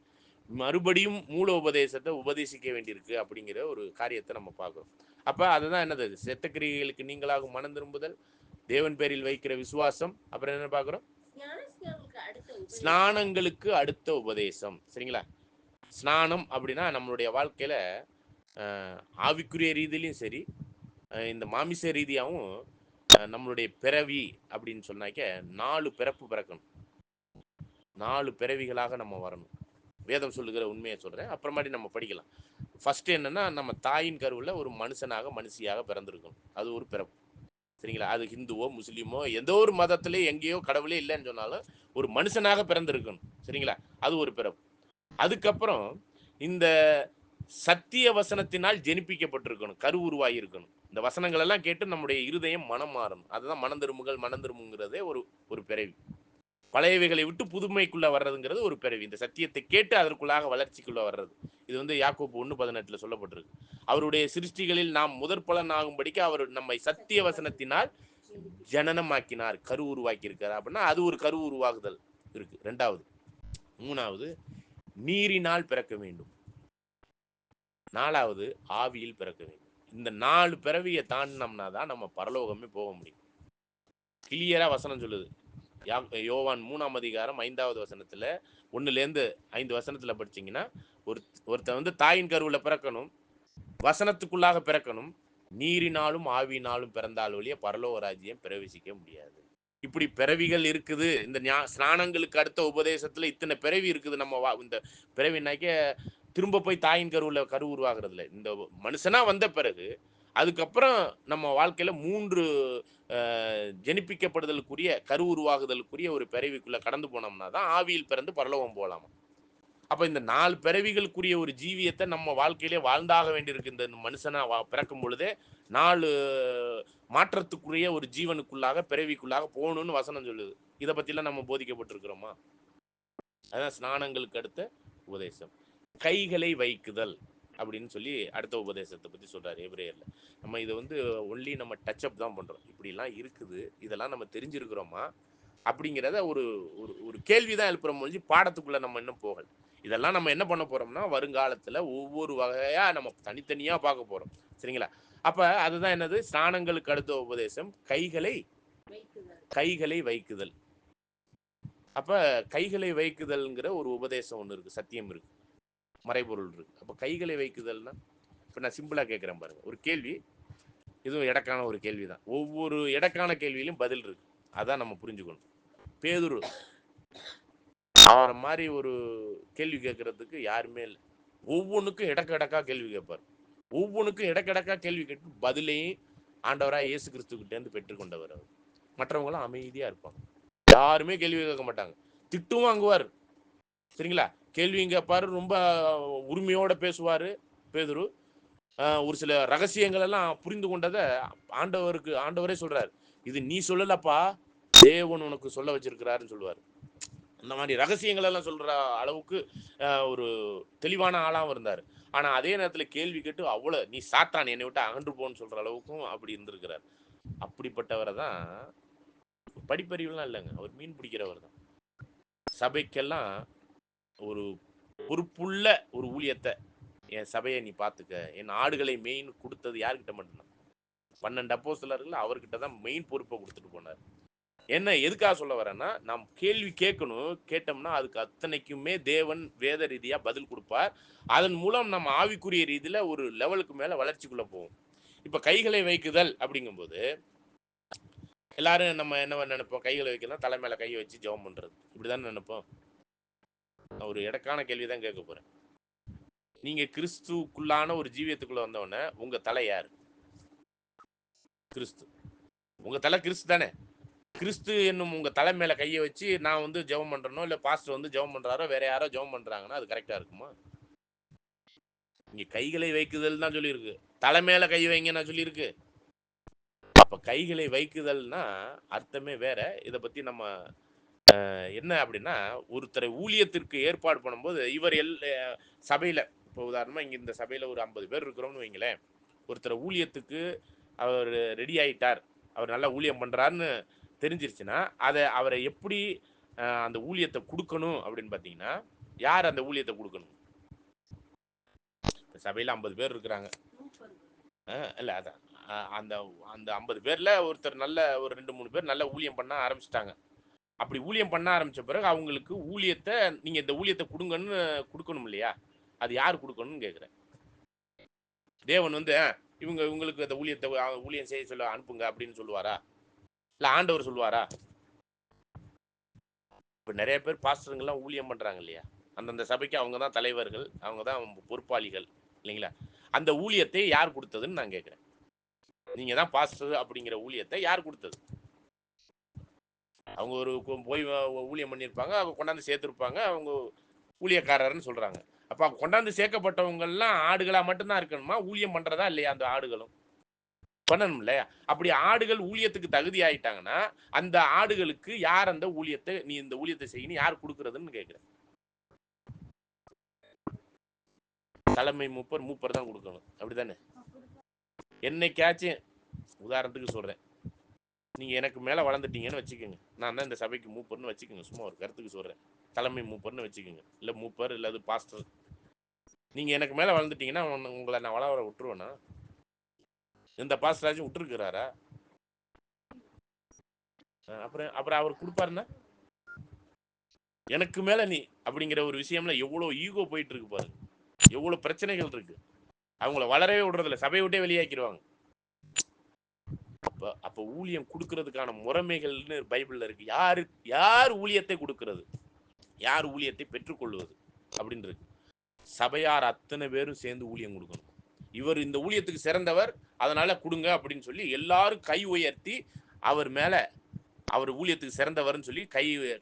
மறுபடியும் மூல உபதேசத்தை உபதேசிக்க வேண்டியிருக்கு அப்படிங்கிற ஒரு காரியத்தை நம்ம பார்க்கிறோம். அப்ப அதுதான் என்னது, செத்த கிரியைகளுக்கு நீங்களாகும் மனம் திரும்புதல், தேவன் பேரில் வைக்கிற விசுவாசம், அப்புறம் என்ன பார்க்கிறோம், ஸ்நானங்களுக்கு அடுத்த உபதேசம். சரிங்களா? ஸ்நானம் அப்படின்னா நம்மளுடைய வாழ்க்கையில ஆவிக்குரிய ரீதியிலையும் சரி, இந்த மாமிச ரீதியாகவும் நம்மளுடைய பிறவி அப்படின்னு சொன்னாக்க 4 பிறப்பு பிறக்கணும். 4 பிறவிகளாக நம்ம வரணும். வேதம் சொல்லுகிற உண்மையை சொல்றேன், அப்புறமாட்டி நம்ம படிக்கலாம். ஃபர்ஸ்ட் என்னன்னா, நம்ம தாயின் கருவுல ஒரு மனுஷனாக மனுஷியாக பிறந்திருக்கணும். அது ஒரு பிறப்பு. சரிங்களா? அது ஹிந்துவோ முஸ்லீமோ எந்த ஒரு மதத்திலே எங்கேயோ கடவுளே இல்லைன்னு சொன்னாலும் ஒரு மனுஷனாக பிறந்திருக்கணும். சரிங்களா? அது ஒரு பிறப்பு. அதுக்கப்புறம் இந்த சத்திய வசனத்தினால் ஜெனிப்பிக்கப்பட்டிருக்கணும், கரு உருவாகி இருக்கணும். இந்த வசனங்கள் எல்லாம் கேட்டு நம்முடைய இருதயம் மனம் மாறணும். அதுதான் மனம் திரும்புங்கிறதே ஒரு பிறவி. பழையவைகளை விட்டு புதுமைக்குள்ள வர்றதுங்கிறது ஒரு பிறவி. இந்த சத்தியத்தை கேட்டு அதற்குள்ளாக வளர்ச்சிக்குள்ள வர்றது. இது யாக்கோபு 1:18 சொல்லப்பட்டிருக்கு. அவருடைய சிருஷ்டிகளில் நாம் முதற் பலன் ஆகும்படிக்கு அவர் நம்மை சத்திய வசனத்தினால் ஜனனமாக்கினார், கரு உருவாக்கி இருக்கார். அப்படின்னா அது ஒரு கரு உருவாகுதல் இருக்கு. 2வது. 3வது, நீரினால் பிறக்க வேண்டும். 4வது, ஆவியில் பிறக்க வேண்டும். இந்த 4 பிறவியை தாண்டினோம்னா தான் நம்ம பரலோகமே போக முடியும். கிளியரா வசனம் சொல்லுது. யோவான் 3:5 வசனத்துல 1-5 வசனத்துல படிச்சீங்கன்னா, ஒருத்தன் தாயின் கருவுல பிறக்கணும், வசனத்துக்குள்ளாக பிறக்கணும், நீரினாலும் ஆவியினாலும் பிறந்தால் ஒழிய பரலோக ராஜ்யம் பிரவேசிக்க முடியாது. இப்படி பிறவிகள் இருக்குது. இந்த ஸ்நானங்களுக்கு அடுத்த உபதேசத்துல இத்தனை பிறவி இருக்குது. நம்ம இந்த பிறவினாக்க திரும்ப போய் தாயின் கரு உருவாகிறதுல இந்த மனுஷனா வந்த பிறகு அதுக்கப்புறம் நம்ம வாழ்க்கையில 3 ஜெனிப்பிக்கப்படுதலுக்குரிய கரு உருவாகுதலுக்குரிய ஒரு பிறவிக்குள்ள கடந்து போனோம்னா தான் ஆவியில் பிறந்து பரலோகம் போகலாமா. அப்ப இந்த 4 பிறவிகளுக்குரிய ஒரு ஜீவியத்தை நம்ம வாழ்க்கையிலே வாழ்ந்தாக வேண்டியிருக்கு. இந்த மனுஷனா பிறக்கும் பொழுதே 4 மாற்றத்துக்குரிய ஒரு ஜீவனுக்குள்ளாக பிறவிக்குள்ளாக போகணும்னு வசனம் சொல்லுது. இதை பத்திலாம் நம்ம போதிக்கப்பட்டிருக்கிறோமா? அதான் ஸ்நானங்களுக்கு அடுத்த உபதேசம். கைகளை வைக்குதல் அப்படின்னு சொல்லி அடுத்த உபதேசத்தை பத்தி சொல்றாரு எபிரேயர்ல. நம்ம இதை ஒன்லி நம்ம டச் அப் தான் பண்றோம். இப்படிலாம் இருக்குது, இதெல்லாம் நம்ம தெரிஞ்சிருக்கிறோமா அப்படிங்கிறத ஒரு ஒரு கேள்விதான் எழுப்புறோம் ஒழிஞ்சு பாடத்துக்குள்ள நம்ம இன்னும் போகல. இதெல்லாம் நம்ம என்ன பண்ண போறோம்னா வருங்காலத்துல ஒவ்வொரு வகையா நம்ம தனித்தனியா பார்க்க போறோம். சரிங்களா? அப்ப அதுதான் என்னது, ஸ்நானங்களுக்கு அடுத்த உபதேசம் கைகளை வைக்குதல். அப்ப கைகளை வைக்குதல்ங்கிற ஒரு உபதேசம் ஒண்ணு இருக்கு, சத்தியம் இருக்கு, மறைபொருள் இருக்கு. அப்ப கைகளை வைக்குதல்னா இப்ப நான் சிம்பிளா கேட்கிறேன் பாருங்க, ஒரு கேள்வி, இதுவும் எடக்கான ஒரு கேள்விதான். ஒவ்வொரு எடக்கான கேள்வியிலும் பதில் இருக்கு. அதான் நம்ம புரிஞ்சுக்கணும். பேதுரு அவரை மாதிரி ஒரு கேள்வி கேட்கறதுக்கு யாருமே இல்லை. ஒவ்வொன்றுக்கும் இடக்கடக்கா கேள்வி கேட்பார். ஒவ்வொன்றுக்கும் இடக்கடக்கா கேள்வி கேட்டு பதிலையும் ஆண்டவராக இயேசு கிறிஸ்துக்கிட்ட இருந்து பெற்றுக்கொண்டவர் அவர். மற்றவங்களும் அமைதியா இருப்பாங்க, யாருமே கேள்வி கேட்க மாட்டாங்க. திட்டும் வாங்குவார். சரிங்களா? கேள்வியும் கேட்பாரு, ரொம்ப உரிமையோட பேசுவாரு பேதுரு. ஒரு சில ரகசியங்கள் எல்லாம் புரிந்து கொண்டதை ஆண்டவரே சொல்றாரு, இது நீ சொல்லலப்பா, தேவன் உனக்கு சொல்ல வச்சிருக்கிறாருன்னு சொல்லுவார். அந்த மாதிரி ரகசியங்கள் எல்லாம் சொல்ற அளவுக்கு ஒரு தெளிவான ஆளாவும் இருந்தார். ஆனா அதே நேரத்துல கேள்வி கேட்டு அவ்வளவு நீ சாத்தான், என்னை விட்டு அகன்று போன்னு சொல்ற அளவுக்கும் அப்படி இருந்திருக்கிறார். அப்படிப்பட்டவரை தான், படிப்பறிவுலாம் இல்லைங்க, அவர் மீன் பிடிக்கிறவர் தான். சபைக்கெல்லாம் ஒரு பொறுப்புள்ள ஒரு ஊழியத்தை, என் சபையை நீ பார்த்துக்க, என் ஆடுகளை மெயின் கொடுத்தது யாருக்கிட்ட மட்டும்தான், 12 அப்போஸ்தலர்கள் அவர்கிட்ட தான் மெயின் பொறுப்பை கொடுத்துட்டு போனார். என்ன எதுக்காக சொல்ல வரேன்னா, நாம் கேள்வி கேட்கணும், கேட்டோம்னா அதுக்கு அத்தனைக்குமே தேவன் வேத ரீதியா பதில் கொடுப்பார். அதன் மூலம் நம்ம ஆவிக்குரிய ரீதியில ஒரு லெவலுக்கு மேல வளர்ச்சிக்குள்ள போவோம். இப்ப கைகளை வைக்குதல் அப்படிங்கும்போது எல்லாரும் நம்ம என்ன நினைப்போம்? கைகளை வைக்கலாம், தலை மேல கையை வச்சு ஜெபம் பண்றது, இப்படிதானே நினைப்போம். நான் ஒரு இடக்கான கேள்விதான் கேட்க போறேன். நீங்க கிறிஸ்துக்குள்ளான ஒரு ஜீவியத்துக்குள்ள வந்தவொடனே உங்க தலை யாரு? கிறிஸ்து. உங்க தலை கிறிஸ்து தானே. கிறிஸ்து என்னும் உங்க தலை மேல கையை வச்சு நான் வந்து ஜெபம் பண்றனோ, இல்ல பாஸ்டர் வந்து ஜெபம் பண்றாரோ, வேற யாரோ ஜெபம் பண்றாங்கன்னா அது கரெக்டா இருக்குமா? இங்க கைகளை வைக்குதல் தான் சொல்லியிருக்கு. தலை மேல கை வைங்க நான் சொல்லியிருக்கு. அப்ப கைகளை வைக்குதல்னா அர்த்தமே வேற. இத பத்தி நம்ம என்ன அப்படின்னா, ஒருத்தரை ஊழியத்திற்கு ஏற்பாடு பண்ணும்போது இவர் சபையில இப்போ உதாரணமா இங்க இந்த சபையில ஒரு 50 பேர் இருக்கிறோம்னு வைங்களேன். ஒருத்தரை ஊழியத்துக்கு அவர் ரெடி ஆயிட்டார், அவர் நல்லா ஊழியம் பண்றாருன்னு தெரிஞ்சிருச்சுன்னா, அவரை எப்படி அந்த ஊழியத்தை கொடுக்கணும் அப்படின்னு பார்த்தீங்கன்னா, யார் அந்த ஊழியத்தை கொடுக்கணும்? சபையில் 50 பேர் இருக்கிறாங்க. இல்லை அதான் அந்த அந்த 50 பேர்ல ஒருத்தர் நல்ல ஒரு 2-3 பேர் நல்ல ஊழியம் பண்ண ஆரம்பிச்சிட்டாங்க. அப்படி ஊழியம் பண்ண ஆரம்பிச்ச பிறகு அவங்களுக்கு ஊழியத்தை நீங்க இந்த ஊழியத்தை கொடுங்கன்னு கொடுக்கணும் இல்லையா? அது யார் கொடுக்கணும்னு கேட்குறேன். தேவன் வந்து இவங்களுக்கு அந்த ஊழியத்தை ஊழியம் செய்ய சொல்ல அனுப்புங்க அப்படின்னு சொல்லுவாரா? இல்லை ஆண்டவர் சொல்லுவாரா? இப்போ நிறைய பேர் பாஸ்டருங்கெல்லாம் ஊழியம் பண்றாங்க இல்லையா? அந்தந்த சபைக்கு அவங்க தான் தலைவர்கள், அவங்க தான் பொறுப்பாளிகள் இல்லைங்களா? அந்த ஊழியத்தை யார் கொடுத்ததுன்னு நான் கேட்குறேன். நீங்க தான் பாஸ்டர் அப்படிங்கிற ஊழியத்தை யார் கொடுத்தது? அவங்க ஒரு போய் ஊழியம் பண்ணியிருப்பாங்க, அவங்க கொண்டாந்து சேர்த்துருப்பாங்க, அவங்க ஊழியக்காரர்னு சொல்றாங்க. அப்போ கொண்டாந்து சேர்க்கப்பட்டவங்கெல்லாம் ஆடுகளா மட்டும்தான் இருக்கணுமா? ஊழியம் பண்றதா இல்லையா? அந்த ஆடுகளும் பண்ணணும் இல்லையா? அப்படி ஆடுகள் ஊழியத்துக்கு தகுதி ஆயிட்டாங்கன்னா அந்த ஆடுகளுக்கு யார் அந்த ஊழியத்தை நீ இந்த ஊழியத்தை செய்யணும் யார் கொடுக்கறதுன்னு கேட்குறேன். தலைமை மூப்பர் தான் கொடுக்கணும், அப்படிதானே? என்னைக்காச்சும் உதாரணத்துக்கு சொல்றேன், நீங்க எனக்கு மேல வளர்ந்துட்டீங்கன்னு வச்சுக்கோங்க, நான் தான் இந்த சபைக்கு மூப்பர்னு வச்சுக்கோங்க, சும்மா ஒரு கருத்துக்கு சொல்றேன், தலைமை மூப்பர்னு வச்சுக்கோங்க, இல்ல மூப்பர் இல்ல பாஸ்டர். நீங்க எனக்கு மேல வளர்ந்துட்டீங்கன்னா உங்களை நான் வளர விட்டுருவேனா? இந்த பாஸ்டராச்சும் விட்டுருக்கிறாரா? அப்புறம் அப்புறம் அவர் கொடுப்பாருன்னா எனக்கு மேல நீ அப்படிங்கிற ஒரு விஷயம்ல எவ்வளவு ஈகோ போயிட்டு இருக்கு பாருங்க, எவ்வளவு பிரச்சனைகள் இருக்கு. அவங்கள வளரவே விடுறதில்ல, சபையை விட்டே வெளியாக்கிடுவாங்க. அப்ப ஊழியம் கொடுக்கறதுக்கான முறைமைகள்னு பைபிள்ல இருக்கு. யார் ஊழியத்தை கொடுக்கிறது, யார் ஊழியத்தை பெற்றுக்கொள்வது அப்படின்னு இருக்கு. சபையார் அத்தனை பேரும் சேர்ந்து ஊழியம் கொடுக்கணும். இவர் இந்த ஊழியத்துக்கு சிறந்தவர் அதனால கொடுங்க அப்படின்னு சொல்லி எல்லாரும் கை உயர்த்தி அவர் மேல அவர் ஊழியத்துக்கு சிறந்தவர்னு சொல்லி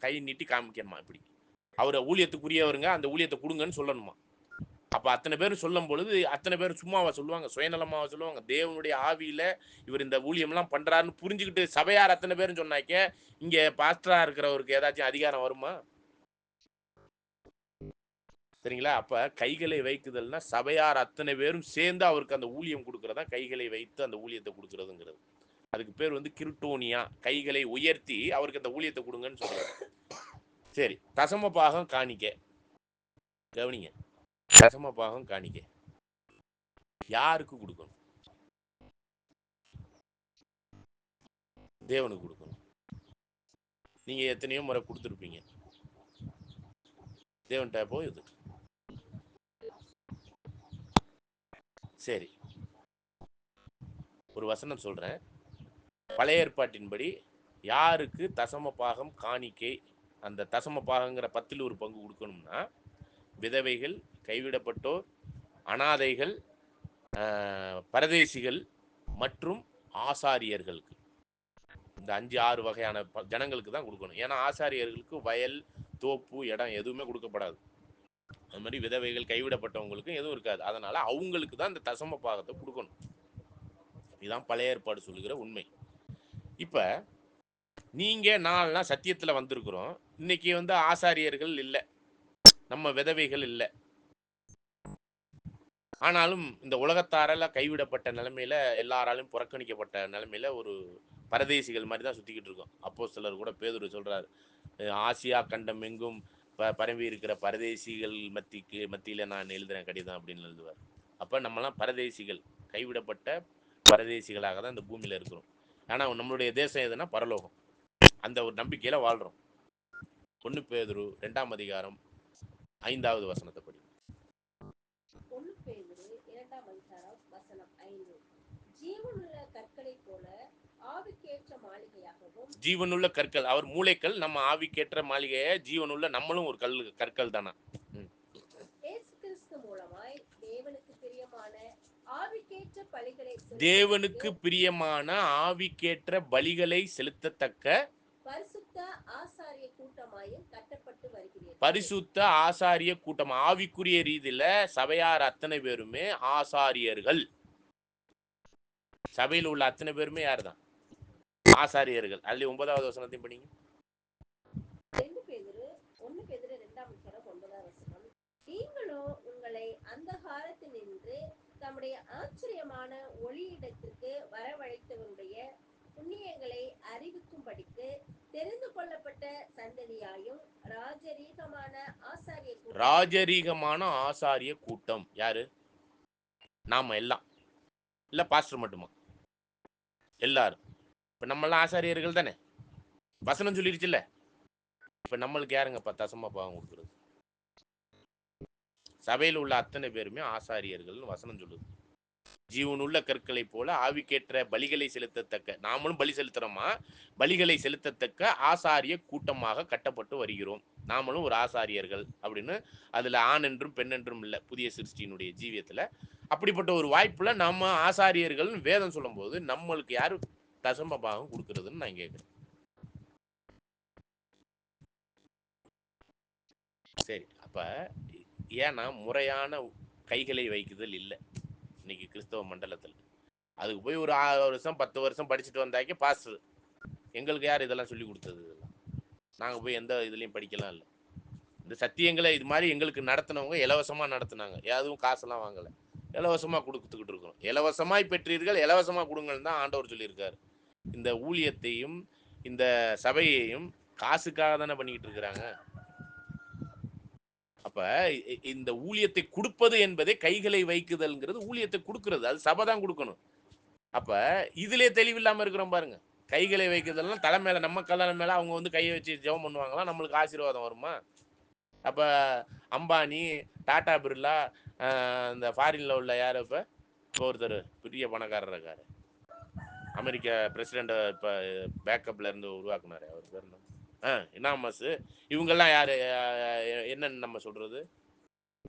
கை நீட்டி காமிக்கணுமா? இப்படி அவர் ஊழியத்துக்குரியவருங்க, அந்த ஊழியத்தை கொடுங்கன்னு சொல்லணுமா? அப்ப அத்தனை பேரும் சொல்லும் பொழுது அத்தனை பேரும் சும்மாவா சொல்லுவாங்க? சுயநலமாவா சொல்லுவாங்க? தேவனுடைய ஆவியில இவர் இந்த ஊழியம்லாம் பண்றாருன்னு புரிஞ்சுக்கிட்டு சபையார் அத்தனை பேரும் சொன்னாக்க இங்க பாஸ்டரா இருக்கிறவருக்கு ஏதாச்சும் அதிகாரம் வருமா? சரிங்களா? அப்ப கைகளை வைக்குதல்னா சபையார் அத்தனை பேரும் சேர்ந்து அவருக்கு அந்த ஊழியம் கொடுக்கறதா கைகளை வைத்து அந்த ஊழியத்தை கொடுக்கறதுங்கிறது. அதுக்கு பேர் வந்து கிருட்டோனியா, கைகளை உயர்த்தி அவருக்கு அந்த ஊழியத்தை கொடுங்கன்னு சொல்றாரு. சரி, தசம பாகம் காணிக்க கவனிங்க. தசம பாகம் காணிக்க யாருக்கு கொடுக்கணும்? தேவனுக்கு கொடுக்கணும். நீங்க எத்தனையோ முறை கொடுத்துருப்பீங்க, தேவன்கிட்ட போகுது. சரி, ஒரு வசனம் சொல்றேன். பழைய ஏற்பாட்டின்படி யாருக்கு தசம பாகம் காணிக்கை, அந்த தசம பாகங்கிற 10ல் ஒரு பங்கு கொடுக்கணும்னா விதவைகள், கைவிடப்பட்டோர், அனாதைகள், பரதேசிகள் மற்றும் ஆசாரியர்களுக்கு. இந்த 5-6 வகையான ஜனங்களுக்கு தான் கொடுக்கணும். ஏன்னா ஆசாரியர்களுக்கு வயல், தோப்பு, இடம் எதுவுமே கொடுக்கப்படாது. அது மாதிரி விதவைகள், கைவிடப்பட்டவங்களுக்கும் எதுவும் இருக்காது. அதனால அவங்களுக்கு தான் இந்த தசம பாகத்தை கொடுக்கணும். இதுதான் பழைய ஏற்பாடு சொல்லுகிற உண்மை. இப்ப நீங்க நான்லாம் சத்தியத்துல வந்திருக்கிறோம். இன்னைக்கு வந்து ஆசாரியர்கள் இல்லை, நம்ம விதவைகள் இல்லை. ஆனாலும் இந்த உலகத்தாரால கைவிடப்பட்ட நிலைமையில, எல்லாராலும் புறக்கணிக்கப்பட்ட நிலைமையில ஒரு பரதேசிகள் மாதிரி தான் சுத்திக்கிட்டு இருக்கோம். அப்போஸ்தலர் கூட பேதுரு சொல்றாரு, ஆசியா கண்டம் எங்கும் பரவி இருக்கிற பரதேசிகள் மத்தியில நான் எழுதுறேன் கடிதம் அப்படின்னு எழுதுவார். அப்ப நம்மலாம் பரதேசிகள், கைவிடப்பட்ட பரதேசிகளாக தான் இந்த பூமியில இருக்கிறோம். ஆனா நம்மளுடைய தேசம் எதுனா பரலோகம். அந்த ஒரு நம்பிக்கையில வாழ்றோம். 1 பேதுரு 2ஆம் அதிகாரம் 5வது வசனத்தை படி. 1 பேதுரு 2ஆம் அதிகாரம் வசனம் 5. ஜீவனுள்ள கற்களை போல ஆவிக்கேற்ற மாளிகையாகவும் ஜீவனுள்ள கற்கள், அவர் மூளைக்கல், நம்ம ஆவிக்கேற்ற மாளிகையை ஜீவனுள்ள நம்மளும் ஒரு கற்கள் தானா. இயேசு கிறிஸ்து மூலமாய் தேவனுக்கு பிரியமான ஆவிக்கேற்ற பலிகளை தேவனுக்கு செலுத்துவதற்கு பிரியமான ஆவிக்கேற்ற பலிகளை செலுத்தத்தக்க பரிசுத்த ஆசாரிய கூட்டமாயும் கட்டப்பட்டு வருகிறீர்கள். பரிசுத்த ஆசாரிய கூட்டம். ஆவிக்குரிய ரீதியில சபையார் அத்தனை பேருமே ஆசாரியர்கள். சபையில் உள்ள அத்தனை பேருமே யாருதான்? ஆசாரியர்கள். அதுல 9வது வசனத்தையும் படிங்க. 2 பேதுரு 1 பேதுரு 2ஆம் அதிகாரம் 9ஆம் வசனம். நீங்களோ உங்களை அந்தகாரத்தினின்று தம்முடைய ஆச்சரியமான ஒளியிடத்திற்கு வரவழைத்தவருடைய புண்ணியங்களை அறிவிக்கும்படிக்கு தெரிந்து கொள்ளப்பட்ட சந்ததியாயும் ராஜரீகமான ஆசாரிய கூட்டமாயும் ராஜரீகமான ஆசாரிய கூட்டம். யாரு? நாம எல்லாம். இல்ல பாஸ்டர் மட்டுமா? எல்லாரும். இப்ப நம்மளாம் ஆசாரியர்கள் தானே. வசனம் சொல்லிருச்சுல்ல. இப்ப நம்மளுக்கு யாருங்க தசம பாகம் கொடுக்குறது? சபையில் உள்ள அத்தனை பேருமே ஆசாரியர்கள்னு வசனம் சொல்லுது. ஜீவனுள்ள கற்களை போல ஆவிக்கேற்ற பலிகளை செலுத்தத்தக்க, நாமளும் பலி செலுத்துறோமா, பலிகளை செலுத்தத்தக்க ஆசாரிய கூட்டமாக கட்டப்பட்டு வருகிறோம். நாமளும் ஒரு ஆசாரியர்கள் அப்படின்னு. அதுல ஆண் என்றும் பெண் என்றும் இல்லை புதிய சிருஷ்டியினுடைய ஜீவியத்துல. அப்படிப்பட்ட ஒரு வாய்ப்புல நம்ம ஆசாரியர்கள் வேதம் சொல்லும் போது நம்மளுக்கு யாரு தசம பாகம் கொடுக்கறதுன்னு நான் கேட்கிறேன். சரி, அப்ப ஏன்னா முறையான கைகளை வைக்குதல் இல்லை இன்னைக்கு கிறிஸ்தவ மண்டலத்தில். அதுக்கு போய் ஒரு 6 வருஷம் 10 வருஷம் படிச்சுட்டு வந்தாக்கி பாஸ்டர். எங்களுக்கு யார் இதெல்லாம் சொல்லி கொடுத்தது? இதெல்லாம் நாங்கள் போய் எந்த இதுலையும் படிக்கலாம் இல்லை. இந்த சத்தியங்களை இது மாதிரி எங்களுக்கு நடத்தினவங்க இலவசமாக நடத்தினாங்க. எதுவும் காசெல்லாம் வாங்கலை, இலவசமாக கொடுத்துக்கிட்டு இருக்கிறோம். இலவசமாய் பெற்றீர்கள், இலவசமாக கொடுங்கன்னு தான் ஆண்டவர் சொல்லியிருக்காரு. இந்த ஊழியத்தையும் இந்த சபையையும் காசுக்காக தானே பண்ணிக்கிட்டு இருக்கிறாங்க. அப்ப இந்த ஊழியத்தை கொடுப்பது என்பதே கைகளை வைக்குதல்ங்கிறது ஊழியத்தை கொடுக்கிறது. அது சபை தான் கொடுக்கணும். அப்ப இதுலயே தெளிவில்லாம இருக்கிறோம் பாருங்க. கைகளை வைக்கிறதெல்லாம் தலை மேல, நம்ம கல்யாணம் மேல அவங்க வந்து கையை வச்சு ஜெபம் பண்ணுவாங்களா, நம்மளுக்கு ஆசீர்வாதம் வருமா? அப்ப அம்பானி, டாடா பிர்லா, இந்த ஃபாரின்ல உள்ள யாரு இப்ப ஒருத்தர் பெரிய பணக்காரர் இருக்காரு, அமெரிக்கா பிரசிடென்ட் இப்ப பேக்கப்ல இருந்து உருவாக்குனாரு, அவர் பேர் எனாமஸ். இவங்கெல்லாம் யாரு? என்னன்னு நம்ம சொல்றது?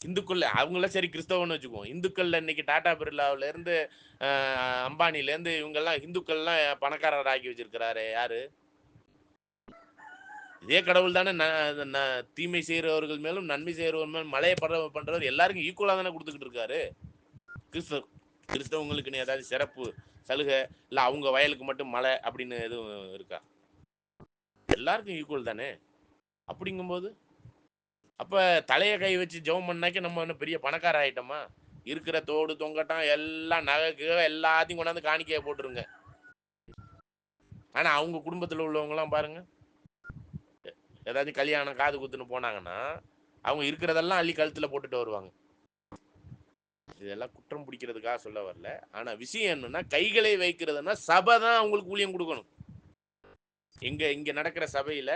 இந்துக்கள். அவங்களாம் சரி கிறிஸ்தவன்னு வச்சுக்குவோம். இந்துக்கள்ல இன்னைக்கு டாடா பிர்லாவில இருந்து அம்பானில இருந்து இவங்கெல்லாம் இந்துக்கள்லாம் பணக்காரர் ஆக்கி வச்சிருக்கிறாரு யாரு? இதே கடவுள் தானே. தீமை செய்யறவர்கள் மேலும் நன்மை செய்யறவர்கள் மேலும் மழையை பண்றவர் எல்லாருக்கும் ஈக்குவலா தானே கொடுத்துக்கிட்டு இருக்காரு. கிறிஸ்தவங்களுக்கு ஏதாவது சிறப்பு சலுகை இல்ல அவங்க வயலுக்கு மட்டும் மழை அப்படின்னு எதுவும் இருக்கா? எல்லாருக்கும் ஈக்குவல் தானே. அப்படிங்கும்போது அப்ப தலையை கை வச்சு ஜெபம் பண்ணாக்கி நம்ம என்ன பெரிய பணக்கார ஆயிட்டோமா? இருக்கிற தோடு தொங்கட்டம் எல்லாம் நகைக்கு எல்லாத்தையும் கொண்டாந்து காணிக்கையை போட்டுருங்க. ஆனா அவங்க குடும்பத்தில் உள்ளவங்க எல்லாம் பாருங்க, ஏதாச்சும் கல்யாணம் காது குத்துன்னு போனாங்கன்னா அவங்க இருக்கிறதெல்லாம் அள்ளி கழுத்துல போட்டுட்டு வருவாங்க. இதெல்லாம் குற்றம் பிடிக்கிறதுக்காக சொல்ல வரல. ஆனா விஷயம் என்னன்னா, கைகளை வைக்கிறதுனா சபை தான் அவங்களுக்கு ஊழியம் கொடுக்கணும். இங்க நடக்கிற சபையில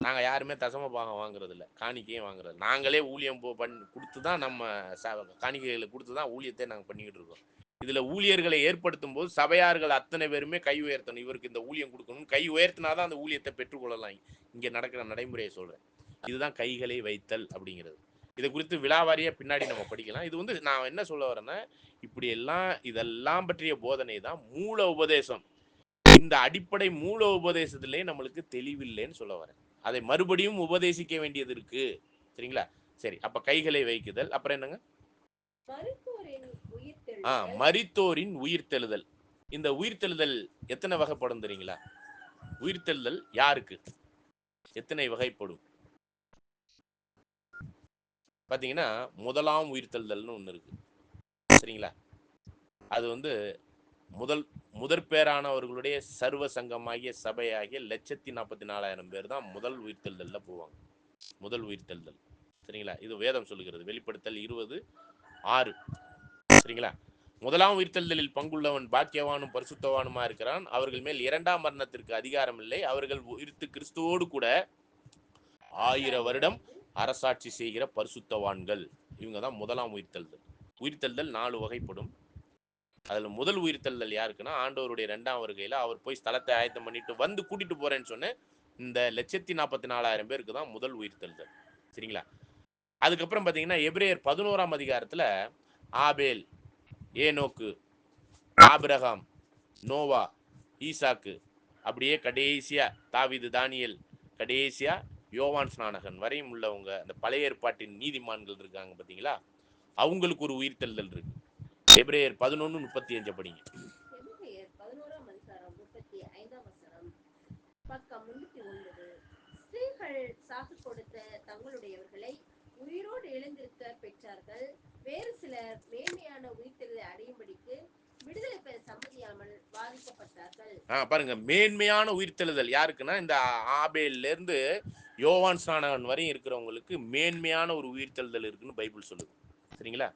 நாங்கள் யாருமே தசம பாகம் வாங்குறது இல்லை, காணிக்கையும் வாங்குறது. நாங்களே ஊழியம் கொடுத்து தான், நம்ம காணிக்கைகளை கொடுத்து தான் ஊழியத்தை நாங்கள் பண்ணிக்கிட்டு இருக்கோம். இதில் ஊழியர்களை ஏற்படுத்தும் போது சபையார்கள் அத்தனை பேருமே கை உயர்த்தணும். இவருக்கு இந்த ஊழியம் கொடுக்கணும், கை உயர்த்தினாதான் அந்த ஊழியத்தை பெற்றுக்கொள்ளலாம். இங்கே நடக்கிற நடைமுறையை சொல்கிறேன். இதுதான் கைகளை வைத்தல் அப்படிங்கிறது. இதை குறித்து விழாவாரியாக பின்னாடி நம்ம படிக்கலாம். இது வந்து நான் என்ன சொல்ல வரேன்னா, இதெல்லாம் பற்றிய போதனை தான் மூல உபதேசம். இந்த அடிப்படை மூல உபதேசத்திலே நம்மளுக்கு தெளிவில்லைன்னு சொல்ல வரேன். அதை மறுபடியும் உபதேசிக்க வேண்டியது இருக்கு. சரிங்களா? சரி, அப்ப கைகளை வைக்குதல். அப்புறம் என்னங்க? மரித்தோரின் உயிர்த்தெழுதல். இந்த உயிர்த்தெழுதல் எத்தனை வகைப்படும் தெரியுங்களா? உயிர்த்தெழுதல் யாருக்கு எத்தனை வகைப்படும் பாத்தீங்கன்னா, முதலாம் உயிர்த்தெழுதல்னு ஒண்ணு இருக்கு. சரிங்களா? அது வந்து முதற் பேரானவர்களுடைய சர்வ சங்கமாகிய சபையாகிய 1,44,000 பேர் தான் முதல் உயிர்த்தெழுதல்ல போவாங்க. முதல் உயிர்த்தெழுதல். சரிங்களா? இது வேதம் சொல்லுகிறது. வெளிப்படுத்தல் 20:6. சரிங்களா? முதலாம் உயிர்த்தெழுதலில் பங்குள்ளவன் பாக்கியவானும் பரிசுத்தவானுமா இருக்கிறான். அவர்கள் மேல் 2ஆம் மரணத்திற்கு அதிகாரம் இல்லை. அவர்கள் உயிர்த்து கிறிஸ்துவோடு கூட 1000 வருடம் அரசாட்சி செய்கிற பரிசுத்தவான்கள். இவங்க தான் முதலாம் உயிர்த்தெழுதல். உயிர்த்தெழுதல் 4 வகைப்படும். அதுல முதல் உயிர்த்தெழுதல் யாருக்குன்னா, ஆண்டவருடைய 2ஆம் வருகையில அவர் போய் ஸ்தலத்தை ஆயத்தம் பண்ணிட்டு வந்து கூட்டிட்டு போறேன்னு சொன்ன இந்த 1,44,000 பேருக்கு தான் முதல் உயிர்த்தெழுதல். சரிங்களா? அதுக்கப்புறம் பார்த்தீங்கன்னா, எபிரேயர் 11ஆம் அதிகாரத்துல ஆபேல், ஏனோக்கு, ஆபிரகாம், நோவா, ஈசாக்கு, அப்படியே கடைசியா தாவீது, தானியேல், கடைசியா யோவான் ஸ்நானகன் வரையும் உள்ளவங்க, அந்த பழைய ஏற்பாட்டின் நீதிமான்கள் இருக்காங்க பார்த்தீங்களா? அவங்களுக்கு ஒரு உயிர்த்தெழுதல் இருக்கு. எபிரேயர் 11:35 படிங்க. எபிரேயர் 11ஆம் அதிகாரம் 35ஆம் வசனம், பக்கம் 309. ஸ்திரீகள் சாக்கு கொடுத்த தங்களுடையவர்களை உயிரோடு எழுந்திருக்க பெற்றார்கள். வேறு சிலர் மேன்மையான உயிர்த்தெழுதலை அடையும்படிக்கு விடுதலை பெற சம்மதியாமல் பாதிக்கப்பட்டார்கள். பாருங்க, மேன்மையான உயிர்த்தெழுதல் யாருக்குன்னா, இந்த ஆபேல்ல இருந்து யோவான் ஸ்நானகன் வரையும் இருக்கிறவங்களுக்கு மேன்மையான ஒரு உயிர்த்தெழுதல் இருக்குன்னு பைபிள் சொல்லுது. சரிங்களா?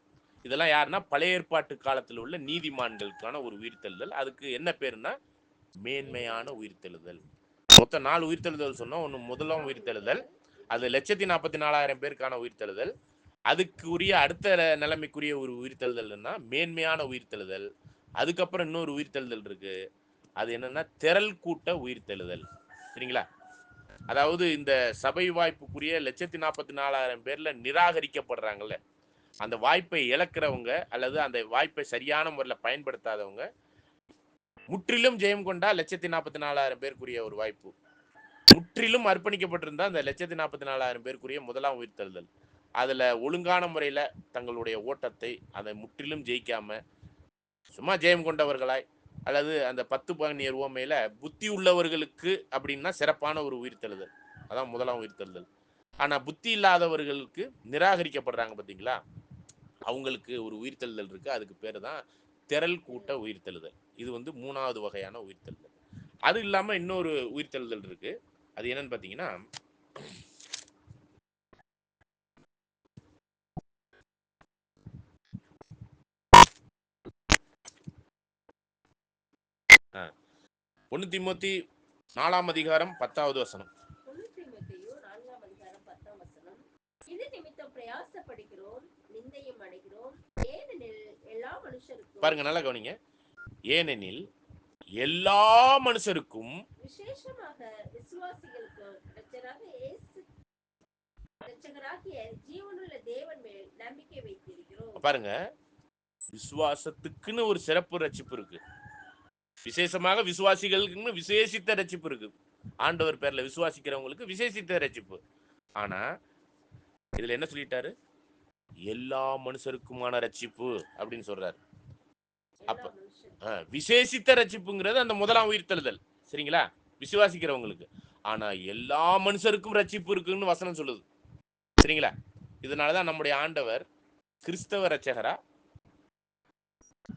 இதெல்லாம் யாருன்னா, பழைய ஏற்பாட்டு காலத்தில் உள்ள நீதிமான்களுக்கான ஒரு உயிர்த்தெழுதல். அதுக்கு என்ன பேருன்னா, மேன்மையான உயிர்த்தெழுதல். மொத்தம் 4 உயிர்த்தெழுதல் சொன்னோம். ஒன்று முதலாம் உயிர்த்தெழுதல், அது 1,44,000 பேருக்கான உயிர்த்தெழுதல். அதுக்கு உரிய அடுத்த நிலைமைக்குரிய ஒரு உயிர்த்தெழுதல்னா மேன்மையான உயிர்த்தெழுதல். அதுக்கப்புறம் இன்னொரு உயிர்த்தெழுதல் இருக்கு. அது என்னன்னா, திரள் கூட்ட உயிர்த்தெழுதல். சரிங்களா? அதாவது இந்த சபை வாய்ப்புக்குரிய 1,44,000 பேர்ல நிராகரிக்கப்படுறாங்கல்ல, அந்த வாய்ப்பை இழக்கிறவங்க அல்லது அந்த வாய்ப்பை சரியான முறையில் பயன்படுத்தாதவங்க முற்றிலும் ஜெயம் கொண்டா 1,44,000 பேருக்குரிய ஒரு வாய்ப்பு. முற்றிலும் அர்ப்பணிக்கப்பட்டிருந்தா அந்த 1,44,000 பேருக்குரிய முதலாம் உயிர்த்தெழுதல். அதுல ஒழுங்கான முறையில தங்களுடைய ஓட்டத்தை அதை முற்றிலும் ஜெயிக்காம சும்மா ஜெயம் கொண்டவர்களாய் அல்லது அந்த 10 உவமையில புத்தி உள்ளவர்களுக்கு அப்படின்னா சிறப்பான ஒரு உயிர்த்தெழுதல், அதான் முதலாம் உயிர்த்தெழுதல். ஆனா புத்தி இல்லாதவர்களுக்கு நிராகரிக்கப்படுறாங்க பார்த்தீங்களா, அவங்களுக்கு ஒரு உயிர்த்தெழுதல் இருக்கு. அதுக்கு பேரு தான் திரள் கூட்ட உயிர்த்தெழுதல். இது வந்து 3வது வகையான உயிர்த்தெழுதல். அது இல்லாம இன்னொரு உயிர்த்தெழுதல் இருக்கு. அது என்னன்னு பார்த்தீங்கன்னா, ஒன்னு தீமோத்தி 4ஆம் அதிகாரம் 10வது வசனம். இது நிமித்தம் பிரயாசப்படுகிறோம், நிந்தையும் அடைகிறோம், ஏனெனில் எல்லா மனுஷருக்கும், பாருங்க நல்லா கவனிங்க, ஏனெனில் எல்லா மனுஷருக்கும் விசேஷமாக விசுவாசிகளுக்கு இரட்சகராகிய ஜீவனுள்ள தேவன் மேல் நம்பிக்கை வைத்திருக்கிறோம். பாருங்க, விசுவாசத்துக்குன்னு ஒரு சிறப்பு ரட்சிப்பு இருக்கு. விசேஷமாக விசுவாசிகளுக்குன்னு விசேஷித்த ரட்சிப்பு இருக்கு. ஆண்டவர் பேர்ல விசுவாசிக்கிறவங்களுக்கு விசேஷித்த ரட்சிப்பு. ஆனா இதுல என்ன சொல்லிட்டாரு, எல்லா மனுஷருக்குமான ரட்சிப்பு அப்படின்னு சொல்றாரு. அப்ப விசேஷித்த ரட்சிப்புங்கிறது அந்த முதலாம் உயிர்த்தெழுதல். சரிங்களா? விசுவாசிக்கிறவங்களுக்கு. ஆனா எல்லா மனுஷருக்கும் ரட்சிப்பு இருக்குன்னு வசனம் சொல்லுது. சரிங்களா? இதனாலதான் நம்முடைய ஆண்டவர் கிறிஸ்தவ ரட்சகரா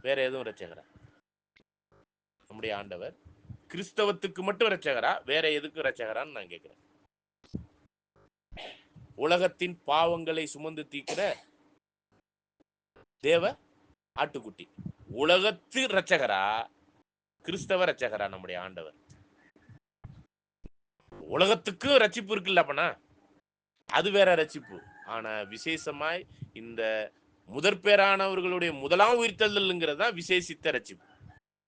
வேற எதுவும் ரட்சகரா? நம்முடைய ஆண்டவர் கிறிஸ்தவத்துக்கு மட்டும் ரட்சகரா வேற எதுக்கும் ரட்சகரான்னு நான் கேட்கிறேன். உலகத்தின் பாவங்களை சுமந்து தீர்க்கிற தேவ ஆட்டுக்குட்டி, உலகத்து ரட்சகரா கிறிஸ்தவ ரட்சகரா நம்முடைய ஆண்டவர்? உலகத்துக்கும் ரட்சிப்பு இருக்குல்ல, அப்பனா அது வேற ரட்சிப்பு. ஆனா விசேஷமாய் இந்த முதற்பேரானவர்களுடைய முதலாம் உயிர்த்தெழுதல்ங்கிறது தான் விசேஷித்த ரட்சிப்பு.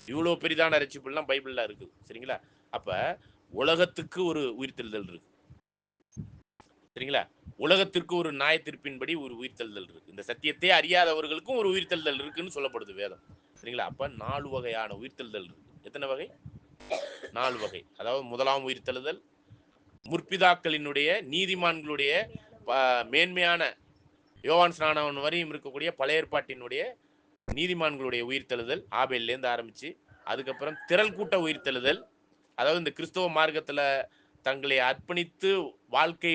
இவ்வளவு பெரிதான ரட்சிப்பு எல்லாம் பைபிள்ல இருக்குது. சரிங்களா? அப்ப உலகத்துக்கு ஒரு உயிர்த்தெழுதல் இருக்கு. சரிங்களா? உலகத்திற்கு ஒரு நியாயத்தீர்ப்பின்படி ஒரு உயிர்த்தெழுதல் இருக்கு. இந்த சத்தியத்தை அறியாதவர்களுக்கும் ஒரு உயிர்த்தெழுதல் இருக்குன்னு சொல்லப்படுது வேதம். சரிங்களா? அப்ப 4 வகையான உயிர்த்தெழுதல் இருக்கு. எத்தனை வகை? 4 வகை. அதாவது முதலாம் உயிர்த்தெழுதல், முற்பிதாக்களினுடைய நீதிமான்களுடைய மேன்மையான யோவான் ஸ்நானகன் வரையும் இருக்கக்கூடிய பழைய ஏற்பாட்டினுடைய நீதிமான்களுடைய உயிர்த்தெழுதல் ஆபேல்லேருந்து ஆரம்பிச்சு, அதுக்கப்புறம் திரள் கூட்ட உயிர்த்தெழுதல், அதாவது இந்த கிறிஸ்தவ மார்க்கத்துல தங்களை அர்ப்பணித்து வாழ்க்கை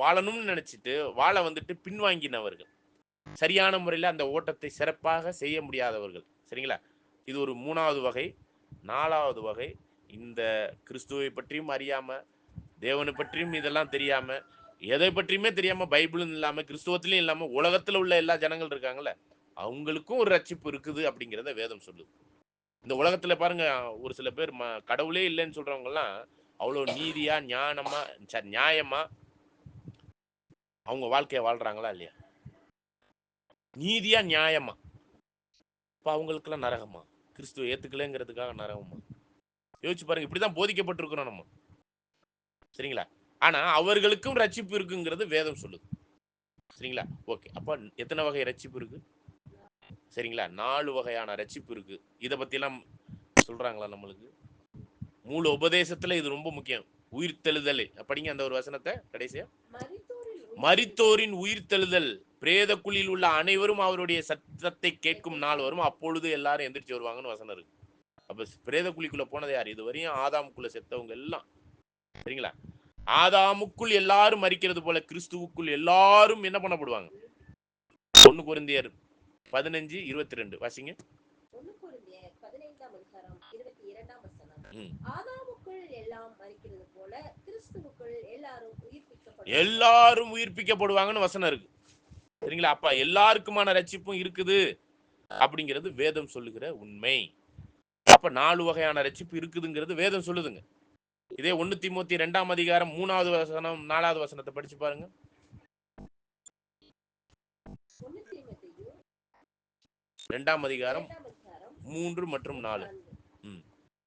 வாழணும்னு நினைச்சிட்டு வாழ வந்துட்டு பின்வாங்கினவர்கள், சரியான முறையில் அந்த ஓட்டத்தை சிறப்பாக செய்ய முடியாதவர்கள். சரிங்களா? இது ஒரு 3வது வகை. 4வது வகை, இந்த கிறிஸ்துவை பற்றியும் அறியாம, தேவனை பற்றியும் இதெல்லாம் தெரியாம, எதை பற்றியுமே தெரியாம, பைபிளும் இல்லாம கிறிஸ்துவத்திலையும் இல்லாம உலகத்துல உள்ள எல்லா ஜனங்கள் இருக்காங்கல்ல, அவங்களுக்கும் ஒரு ரட்சிப்பு இருக்குது அப்படிங்கிறத வேதம் சொல்லுது. இந்த உலகத்துல பாருங்க, ஒரு சில பேர் கடவுளே இல்லைன்னு சொல்றவங்க எல்லாம் அவ்வளவு நீதியா ஞானமா நியாயமா அவங்க வாழ்க்கைய வாழ்றாங்களா இல்லையா? நீதியா நியாயமா? இப்ப அவங்களுக்கெல்லாம் நரகமா? கிறிஸ்துவை ஏத்துக்கலங்கிறதுக்காக நரகமா? யோசிச்சு பாருங்க. இப்படிதான் போதிக்கப்பட்டிருக்கிறோம் நம்ம. சரிங்களா? ஆனா அவர்களுக்கும் ரட்சிப்பு இருக்குங்கிறது வேதம் சொல்லுது. சரிங்களா? ஓகே. அப்ப எத்தனை வகை ரட்சிப்பு இருக்கு? சரிங்களா? 4 வகையான ரட்சிப்பு இருக்கு. இத பத்திலாம் சொல்றாங்களா நம்மளுக்கு? மூல உபதேசத்துல இது ரொம்ப முக்கியம். உயிர்த்தெழுதல். படிங்க அந்த ஒரு வசனத்தை கடைசியா. மரித்தோரின் உயிர்த்தெழுதல், பிரேத குழியில் உள்ள அனைவரும் அவருடைய சத்தத்தை கேட்கும் நாள் வரும், அப்பொழுது எல்லாரும் எந்திரிச்சு வருவாங்கன்னு வசனம் இருக்கு. அப்ப பிரேத குழிக்குள்ள போனது யார்? இதுவரையும் ஆதாமுக்குள்ள செத்தவங்க எல்லாம். சரிங்களா? ஆதாமுக்குள் எல்லாரும் மரிக்கிறது போல கிறிஸ்துவுக்குள் எல்லாரும் என்ன பண்ணப்படுவாங்க? 1 கொரிந்தியர் 15:22 வாசிங்க. 1 கொரிந்தியர் 15:22 ஆதாமுக்குள் எல்லாம் மரிக்கிறது போல கிறிஸ்துவுக்குள் எல்லாரும் உயிர்ப்பிக்கப்படுவாங்கன்னு வசனம் இருக்கு. சரிங்களா? அப்ப எல்லாருக்குமான ரட்சிப்பும் இருக்குது அப்படிங்கிறது வேதம் சொல்லுகிற உண்மை. அப்ப 4 வகையான ரட்சிப்பு இருக்குதுங்கிறது வேதம் சொல்லுதுங்க. இதே 1 தீமோத்தேயு 2ஆம் அதிகாரம் 3வது வசனம் 4வது வசனத்தை படிச்சு பாருங்க. 2ஆம் அதிகாரம் 3 மற்றும் 4.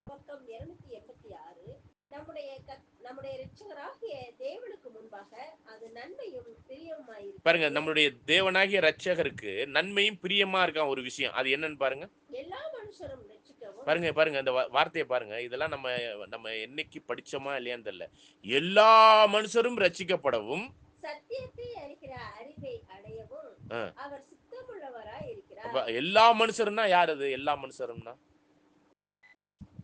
பக்கம் 286. நம்முடைய இரட்சகராகிய தேவனுக்கு முன்பாக அது நன்மையும் பிரியமாயிருக்கிறது. பாருங்க, நம்மளுடைய தேவனாகிய இரட்சகருக்கு நன்மையும் பிரியமா இருக்கான் ஒரு விஷயம். அது என்னன்னு பாருங்க. எல்லா மனுஷரும் ரட்சிக்கவும். பாருங்க இந்த வார்த்தையை பாருங்க. இதெல்லாம் நம்ம என்னைக்கு படிச்சோமா இல்லையான்னு தெரியல. எல்லா மனுஷரும் ரட்சிக்கப்படவும் சத்தியத்தை அறிகிற அறிவை அடையவும் அவர் சித்தமுள்ளவராய் இருக்கிறார். அப்ப எல்லா மனுஷரும்னா யார்? அது எல்லா மனுஷரும்னா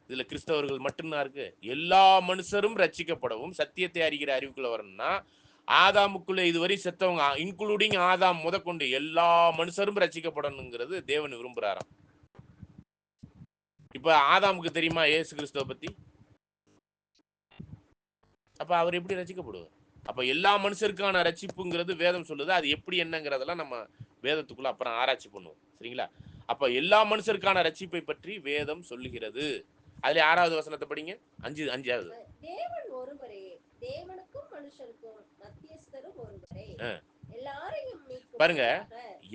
இதுல கிறிஸ்தவர்கள் மட்டும்தான் இருக்கு. எல்லா மனுஷரும் ரட்சிக்கப்படவும் சத்தியத்தை அறிகிற அறிவுக்குள்ள வரணும்னா ஆதாமுக்குள்ள இதுவரை செத்தவங்க இன்க்ளூடிங் ஆதாம் முதற்கொண்டு எல்லா மனுஷரும் ரட்சிக்கப்படணுங்கிறது தேவன் விரும்புறாராம். இப்ப ஆதாமுக்கு தெரியுமா இயேசு கிறிஸ்துவை பத்தி? அப்ப அவர் எப்படி ரட்சிக்கப்படுவார்? அப்ப எல்லா மனுஷருக்கான ரட்சிப்புங்கிறது வேதம் சொல்லுது. அது எப்படி என்னங்கிறதெல்லாம் நம்ம வேதத்துக்குள்ள அப்புறம் ஆராய்ச்சி பண்ணுவோம். சரிங்களா? அப்ப எல்லா மனுஷருக்கான ரட்சிப்பை பற்றி வேதம் சொல்லுகிறது. அதுல 6வது வசனத்தை படிங்க. 5வது. தேவன் ஒருவரே, தேவனுக்கும் மனுஷருக்கும் மத்தியஸ்தரும் ஒருவரே, எல்லாரையும் மீட்கும் பாருங்க,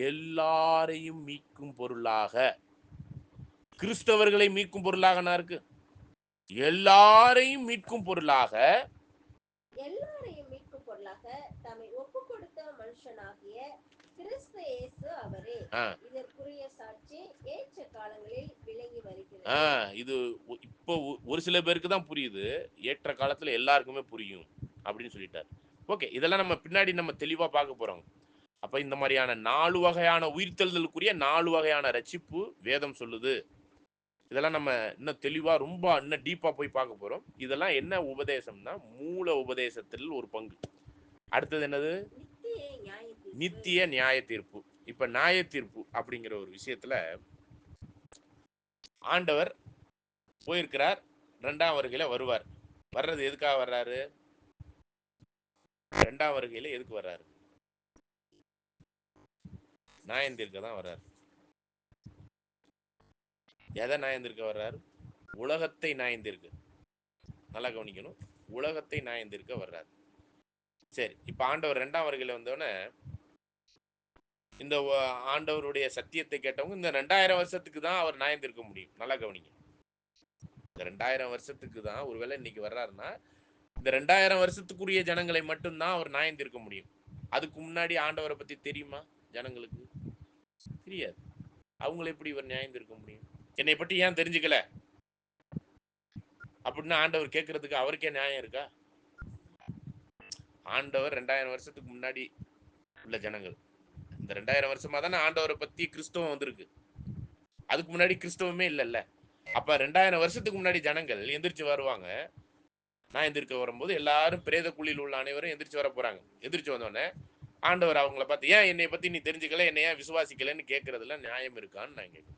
எல்லாரையும் மீட்கும் பொருளாக, கிறிஸ்தவர்களை மீட்கும் பொருளாக இருக்கு. எல்லாரையும் மீட்கும் பொருளாக, எல்லாரையும் மீட்கும் பொருளாக தம்மை ஒப்பு கொடுத்த மனுஷனாகிய கிறிஸ்து இயேசு அவரே. இதற்குரிய சாட்சி ஏற்ற காலங்களில் விளங்கி வருகிறது. இது இப்போ ஒரு சில பேருக்கு தான் புரியுது, ஏற்ற காலத்துல எல்லாருக்குமே புரியும் அப்படின்னு சொல்லிட்டார். ஓகே, இதெல்லாம் நம்ம பின்னாடி நம்ம தெளிவா பார்க்க போறோம். அப்ப இந்த மாதிரியான 4 வகையான உயிர்த்தெழுதலுக்குரிய 4 வகையான ரட்சிப்பு வேதம் சொல்லுது. இதெல்லாம் நம்ம இன்னும் தெளிவா ரொம்ப இன்னும் டீப்பா போய் பார்க்க போறோம். இதெல்லாம் என்ன உபதேசம்னா மூல உபதேசத்தில் ஒரு பங்கு. அடுத்தது என்னது? நித்திய நியாய தீர்ப்பு. இப்ப நியாய தீர்ப்பு அப்படிங்கிற ஒரு விஷயத்துல ஆண்டவர் போயிருக்கிறார், 2ஆம் வருகையில வருவார். வர்றது எதுக்காக வர்றாரு? 2ஆம் வருகையில எதுக்கு வர்றாரு? நியாயம் தீர்க்க தான் வர்றாரு. எதை நியாயம் தீர்க்க வர்றாரு? உலகத்தை நியாயம் தீர்க்க. நல்லா கவனிக்கணும், உலகத்தை நியாயம் தீர்க்க வர்றாரு. சரி, இப்ப ஆண்டவர் 2ஆம் வருகையில வந்தோடனே இந்த ஆண்டவருடைய சத்தியத்தை கேட்டவங்க இந்த 2000 வருஷத்துக்கு தான் அவர் நியாயம் தீர்க்க முடியும். நல்லா கவனிங்க, இந்த 2000 வருஷத்துக்கு தான். ஒருவேளை இன்னைக்கு வர்றாருன்னா இந்த 2000 வருஷத்துக்குரிய ஜனங்களை மட்டும்தான் அவர் நியாயம் தீர்க்க முடியும். அதுக்கு முன்னாடி ஆண்டவரை பத்தி தெரியுமா ஜனங்களுக்கு? தெரியாது. அவங்களை எப்படி இவர் நியாயம் தீர்க்க முடியும்? என்னை பற்றி ஏன் தெரிஞ்சுக்கல அப்படின்னு ஆண்டவர் கேட்கறதுக்கு அவருக்கே நியாயம் இருக்கா? ஆண்டவர் 2000 வருஷத்துக்கு முன்னாடி உள்ள ஜனங்கள், இந்த 2000 வருஷமா தானே ஆண்டவரை பத்தி கிறிஸ்தவம் வந்திருக்கு. அதுக்கு முன்னாடி கிறிஸ்தவமே இல்லைல்ல. அப்ப 2000 வருஷத்துக்கு முன்னாடி ஜனங்கள் எந்திரிச்சு வருவாங்க. நான் எந்திரிக்க வரும்போது எல்லாரும் பிரேத குழியில் உள்ள அனைவரும் எந்திரிச்சு வர போறாங்க. எந்திரிச்சு வந்தோடனே ஆண்டவர் அவங்கள பார்த்து, ஏன் என்னை பத்தி நீ தெரிஞ்சுக்கல, என்னை ஏன் விசுவாசிக்கலன்னு கேட்கறதுல நியாயம் இருக்கான்னு நான் கேட்கிறேன்.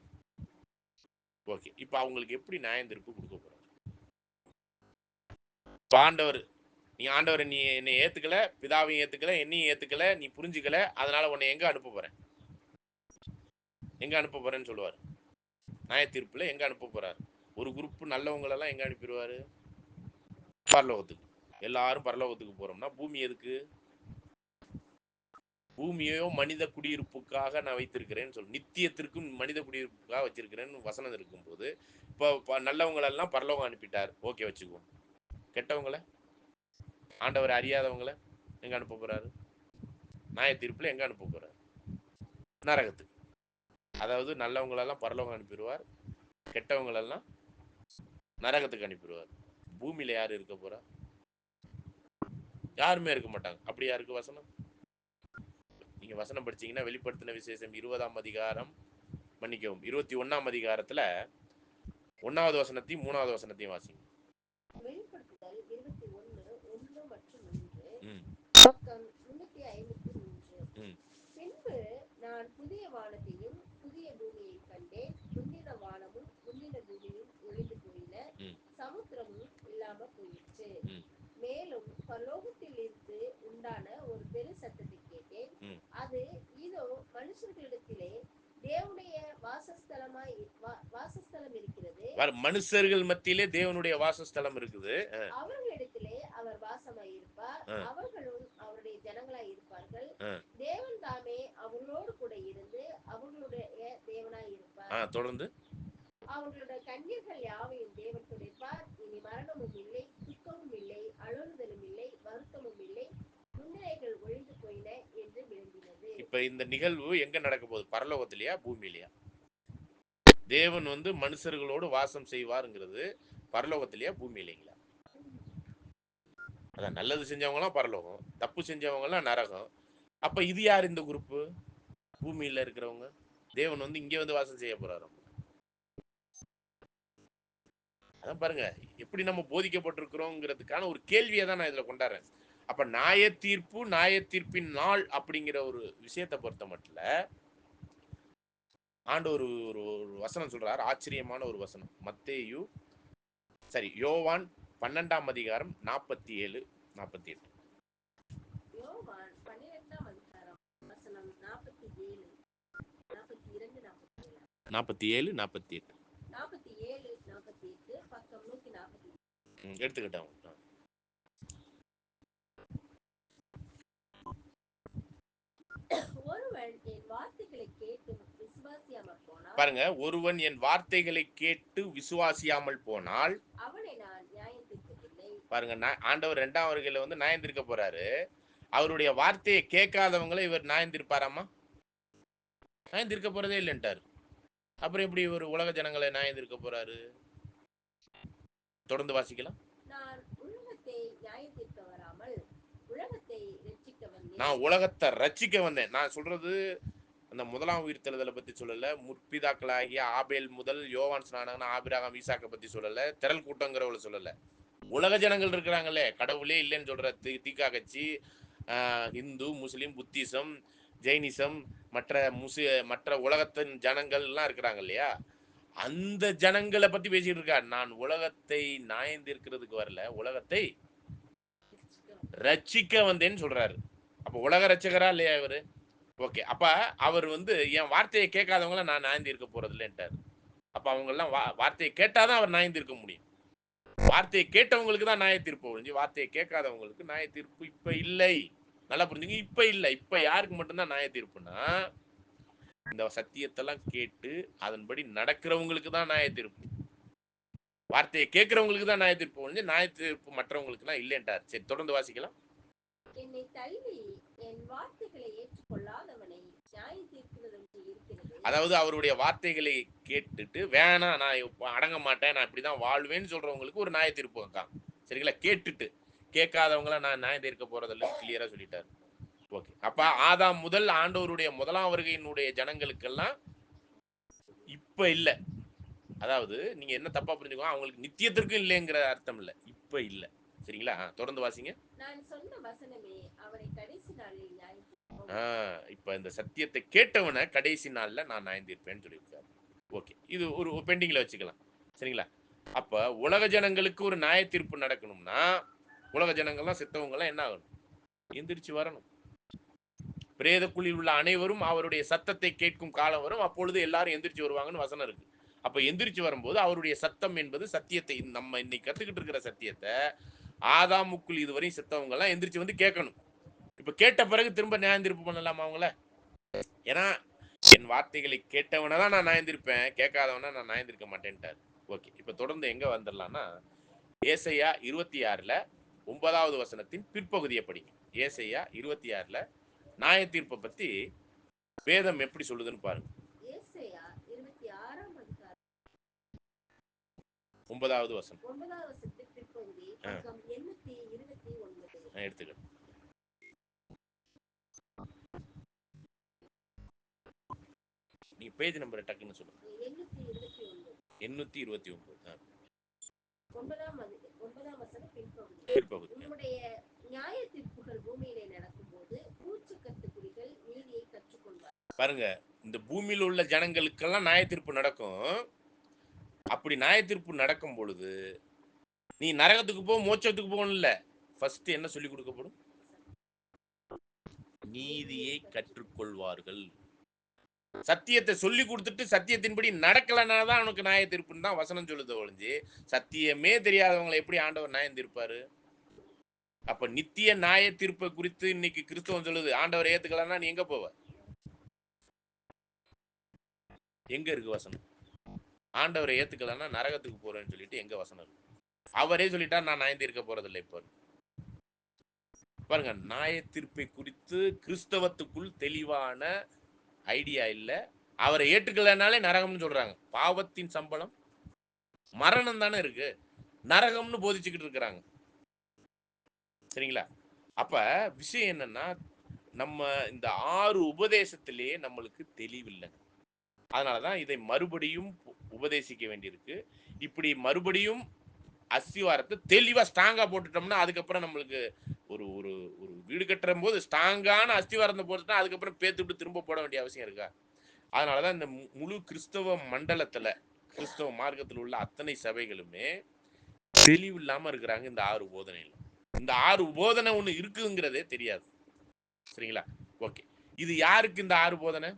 ஓகே, இப்ப அவங்களுக்கு எப்படி நியாயம் தீர்ப்பு கொடுக்க போறாங்க? ஆண்டவர், நீ ஆண்டவர் நீ என்னை ஏத்துக்கல, பிதாவையும் ஏத்துக்கல, என்னையும் ஏத்துக்கல, நீ புரிஞ்சுக்கல, அதனால உன்னை எங்க அனுப்ப போறேன்? எங்க அனுப்ப போறேன்னு சொல்லுவார். நியாய தீர்ப்புல எங்க அனுப்ப போறாரு? ஒரு குரூப் நல்லவங்களெல்லாம் எங்க அனுப்பிடுவாரு? பரலோகத்துக்கு. எல்லாரும் பரலோகத்துக்கு போறோம்னா பூமி எதுக்கு? பூமியையோ மனித குடியிருப்புக்காக நான் வைத்திருக்கிறேன்னு சொல்லு, நித்தியத்திற்கும் மனித குடியிருப்புக்காக வச்சிருக்கிறேன்னு வசனம் இருக்கும்போது, இப்போ நல்லவங்களெல்லாம் பரலோகம் அனுப்பிட்டார், ஓகே வச்சுக்குவோம். கெட்டவங்கள, ஆண்டவர் அறியாதவங்கள எங்க அனுப்ப போறாரு? நியாய தீர்ப்புல எங்க அனுப்ப போறாரு? நரகத்துக்கு. அதாவது நல்லவங்களெல்லாம் பரலோகம் அனுப்பிடுவார், கெட்டவங்களெல்லாம் நரகத்துக்கு அனுப்பிடுவார். பூமியில யாரு இருக்க போறா? யாருமே இருக்க மாட்டாங்க. அப்படியா இருக்கு வசனம்? நீங்க வசனம் படிச்சீங்கன்னா வெளிப்படுத்தின விசேஷம் 20ஆம் அதிகாரம், மன்னிக்கவும் 21ஆம் அதிகாரத்துல 1வது வசனத்தையும் 3வது வசனத்தையும் வாசிங்க. வெளிப்படுத்துதல் 21:1 மற்றும் 3, ம், பக்கம் 353. ம், பின்பு நான் புதிய வானத்தையும் புதிய பூமியையும் கண்டேன். முந்தின வானமும் முந்தின பூமியும் ஒழிந்து போயின, ம், சமுத்திரமும் இல்லாம போயிற்று. ம், மேலும் பரலோகத்தில் இருந்து உண்டான ஒரு பெரு சத்தத்தை கேட்டேன். ம். அது இதோ மனுஷர்களிடத்திலே தேவனுடைய வாசஸ்தலம் இருக்கிறது. மனுஷர்கள் மத்தியிலே தேவனுடைய வாசஸ்தலம் இருக்குது. அவர்களிடத்திலே அவர் வாசமாய் இருப்பார், ஆ, அவர்களும் அவருடைய ஜனங்களாய் இருப்பார்கள். ஆ, தேவன் தாமே அவர்களோடு கூட இருந்து அவர்களுடைய தேவனாய் இருப்பார். தொடர்ந்து. அவர்களுடைய கண்ணீர்கள் யாவையும் தேவன் துடைப்பார். இனி மரணமும் இல்லை, துக்கமும் இல்லை, அழுறுதலும் இல்லை, வருத்தமும் இல்லை, முன்னிலைகள் ஒழிந்து போயின என்று விளம்பினது. இப்ப இந்த நிகழ்வு எங்க நடக்க போகுது? பரலோகத்திலயா பூமியிலயா? தேவன் மனுஷர்களோடு வாசம் செய்வாருங்கிறது பரலோகத்திலயா பூமியிலைங்களா? அதான் நல்லது செஞ்சவங்கலாம் பரலோகம், தப்பு செஞ்சவங்கலாம் நரகம். அப்ப இது யார் இந்த குரூப்பு? பூமியில இருக்கிறவங்க. தேவன் இங்க வாசம் செய்ய போறாரு. அதான் பாருங்க எப்படி நம்ம போதிக்கப்பட்டிருக்கிறோங்கிறதுக்கான ஒரு கேள்வியை தான் நான் இதுல கொண்டாடுறேன். அப்ப நியாய தீர்ப்பின் நாள் அப்படிங்கிற ஒரு விஷயத்தை பொறுத்த மட்டும் ஆண்டவர் ஒரு ஒரு வசனம் சொல்றார், ஆச்சரியமான ஒரு வசனம். யோவான் 12ஆம் அதிகாரம் 47, 48. யோவான் 12ஆம் அதிகாரம் வசனம் 47, 42, 47. 47, 48. 47, 48, பக்கம் 148. எடுத்துக்கிட்டோம். ஒருவன் என் வார்த்தைகளை கேட்டு விசுவாசியாமல் போனால், பாருங்க, ஒருவன் என் வார்த்தைகளை கேட்டு விசுவாசியாமல் போனால், அவனை நான் நியாயம் தீர்ப்பதில்லை. பாருங்க, ஆண்டவர் 2ஆம் வருகையில நியாயம் தீர்க்க போறாரு. அவருடைய வார்த்தையை கேட்காதவங்களை இவர் நியாயம் தீர்ப்பாராமா? நியாயம் தீர்க்க போறதே இல்லைன்ட்டார். அப்புறம் எப்படி ஒரு உலக ஜனங்களை நியாயம் தீர்க்க போறாரு? தொடர்ந்து வாசிக்கலாம். நான் உலகத்தை நியாயம் தீர்க்க வராமல் உலகத்தை ரட்சிக்க வந்தேன். நான் உலகத்தை ரட்சிக்க வந்தேன். நான் சொல்றது அந்த முதலாம் உயிர்த்தெழுதலை பத்தி சொல்லல, முற்பிதாக்களாகிய ஆபேல் முதல் யோவான் ஸ்நானகன் ஆபிரகாம் ஈசாக்கை பத்தி சொல்லல, திரள் கூட்டங்கிறவளை சொல்லல. உலக ஜனங்கள் இருக்கிறாங்களே, கடவுளே இல்லைன்னு சொல்ற தீகா கட்சி, இந்து, முஸ்லிம், புத்திசம், ஜெயினிசம், மற்ற உலகத்தின் ஜனங்கள் எல்லாம் இருக்கிறாங்க இல்லையா, அந்த ஜனங்களை பத்தி பேசிட்டு இருக்கார். நான் உலகத்தை நியாயந்தீர்க்கிறதுக்கு வரல, உலகத்தை ரட்சிக்க வந்தேன்னு சொல்றாரு. அப்ப உலக ரட்சகரா இல்லையா இவரு? ஓகே. அப்ப அவர் என் வார்த்தையை கேட்காதவங்கள நான் நியாயந்தீர்க்க போறது இல்லைன்ட்டாரு. அப்ப அவங்க எல்லாம் வார்த்தையை கேட்டாதான் அவர் நியாயந்தீர்க்க முடியும். வார்த்தையை கேட்டவங்களுக்கு தான் நியாய தீர்ப்பு ஒழிஞ்சு வார்த்தையை கேட்காதவங்களுக்கு நியாய தீர்ப்பு இப்ப இல்லை. நல்லா புரிஞ்சுங்க, இப்ப இல்லை. இப்ப யாருக்கு மட்டும்தான் நியாய தீர்ப்புனா, இந்த சத்தியத்தெல்லாம் கேட்டு அதன்படி நடக்கிறவங்களுக்கு தான் நியாய தீர்ப்பு. வார்த்தையை கேட்கிறவங்களுக்கு தான் நியாய தீர்ப்பு ஒழிஞ்சு நியாய தீர்ப்பு மற்றவங்களுக்கு எல்லாம் இல்லைன்றார். சரி, தொடர்ந்து வாசிக்கலாம். என்னை தள்ளி என் வார்த்தைகளை ஏற்றுக்கொள்ளாதவனை நியாயம் தீர்க்கிறது இருக்கிறது. அதாவது அவருடைய வார்த்தைகளை கேட்டுட்டு வேணாம், நான் அடங்க மாட்டேன், நான் இப்படிதான் வாழ்வேன்னு சொல்றவங்களுக்கு ஒரு நியாய தீர்ப்பு வைக்கான். சரிங்களா? கேட்டுட்டு கேட்காதவங்கள நான் நியாயம் தீர்க்க போறதில்லைன்னு கிளியரா சொல்லிட்டாரு. ஓகே. அப்ப ஆதாம் முதல் ஆண்டவருடைய முதலாம் வருகையினுடைய ஜனங்களுக்கெல்லாம் இப்ப இல்ல. அதாவது நீங்க என்ன தப்பா புரிஞ்சுக்கோ, அவங்களுக்கு நித்தியத்திற்கும் இல்லைங்கிற அர்த்தம் இல்ல, இப்ப இல்ல. சரிங்களா? தொடர்ந்து வாசிங்க. நான் சொன்ன வசனமே அவனை கடைசி நாளில் நியாயம் தீர்க்கும். இப்ப இந்த சத்தியத்தை கேட்டவனை கடைசி நாள்ல நான் நியாயம் தீர்ப்பேன்னு சொல்லியிருக்காரு. ஓகே, இது ஒரு பெண்டிங்ல வச்சுக்கலாம். சரிங்களா? அப்ப உலக ஜனங்களுக்கு ஒரு நியாய தீர்ப்பு நடக்கணும்னா உலக ஜனங்கள்லாம் செத்தவங்கலாம் என்ன ஆகணும்? எந்திரிச்சு வரணும். பிரேதக்குழியில் உள்ள அனைவரும் அவருடைய சத்தத்தை கேட்கும் காலம் வரும், அப்பொழுது எல்லாரும் எந்திரிச்சு வருவாங்கன்னு வசனம் இருக்கு. அப்ப எந்திரிச்சு வரும்போது அவருடைய சத்தம் என்பது சத்தியத்தை, நம்ம இன்னைக்கு கத்துக்கிட்டு இருக்கிற சத்தியத்தை ஆதாமுக்குள் இதுவரையும் செத்தவங்க எல்லாம் எந்திரிச்சு கேட்கணும். இப்ப கேட்ட பிறகு திரும்ப நியாயந்தீர்ப்பு பண்ணலாமா அவங்கள? ஏன்னா என் வார்த்தைகளை கேட்டவனை தான் நான் நியாயந்திருப்பேன், கேட்காதவனா நான் நியாயந்திருக்க மாட்டேன்ட்டார். ஓகே, இப்ப தொடர்ந்து எங்க வந்துடலாம்னா, ஏசாயா 26ல 9வது வசனத்தின் பிற்பகுதியை படிங்க. ஏசாயா 26ல நியாய தீர்ப்பை பத்தி வேதம் எப்படி சொல்லுதுன்னு பாருங்க. ஏசாயா 26ஆம் அதிகாரம் 9வது வசனம் 9வது வசனத்தின் பிற்பகுதி பக்கம் 829. நான் எடுத்துக்கிறேன். நீங்க பேஜ் நம்பர் டக்குன்னு சொல்லுங்க. 829. 829. 9ஆம் வசனம் பிற்பகுதி. பிற்பகுதி. உம்முடைய நியாய தீர்ப்புகள் பூமியிலே நடக்கும்போது பூச்சிக்கட்டு குடிகள் நீதியை கற்றுக்கொள்வார். பாருங்க, இந்த பூமியில் உள்ள ஜனங்களுக்கெல்லாம் நியாய தீர்ப்பு நடக்கும். அப்படி நியாய தீர்ப்பு நடக்கும் பொழுது நீ நரகத்துக்கு போ, மோட்சத்துக்கு போகணும் இல்ல, ஃபர்ஸ்ட் என்ன சொல்லி கொடுக்கப்படும்? நீதியை கற்றுக்கொள்வார்கள். சத்தியத்தை சொல்லி கொடுத்துட்டு சத்தியத்தின்படி நடக்கலன்னா தான் அவனுக்கு நியாய தீர்ப்புன்னு தான் வசனம் சொல்லுது ஒழிஞ்சு, சத்தியமே தெரியாதவங்களை எப்படி ஆண்டவர் நியாயம் தீர்ப்பாரு? அப்ப நித்திய நியாய தீர்ப்பை குறித்து இன்னைக்கு கிறிஸ்தவம் சொல்லுது, ஆண்டவர் ஏத்துக்கலன்னா நீ எங்க போவ? எங்க இருக்கு வசனம்? ஆண்டவரை ஏத்துக்கலன்னா நரகத்துக்கு போறேன்னு சொல்லிட்டு எங்க வசனம் இருக்கு? அவரே சொல்லிட்டா நான் நியாயம் தீர்க்க போறதில்லை. இப்போ பாருங்க, நியாய தீர்ப்பை குறித்து கிறிஸ்தவத்துக்குள் தெளிவான ஐடியா இல்ல. அவரை ஏற்றுக்கலனாலே நரகம்னு சொல்றாங்க. பாவத்தின் சம்பளம் மரணம் தானே இருக்கு, நரகம்னு போதிச்சுக்கிட்டு இருக்கிறாங்க. சரிங்களா? அப்ப விஷயம் என்னன்னா, நம்ம இந்த 6 உபதேசத்திலேயே நம்மளுக்கு தெளிவில்லை. அதனாலதான் இதை மறுபடியும் உபதேசிக்க வேண்டியிருக்கு. இப்படி மறுபடியும் அஸ்திவாரத்தை தெளிவா ஸ்ட்ராங்கா போட்டுட்டோம்னா அதுக்கப்புறம் நம்மளுக்கு ஒரு ஒரு ஒரு வீடு கட்டுற போது ஸ்ட்ராங்கான அஸ்திவாரத்தை போட்டுட்டா அதுக்கப்புறம் பேத்து விட்டு திரும்ப போட வேண்டிய அவசியம் இருக்கா? அதனாலதான் இந்த முழு கிறிஸ்தவ மண்டலத்துல, கிறிஸ்தவ மார்க்கத்தில் உள்ள அத்தனை சபைகளுமே தெளிவு இல்லாம இருக்கிறாங்க. இந்த 6 போதனைகள், இந்த 6 போதனை ஒண்ணு இருக்குங்கிறதே தெரியாது. சரிங்களா? ஓகே, இது யாருக்கு இந்த 6 போதனை?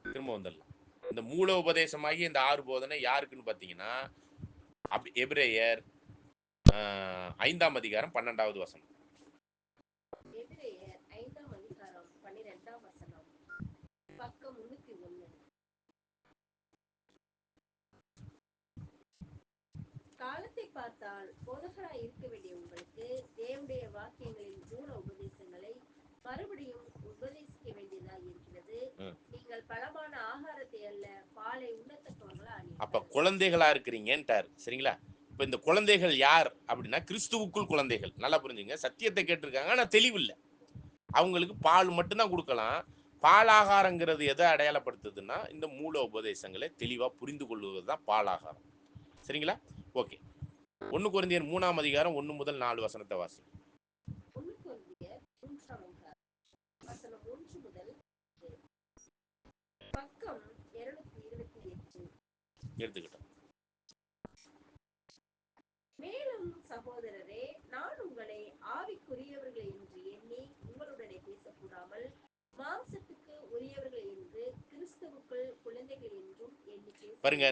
திரும்ப வந்துடலாம். இந்த மூல உபதேசமாகி இந்த 6 போதனை யாருக்குன்னு பாத்தீங்கன்னா, எபிரேயர் 5ஆம் அதிகாரம் 12வது வசனம். எபிரேயர் 5ஆம் அதிகாரம் 12ஆம் வசனம் பக்கம் 301. காலத்தை பார்த்தால் போதகராய் இருக்க வேண்டிய உங்களுக்கு தேவனுடைய வாக்கியங்களின் மூல உபதேசங்களை மறுபடியும் உபதேசிக்க வேண்டியதாக இருக்கிறது. நீங்கள் பலமான ஆகாரத்தை அல்ல பாலை உண்ணத்தக்கவர்களா. அப்ப குழந்தைகளா இருக்கிறீங்கன்றார். சரிங்களா? இப்ப இந்த குழந்தைகள் யார் அப்படின்னா, கிறிஸ்துவுக்குள் குழந்தைகள். நல்லா புரிஞ்சுங்க. சத்தியத்தை கேட்டிருக்காங்க, ஆனா தெளிவு இல்லை. அவங்களுக்கு பால் மட்டும்தான் கொடுக்கலாம். பாலாகாரங்கிறது எதை அடையாளப்படுத்துதுன்னா, இந்த மூல உபதேசங்களை தெளிவா புரிந்து கொள்வது தான் பாலாகாரம். சரிங்களா? ஓகே, 1 கொரிந்தியர் 3ஆம் அதிகாரம் 1 முதல் 4 வசனத்தை வாசி. 1 கொரிந்தியர் 3ஆம் அதிகாரம் வசனம் 1 முதல் பக்கம் 228 எடுத்துக்கிட்டோம். மேலும் சகோதரரே, நான் உங்களை ஆவிக்குரியவர்கள் என்று எண்ணி உங்களுடனே பேசக்கூடாமல் மாம்சத்துக்கு உரியவர்கள் என்று கிறிஸ்துவுக்குள் குழந்தைகள் என்றும் எண்ணி பாருங்க,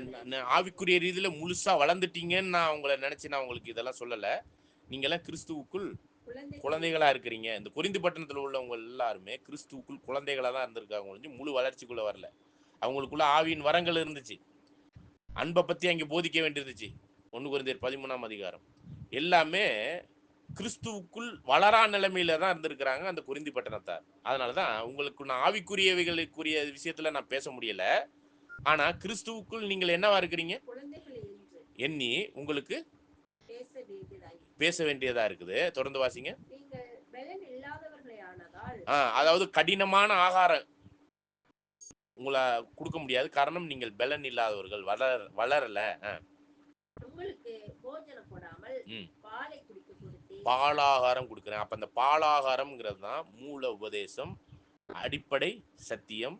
ஆவிக்குரிய ரீதியில முழுசா வளர்ந்துட்டீங்கன்னு நான் உங்களை நினைச்சு நான் உங்களுக்கு இதெல்லாம் சொல்லல. நீங்க எல்லாம் கிறிஸ்துவுக்குள் குழந்தைகளா இருக்கிறீங்க. இந்த கொரிந்து பட்டணத்துல உள்ளவங்க எல்லாருமே கிறிஸ்துவுக்குள் குழந்தைகளா தான் இருந்திருக்காங்க ஒழிஞ்சு முழு வளர்ச்சிக்குள்ள வரல. அவங்களுக்குள்ள ஆவியின் வரங்கள் இருந்துச்சு, அன்பை பத்தி அங்கே போதிக்க வேண்டியிருந்துச்சு. 1 கொரிந்தியர் 13ஆம் அதிகாரம் எல்லாமே கிறிஸ்துவுக்குள் வளரா நிலைமையில தான் இருந்திருக்கிறாங்க அந்த கொரிந்து பட்டணத்தார். அதனாலதான் உங்களுக்கு நான் ஆவிக்குரியவைகளுக்குரிய விஷயத்துல நான் பேச முடியல. ஆனா கிறிஸ்துவுக்குள் நீங்கள் என்னவா இருக்கிறீங்க எண்ணி உங்களுக்கு பேச வேண்டியதா இருக்குது. தொடர்ந்து வாசிங்க. அதாவது கடினமான ஆகாரம் உங்களை கொடுக்க முடியாது. காரணம், நீங்கள் பலன் இல்லாதவர்கள், வளரல. பாலாகாரம் கொடுக்கிறேன். அப்ப அந்த பாலாகாரம்ங்கிறது தான் மூல உபதேசம், அடிப்படை சத்தியம்,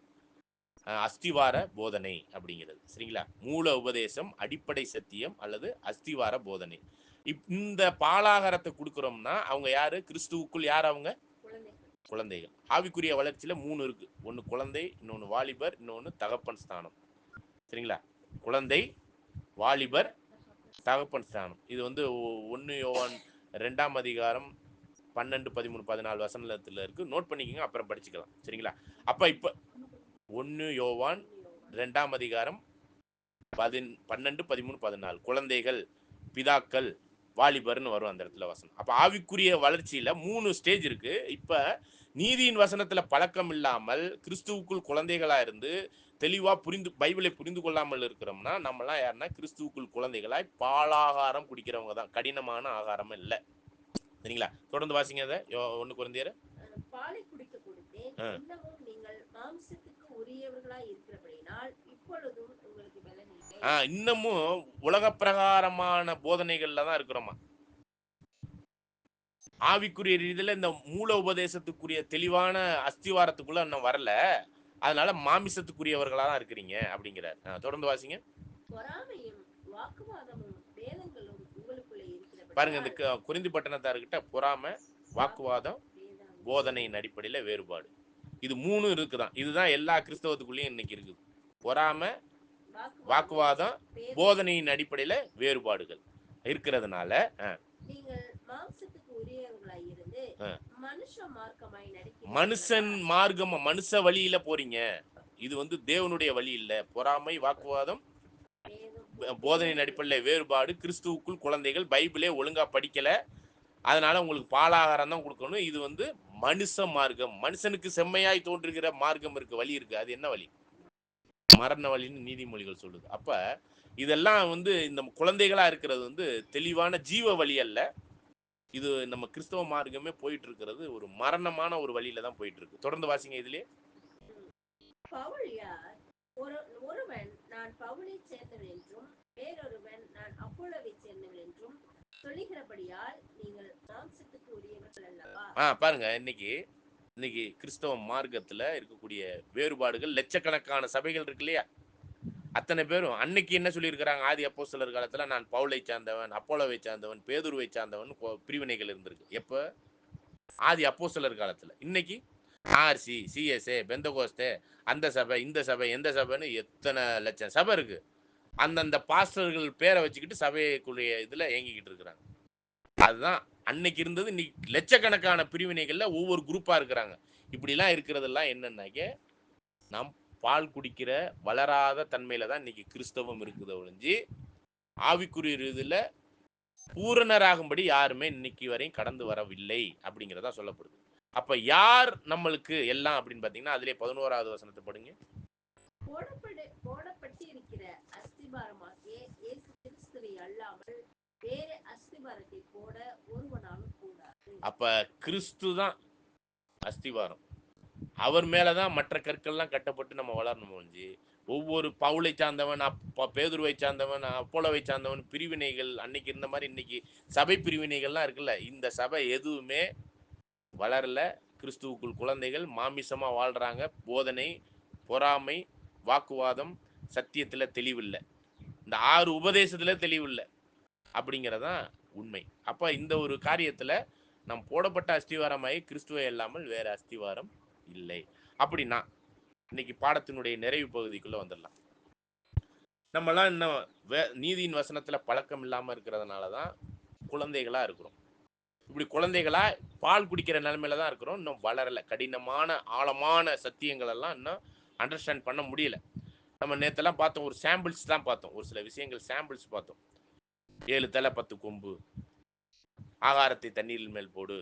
அஸ்திவார போதனை அப்படிங்கிறது. சரிங்களா? மூல உபதேசம், அடிப்படை சத்தியம் அல்லது அஸ்திவார போதனை. இந்த பாலாகாரத்தை கொடுக்கிறோம்னா அவங்க யாரு? கிறிஸ்துவுக்குள் யார்? அவங்க குழந்தைகள். ஆவிக்குரிய வளர்ச்சியில 3 இருக்கு. ஒன்னு குழந்தை, இன்னொன்னு வாலிபர், இன்னொன்னு தகப்பன் ஸ்தானம். சரிங்களா? குழந்தை, வாலிபர், தகப்பன் ஸ்தானம். இது 1 யோவான் 2ஆம் அதிகாரம் 12, 13, 14 வசனத்துல இருக்கு. நோட் பண்ணிக்கோங்க, அப்புறம் படிச்சுக்கலாம். சரிங்களா? அப்ப இப்ப 1 யோவான் 2ஆம் அதிகாரம் 12, 13, 14 குழந்தைகள், பிதாக்கள், வாலிபர்னு வரும் அந்த இடத்துல வசனம். அப்ப ஆவிக்குரிய வளர்ச்சியில 3 ஸ்டேஜ் இருக்கு. இப்ப நீதியின் வசனத்துல பழக்கம் இல்லாமல் கிறிஸ்துவுக்குள் குழந்தைகளா இருந்து தெளிவா பைபிளை புரிந்து கொள்ளாமல் இருக்கிறோம்னா நம்மலாம் யாருன்னா கிறிஸ்துவுக்குள் குழந்தைகளாய் பாலாகாரம் குடிக்கிறவங்க தான். கடினமான ஆகாரம் இல்லை. சரிங்களா? தொடர்ந்து வாசிங்க அதை. 1 கொரிந்தியர். பாலை குடிக்க கொடுத்தேன், இன்னமும் நீங்கள் மாம்சத்துக்கு உரியவர்களாய் இருக்கிறபடியினால் இப்பொழுதும் உங்களுக்கு பலன் இல்லை. இன்னமும் உலக பிரகாரமான போதனைகள்ல தான் இருக்கிறோமா. ஆவிக்குரிய ரீதியில இந்த மூல உபதேசத்துக்குரிய தெளிவான அஸ்திவாரத்துக்குள்ள இன்னும் வரல. அதனால மாமிசத்துக்குரியவர்களா தான் இருக்கிறீங்க அப்படிங்கிறார். தொடர்ந்து வாசிங்க. பொறாமையும் வாக்குவாதமும் வேதங்களும் உங்களுக்குள்ளே இருக்கிறபடியால். பாருங்க, இந்த கொரிந்தி பட்டணத்தார்கிட்ட பொறாமை, வாக்குவாதம், போதனையின் அடிப்படையில வேறுபாடு, இது 3 இருக்குதான். இதுதான் எல்லா கிறிஸ்தவத்துக்குள்ளேயும் இன்னைக்கு இருக்குது. பொறாமை, வாக்குவாதம், போதனையின் அடிப்படையில வேறுபாடுகள் இருக்கிறதுனால நீங்கள் மாம்சத்துக்கு உரியவர்களாய் இருந்து மனுஷ மார்க்கமாய் நடக்கிறீர்கள். மனுஷன் மார்க்கம், மனுஷ வழியில போறீங்க. இது வந்து தேவனுடைய வழி இல்ல. பொறாமை, வாக்குவாதம், போதனையின் அடிப்படையில் வேறுபாடு, கிறிஸ்துவுக்குள் குழந்தைகள், பைபிளே ஒழுங்கா படிக்கல, அதனால உங்களுக்கு பாலாகாரம் தான் கொடுக்கணும். இது வந்து மனுஷ மார்க்கம். மனுஷனுக்கு செம்மையாய் தோன்றுகிற மார்க்கம் இருக்கு, வழி இருக்கு. அது என்ன வழி? மரண வழின்னு நீதிமொழிகள் சொல்லுது. அப்ப இதெல்லாம் வந்து இந்த குழந்தைகளா இருக்கிறது வந்து தெளிவான ஜீவ வழி அல்ல. இது நம்ம கிறிஸ்தவ மார்க்கமே போயிட்டு இருக்கிறது ஒரு மரணமான ஒரு வழியில தான் போயிட்டு இருக்கு. தொடர்ந்து வாசிங்க. இதுலயே பவுல் யார்? ஒருவன் நான் பவுலை சேர்ந்தவன் என்றும் வேறொருவன் நான் அப்போலோவை சேர்ந்தவன் என்றும் சொல்லுகிறபடியால் நீங்கள் மாம்சத்துக்கு உரியவர்கள் அல்லவா. பாருங்க, இன்னைக்கு கிறிஸ்தவ மார்க்கத்துல இருக்கக்கூடிய வேறுபாடுகள், லட்சக்கணக்கான சபைகள் இருக்கு இல்லையா? அத்தனை பேரும் அன்னைக்கு என்ன சொல்லியிருக்கிறாங்க? ஆதி அப்போஸ்தலர் காலத்துல நான் பவுலை சார்ந்தவன், அப்போலோவை சார்ந்தவன், பேதுருவை சார்ந்தவன் பிரிவினைகள் இருந்திருக்கு. எப்ப? ஆதி அப்போஸ்தலர் காலத்துல. இன்னைக்கு ஆர்சி, சிஎஸ்ஏ, பெந்தகோஸ்தே, அந்த சபை, இந்த சபை, எந்த சபைன்னு எத்தனை லட்சம் சபை இருக்கு. அந்தந்த பாஸ்டர்கள் பேரை வச்சுக்கிட்டு சபைக்குரிய இதுல இயங்கிக்கிட்டு இருக்கிறாங்க. அதுதான் அன்னைக்கு இருந்தது. இன்னைக்கு லட்சக்கணக்கான பிரிவினைகள்ல ஒவ்வொரு குரூப்பா இருக்கிறாங்க. இப்படிலாம் இருக்கிறதெல்லாம் என்னன்னாக்க நாம் பால் குடிக்கிற வளராத தன்மையில தான் இன்னைக்கு கிறிஸ்தவம் இருக்குது ஒழிஞ்சு ஆவிக்குரிய இதுல பூரணராகும்படி யாருமே இன்னைக்கு வரையும் கடந்து வரவில்லை அப்படிங்கிறதா சொல்லப்படுது. அப்ப யார் நம்மளுக்கு எல்லாம் அப்படின்னு பாத்தீங்கன்னா அதுலயே 11வது வசனத்தை படுங்க. போடப்பட்டிருக்கிற அஸ்திபாரமாகிய இயேசு கிறிஸ்துவை அல்லாமல் வேறு அஸ்திபாரத்தை போட ஒருவனாலும் கூடாது. அப்ப கிறிஸ்து தான் அஸ்திவாரம். அவர் மேலதான் மற்ற கற்கள்லாம் கட்டப்பட்டு நம்ம வளரணும் ஒழிஞ்சு ஒவ்வொரு பவுலை சார்ந்தவன், பேதுருவை சார்ந்தவன், அப்போலோவை சார்ந்தவன் பிரிவினைகள் அன்னைக்கு இருந்த மாதிரி இன்னைக்கு சபை பிரிவினைகள்லாம் இருக்குல்ல, இந்த சபை எதுவுமே வளரல. கிறிஸ்துவுக்குள் குழந்தைகள் மாமிசமா வாழ்றாங்க. போதனை, பொறாமை, வாக்குவாதம், சத்தியத்துல தெளிவில்லை. இந்த 6 உபதேசத்துல தெளிவில்லை அப்படிங்கிறதான் உண்மை. அப்ப இந்த ஒரு காரியத்துல நம் போடப்பட்ட அஸ்திவாரமாய் கிறிஸ்துவை இல்லாமல் வேற அஸ்திவாரம் இல்லை. அப்படின்னா இன்னைக்கு பாடத்தினுடைய நிறைவு பகுதிக்குள்ள வந்துடலாம். நம்மலாம் இன்னும் நீதியின் வசனத்துல பழக்கம் இல்லாம இருக்கிறதுனாலதான் குழந்தைகளா இருக்கிறோம். இப்படி குழந்தைகளா பால் குடிக்கிற நிலைமையில தான் இருக்கிறோம். இன்னும் வளரல. கடினமான ஆழமான சத்தியங்கள் எல்லாம் இன்னும் அண்டர்ஸ்டாண்ட் பண்ண முடியல. நம்ம நேத்தெல்லாம் பார்த்தோம், ஒரு சாம்பிள்ஸ் தான் பார்த்தோம், ஒரு சில விஷயங்கள் சாம்பிள்ஸ் பார்த்தோம். 7 தலை 10 கொம்பு, ஆகாரத்தை தண்ணீரில் மேல் போடு,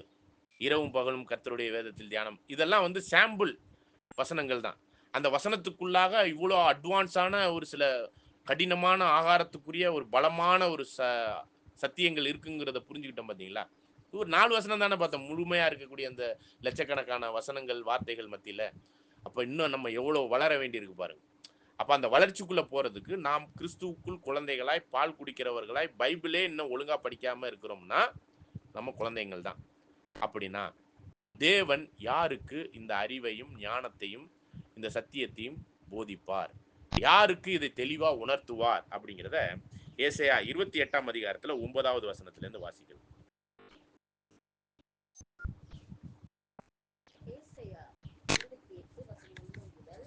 இரவும் பகலும் கர்த்தருடைய வேதத்தில் தியானம், இதெல்லாம் வந்து சாம்பிள் வசனங்கள் தான். அந்த வசனத்துக்குள்ளாக இவ்வளோ அட்வான்ஸான ஒரு சில கடினமான ஆகாரத்துக்குரிய ஒரு பலமான ஒரு சத்தியங்கள் இருக்குங்கிறத புரிஞ்சுக்கிட்டோம். பார்த்தீங்களா? ஒரு 4 வசனம் தானே பார்த்தோம், முழுமையா இருக்கக்கூடிய அந்த லட்சக்கணக்கான வசனங்கள் வார்த்தைகள் மத்தியில. அப்ப இன்னும் நம்ம எவ்வளவு வளர வேண்டியிருக்கு பாருங்க. அப்ப அந்த வளர்ச்சிக்குள்ள போறதுக்கு நாம் கிறிஸ்துவுக்குள் குழந்தைகளாய் பால் குடிக்கிறவர்களாய் பைபிளே இன்னும் ஒழுங்கா படிக்காம இருக்கிறோம்னா நம்ம குழந்தைகள் தான். அப்படின்னா தேவன் யாருக்கு இந்த அறிவையும் ஞானத்தையும் இந்த சத்தியத்தையும் போதிப்பார்? யாருக்கு இதை தெளிவா உணர்த்துவார்? அப்படிங்கிறத ஏசாயா 28ஆம் அதிகாரத்துல 9வது வசனத்துல இருந்து வாசிக்கிறோம். ஏசாயா 28 வசனம் 1 முதல்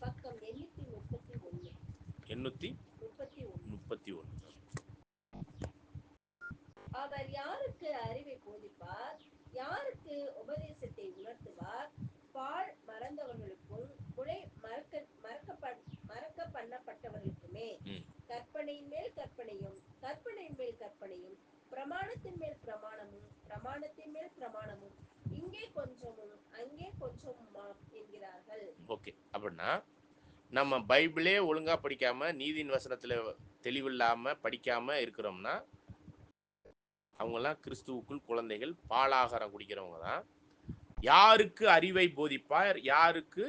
பக்கம் 831. அவர் யாருக்கு அறிவை போதிப்பார்? யாருக்கு உபதேசத்தை உணர்த்துவார்? பால் மறந்தவர்களுக்கும் குலை மறக்க பண்ணப்பட்டவர்களுக்குமே. ம். கற்பனையின் மேல் கற்பனையும் கற்பனையின் மேல் கற்பனையும் பிரமாணத்தின் மேல் பிரமாணமும் பிரமாணத்தின் மேல் பிரமாணமும் இங்கே கொஞ்சமும் அங்கே கொஞ்சமுமா என்கிறார்கள். ஓகே, அப்படின்னா நம்ம பைபிளே ஒழுங்கா படிக்காம நீதியின் வசனத்துல தெளிவில்லாம படிக்காம இருக்கிறோம்னா அவங்கெல்லாம் கிறிஸ்துவுக்குள் குழந்தைகள், பாலாகாரம் குடிக்கிறவங்க தான். யாருக்கு அறிவை போதிப்பார், யாருக்கு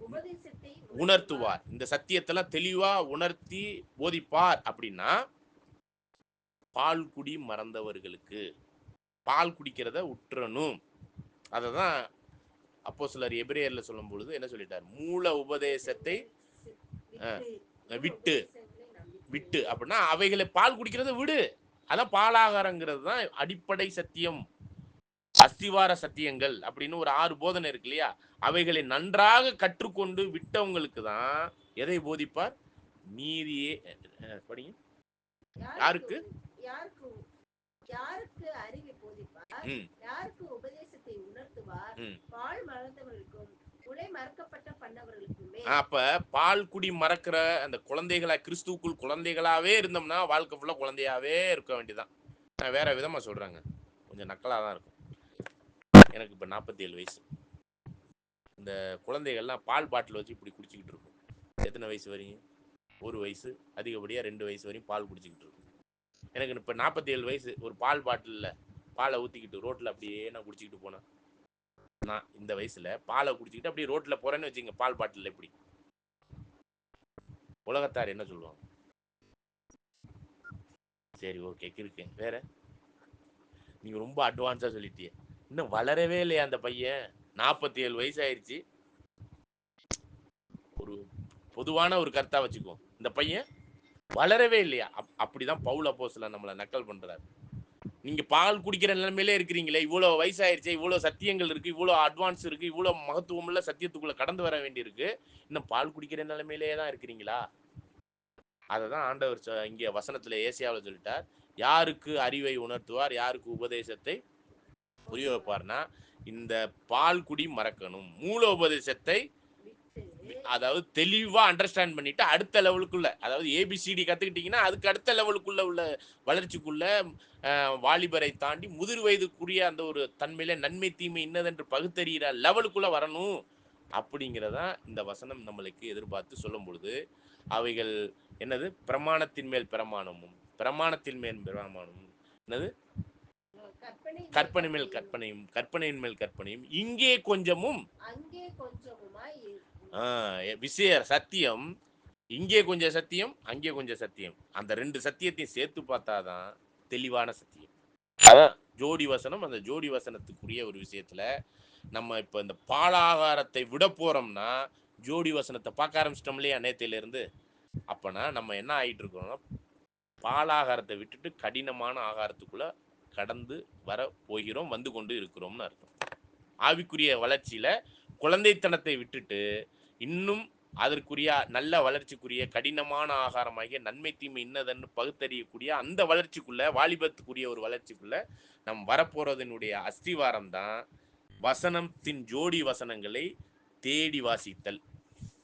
உபதேசத்தை உணர்த்துவார், இந்த சத்தியத்தெல்லாம் தெளிவா உணர்த்தி போதிப்பார் அப்படின்னா பால் குடி மறந்தவர்களுக்கு. பால் குடிக்கிறத உற்றணும். அததான் அப்போஸ்தலர் எபிரேயர்ல சொல்லும் பொழுது என்ன சொல்லிட்டார்? மூல உபதேசத்தை விட்டு விட்டு அப்படின்னா அவைகளை பால் குடிக்கிறத விடு. அதான் பாலாகாரங்கிறது தான் அடிப்படை சத்தியம், அஸ்திவார சத்தியங்கள் அப்படின்னு ஒரு 6 போதனை இருக்கு இல்லையா? அவைகளை நன்றாக கற்றுக்கொண்டு விட்டவங்களுக்கு தான் எதை போதிப்பார்? நீதியே. படிங்க. யாருக்கு யாருக்கு அறிவை போதிப்பார்? யாருக்கு உபதேசத்தை உணர்த்துவார்? பால் மறந்தவர்களுக்கும் குலை மறக்கப்பட்ட பண்ணவர்களுக்குமே. அப்ப பால் குடி மறக்கிற அந்த குழந்தைகளா, கிறிஸ்துவுக்குள் குழந்தைகளாவே இருந்தோம்னா வாழ்க்கை ஃபுல்லா குழந்தையாவே இருக்க வேண்டியதான். நான் வேற விதமா சொல்றாங்க, கொஞ்சம் நக்கலா தான் இருக்கும். எனக்கு இப்ப 47 வயசு. இந்த குழந்தைகள்லாம் பால் பாட்டில் வச்சு இப்படி குடிச்சிக்கிட்டு இருக்கும். எத்தனை வயசு வரையும்? 1 வயசு, அதிகப்படியா 2 வயசு வரையும் பால் குடிச்சிக்கிட்டு இருக்கும். எனக்கு இப்ப 47 வயசு. ஒரு பால் பாட்டில்ல பாலை ஊத்திக்கிட்டு ரோட்ல அப்படியே நான் குடிச்சிக்கிட்டு போனேன். நான் இந்த வயசுல பாலை குடிச்சிக்கிட்டு அப்படியே ரோட்ல போறேன்னு வச்சுங்க, பால் பாட்டில் எப்படி உலகத்தார் என்ன சொல்லுவாங்க? சரி, ஓகே, இருக்கேன். வேற நீங்க ரொம்ப அட்வான்ஸா சொல்லிட்டீங்க. இன்னும் வளரவே இல்லையா அந்த பையன்? 47 வயசு ஆயிருச்சு. ஒரு பொதுவான ஒரு கருத்தா வச்சுக்கோ, இந்த பையன் வளரவே இல்லையா? அப்படிதான் பவுல் அப்போஸ்தலன் நம்மளை நக்கல் பண்றாரு. நீங்க பால் குடிக்கிற நிலைமையிலே இருக்கிறீங்களே, இவ்வளவு வயசாயிருச்சு, இவ்வளவு சத்தியங்கள் இருக்கு, இவ்வளவு அட்வான்ஸ் இருக்கு, இவ்வளவு மகத்துவம் உள்ள சத்தியத்துக்குள்ள கடந்து வர வேண்டி இருக்கு, இன்னும் பால் குடிக்கிற நிலைமையிலே தான் இருக்கிறீங்களா? அததான் ஆண்டவர் இங்க வசனத்துல ஏசியாவில் சொல்லிட்டார். யாருக்கு அறிவை உணர்த்துவார், யாருக்கு உபதேசத்தை புரிய வைப்பார்னா இந்த பால் குடி மறக்கணும். மூல உபதேசத்தை அதாவது தெளிவா அண்டர்ஸ்டாண்ட் பண்ணிட்டு அடுத்த லெவலுக்குள்ள, அதாவது ஏபிசிடி கத்துக்கிட்டீங்கன்னா அதுக்கு அடுத்த லெவலுக்குள்ள உள்ள வளர்ச்சிக்குள்ள வாலிபரை தாண்டி முதிர் வயதுக்குரிய அந்த ஒரு தன்மையில நன்மை தீமை இன்னதென்று பகுத்தறிகிற லெவலுக்குள்ள வரணும். அப்படிங்கிறதா இந்த வசனம் நம்மளுக்கு எதிர்பார்த்து சொல்லும் பொழுது அவைகள் என்னது? பிரமாணத்தின் மேல் பிரமாணமும் பிரமாணத்தின் மேல் பிரமாணமும் என்னது? கற்பனை மேல் கற்பனையும் கற்பனையின் மேல் கற்பனையும் இங்கே கொஞ்சமும் அங்கே கொஞ்சமுமாய் விஷய சத்தியம். இங்கே கொஞ்சம் சத்தியம், அங்கே கொஞ்சம் சத்தியம். அந்த 2 சத்தியத்தையும் சேர்த்து பார்த்தாதான் தெளிவான சத்தியம். அதான் ஜோடி வசனம். அந்த ஜோடி வசனத்துக்குரிய ஒரு விஷயத்துல நம்ம இப்ப இந்த பாலாகாரத்தை விட போறோம்னா ஜோடி வசனத்தை பார்க்க ஆரம்பிச்சிட்டோம் இல்லையா நேத்தையில இருந்து. அப்பனா நம்ம என்ன ஆகிட்டு இருக்கோம்னா பாலாகாரத்தை விட்டுட்டு கடினமான ஆகாரத்துக்குள்ள கடந்து வர போகிறோம், வந்து கொண்டு இருக்கிறோம்னு அர்த்தம். ஆவிக்குரிய வளர்ச்சியில குழந்தைத்தனத்தை விட்டுட்டு இன்னும் அதற்குரிய நல்ல வளர்ச்சிக்குரிய கடினமான ஆகாரமாகிய நன்மை தீமை இன்னதன்னு பகுத்தறியக்கூடிய அந்த வளர்ச்சிக்குள்ள, வாலிபத்துக்குரிய ஒரு வளர்ச்சிக்குள்ள நம் வரப்போறதனுடைய அஸ்திவாரம் தான் வசனத்தின் ஜோடி வசனங்களை தேடி வாசித்தல்.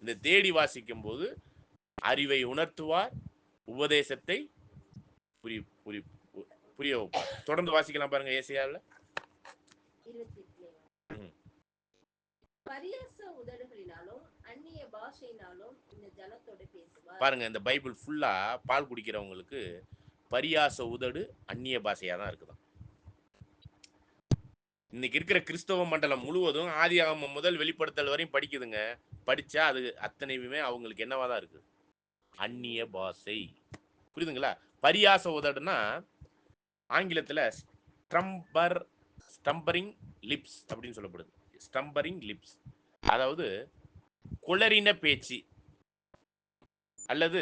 இந்த தேடி வாசிக்கும் போது அறிவை உணர்த்துவார், உபதேசத்தை புரிய வைப்பார். தொடர்ந்து வாசிக்கலாம் பாருங்க ஏசாயாவில். பரியாச உதடுகளினாலும் அந்நிய பாஷையினாலும் இந்த ஜனத்தோட பேசுவார். பாருங்க, இந்த பைபிள் ஃபுல்லா பால் குடிக்கிறவங்களுக்கு பரியாச உதடு அந்நிய பாஷையா தான் இருக்குதான். இன்னைக்கு இருக்கிற கிறிஸ்தவ மண்டலம் முழுவதும் ஆதியாகமம் முதல் வெளிப்படுத்தல் வரையும் படிக்குதுங்க. படிச்சா அது அத்தனையுமே அவங்களுக்கு என்னவா தான் இருக்கு? அந்நிய பாஷை. புரியுதுங்களா? பரியாச உதடுனா ஆங்கிலத்துல ஸ்டம்பரிங் லிப்ஸ் அப்படின்னு சொல்லப்படுது. ஸ்டம்பரிங் லிப்ஸ் அதாவது குளறின பேச்சு அல்லது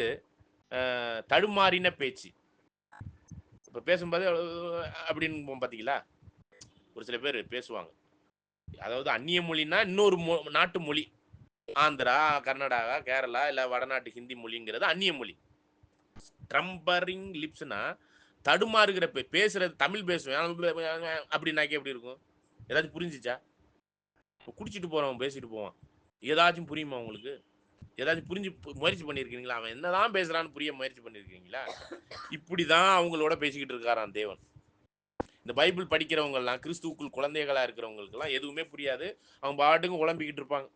தடுமாறின பேச்சு. இப்ப பேசும்போது அப்படின்னு பாத்தீங்களா, ஒரு சில பேர் பேசுவாங்க. அதாவது அந்நிய மொழின்னா இன்னொரு நாட்டு மொழி, ஆந்திரா, கர்நாடகா, கேரளா இல்ல வடநாட்டு ஹிந்தி மொழிங்கிறது அந்நிய மொழி. ஸ்டம்பரிங் லிப்ஸ்னா தடுமாறுகிற பேசுறது தமிழ் பேசுவேன் அப்படின்னாக்கே எப்படி இருக்கும்? ஏதாச்சும் புரிஞ்சுச்சா? குடிச்சிட்டு போறவன் பேசிட்டு போவான். ஏதாச்சும் புரியுமா உங்களுக்கு? ஏதாச்சும் புரிஞ்சு முயற்சி பண்ணியிருக்கிறீங்களா? அவன் என்னதான் பேசுறான்னு புரிய முயற்சி பண்ணியிருக்கிறீங்களா? இப்படிதான் அவங்களோட பேசிக்கிட்டு இருக்காராம் தேவன். இந்த பைபிள் படிக்கிறவங்கலாம் கிறிஸ்துவுக்குள் குழந்தைகளா இருக்கிறவங்களுக்கெல்லாம் எதுவுமே புரியாது. அவங்க பாட்டுக்கு குழம்பிக்கிட்டு இருப்பாங்க.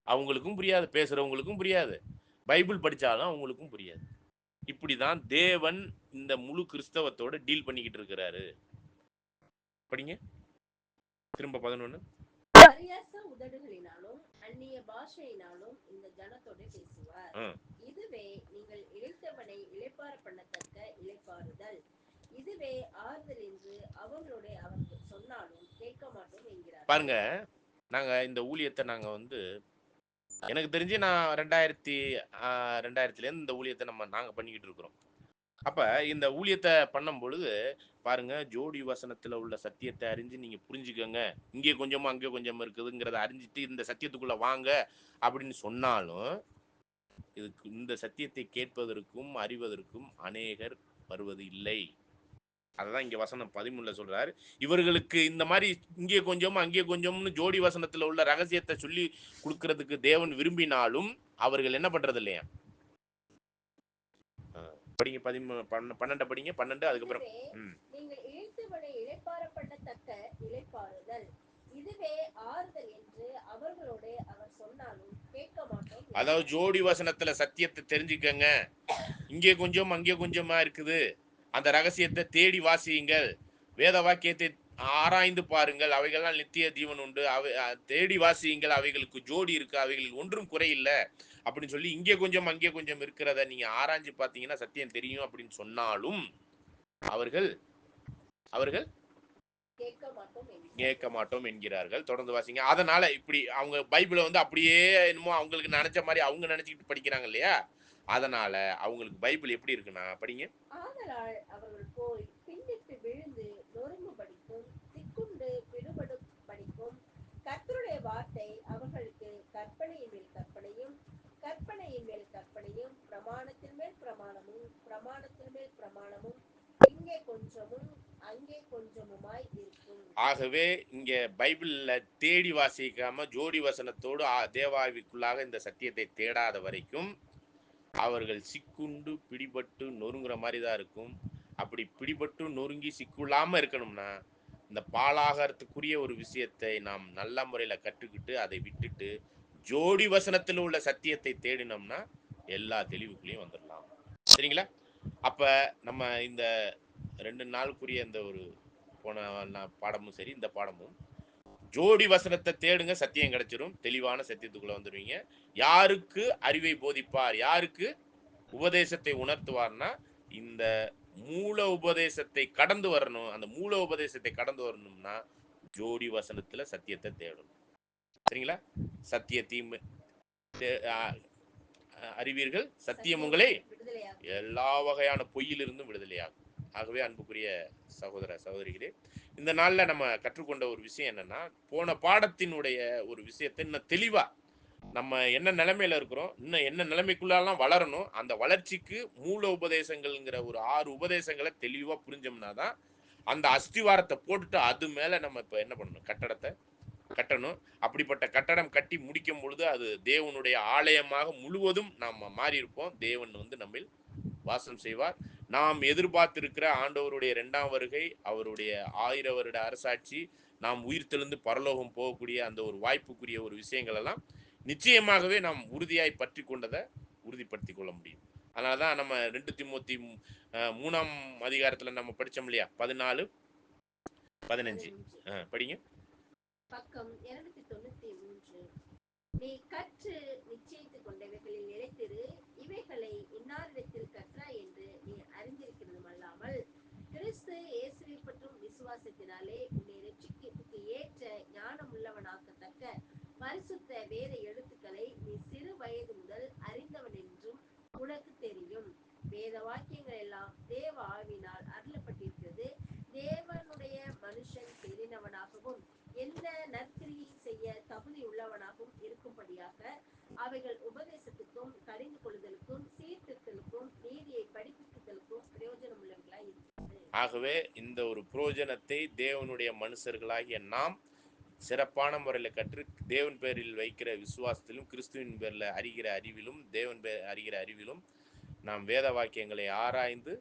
அவங்களுக்கும் புரியாது, பேசுறவங்களுக்கும் புரியாது. பைபிள் படிச்சாலும் அவங்களுக்கும் புரியாது. இப்படிதான் தேவன் இந்த முழு கிறிஸ்தவத்தோட டீல் பண்ணிக்கிட்டு இருக்கிறாரு. படிங்க திரும்ப 11. பரியாச உதடுகளினாலும் அந்நிய பாஷையினாலும் இந்த ஜனத்தோட பேசுவார். இதுவே நீங்கள் இளைத்தவனை இளைப்பாற பண்ணத்தக்க இளைப்பாறுதல். இதுவே ஆறுதல் என்று அவர்களோட அவருக்கு சொன்னாலும் கேட்க மாட்டோம் என்கிறார். பாருங்க, நாங்க இந்த ஊழியத்தை நாங்க வந்து எனக்கு தெரிஞ்சு நான் 2000 இந்த ஊழியத்தை நாங்க பண்ணிக்கிட்டு இருக்கிறோம். அப்ப இந்த ஊழியத்தை பண்ணும் பொழுது பாருங்க, ஜோடி வசனத்துல உள்ள சத்தியத்தை அறிஞ்சு நீங்க புரிஞ்சுக்கங்க, இங்கே கொஞ்சமா அங்கே கொஞ்சம் இருக்குதுங்கிறத அறிஞ்சிட்டு இந்த சத்தியத்துக்குள்ள வாங்க அப்படின்னு சொன்னாலும் இதுக்கு இந்த சத்தியத்தை கேட்பதற்கும் அறிவதற்கும் அநேகர் வருவது இல்லை. அததான் இங்க வசனம் 13 சொல்றாரு. இவர்களுக்கு இந்த மாதிரி இங்கே கொஞ்சம் அங்கே கொஞ்சம்னு ஜோடி வசனத்துல உள்ள ரகசியத்தை சொல்லி கொடுக்கறதுக்கு தேவன் விரும்பினாலும் அவர்கள் என்ன பண்றது இல்லையா? படிங்க 12 படிங்க 12 அதுக்கப்புறம். நீங்கள் இளைத்தவனை இளைப்பாற பண்ணத்தக்க இளைப்பாறுதல். இதுவே ஆறுதல் என்று அவர்களோட அவர் சொன்னாலும் கேட்க மாட்டோம். அதாவது ஜோடி வசனத்துல சத்தியத்தை தெரிஞ்சுக்கங்க, இங்கே கொஞ்சம் அங்கே கொஞ்சமா இருக்குது, அந்த ரகசியத்தை தேடி வாசியுங்கள், வேத வாக்கியத்தை ஆராய்ந்து பாருங்கள், அவைகள்லாம் நித்திய ஜீவன் உண்டு, தேடி வாசியுங்கள், அவைகளுக்கு ஜோடி இருக்கு, அவைகளுக்கு ஒன்றும் குறையில்லை அப்படின்னு சொல்லி இங்கே கொஞ்சம் அங்கே கொஞ்சம் இருக்கிறத நீங்க ஆராய்ஞ்சு பார்த்தீங்கன்னா சத்தியம் தெரியும் அப்படின்னு சொன்னாலும் அவர்கள் அவர்கள் கேட்க மாட்டோம் என்கிறார்கள். தொடர்ந்து வாசிங்க. அதனால இப்படி அவங்க பைபிளை வந்து அப்படியே என்னமோ அவங்களுக்கு நினைச்ச மாதிரி அவங்க நினைச்சுக்கிட்டு படிக்கிறாங்க இல்லையா? அதனால அவங்களுக்கு பைபிள் எப்படி இருக்குன்னா, படிங்க. ஆதலால் அவர்கள் போய் பின்னிட்டு விழுந்து நொறுங்கு படிக்கும், சிக்குண்டு விடுபடு படிக்கும். கர்த்தருடைய வார்த்தை அவர்களுக்கு கற்பனையின் மேல் கற்பனையும், கற்பனையின் மேல் கற்பனையும், பிரமாணத்தின் மேல் பிரமாணமும், பிரமாணத்தின் மேல் பிரமாணமும், இங்கே கொஞ்சமும் அங்கே கொஞ்சமுமாய் இருக்கும். ஆகவே இங்க பைபிள்ல தேடி வாசிக்காம ஜோடி வசனத்தோடு தேவாவிக்குள்ளாக இந்த சத்தியத்தை தேடாத வரைக்கும் அவர்கள் சிக்குண்டு பிடிபட்டு நொறுங்குற மாதிரி தான் இருக்கும். அப்படி பிடிபட்டு நொறுங்கி சிக்குள்ளாம இருக்கணும்னா இந்த பாலாகாரத்துக்குரிய ஒரு விஷயத்தை நாம் நல்ல முறையில கற்றுக்கிட்டு அதை விட்டுட்டு ஜோடி வசனத்தில் உள்ள சத்தியத்தை தேடினோம்னா எல்லா தெளிவுக்குள்ளேயும் வந்துடலாம். சரிங்களா? அப்ப நம்ம இந்த 2 நாளுக்குரிய இந்த ஒரு போன பாடமும் சரி, இந்த பாடமும் ஜோடி வசனத்தை தேடுங்க, சத்தியம் கிடைச்சிரும், தெளிவான சத்தியத்துக்குள்ள வந்துடுவீங்க. யாருக்கு அறிவை போதிப்பார், யாருக்கு உபதேசத்தை உணர்த்துவார்னா இந்த மூல உபதேசத்தை கடந்து வரணும். அந்த மூல உபதேசத்தை கடந்து வரணும்னா ஜோடி வசனத்துல சத்தியத்தை தேடணும். சரிங்களா? சத்தியத்தையும் அறிவீர்கள், சத்தியம் உங்களை எல்லா வகையான பொய்யிலிருந்தும் விடுதலையாகும். ஆகவே அன்புக்குரிய சகோதர சகோதரிகளே, இந்த நாள்ல நம்ம கற்றுக்கொண்ட ஒரு விஷயம் என்னன்னா, போன பாடத்தினுடைய ஒரு விஷயத்தை இன்னும் தெளிவா நம்ம என்ன நிலைமையில இருக்கிறோம், இன்னும் என்ன நிலைமைக்குள்ளாலாம் வளரணும், அந்த வளர்ச்சிக்கு மூல உபதேசங்கள்ங்கிற ஒரு 6 உபதேசங்களை தெளிவா புரிஞ்சோம்னா தான் அந்த அஸ்திவாரத்தை போட்டுட்டு அது மேல நம்ம இப்ப என்ன பண்ணணும், கட்டடத்தை கட்டணும். அப்படிப்பட்ட கட்டடம் கட்டி முடிக்கும் பொழுது அது தேவனுடைய ஆலயமாக முழுவதும் நாம் மாறி இருப்போம். தேவன் வந்து நம்மில் வாசம் செய்வார். நாம் எதிர்பார்த்திருக்கிற ஆண்டவருடைய 2ஆம் வருகை, அவருடைய 1000 வருட அரசாட்சி, நாம் உயிர்த்தெழுந்து பரலோகம் போகக்கூடிய அந்த ஒரு வாய்ப்புக்குரிய ஒரு விஷயங்கள் எல்லாம் நிச்சயமாகவே நாம் உறுதியாய் பற்றி கொண்டதை உறுதிப்படுத்திக் கொள்ள முடியும். அதனால தான் நம்ம 2 தீமோத்தி 3ஆம் அதிகாரத்துல நம்ம படிச்சோம் இல்லையா, 14 15 படிங்க. பக்கம் 293. நீ கற்று நிச்சயித்துக் கொண்டவைகளில் நிலைத்திரு, இவைகளை இன்னாரிடத்தில் கற்றாய் என்று நீ அறிந்திருக்கிறதும் அல்லாமல் கிறிஸ்து இயேசுவை பற்றும் விசுவாசத்தினாலே உன்னை ரட்சிப்புக்கு ஏற்ற ஞானம் உள்ளவனாக்கத்தக்க பரிசுத்த வேத எழுத்துக்களை நீ சிறு வயது முதல் அறிந்தவன் என்றும் உனக்கு தெரியும். வேத வாக்கியங்கள் எல்லாம் தேவ ஆவியினால் அருளப்பட்டிருக்கிறது, தேவனுடைய மனுஷன் தேறினவனாகவும் எந்த நற்கிரியை செய்ய தகுதி உள்ளவனாகவும் இருக்கும்படியாக அவைகள் உபதேசத்துக்கும் கடிந்து கொள்ளுதலுக்கும் சீர்திருத்தலுக்கும் நீதியை படிப்பிக்குதலுக்கும் பிரயோஜனம் உள்ளவர்களாய் இருக்கும். ஆகவே இந்த ஒரு புரோஜனத்தை தேவனுடைய மனுஷர்களாகிய நாம் சிறப்பான முறையில் கற்று தேவன் பேரில் வைக்கிற விசுவாசத்திலும் கிறிஸ்துவின் பேரில் அறிகிற அறிவிலும் தேவன் அறிகிற அறிவிலும் நாம் வேத வாக்கியங்களை ஆராய்ந்து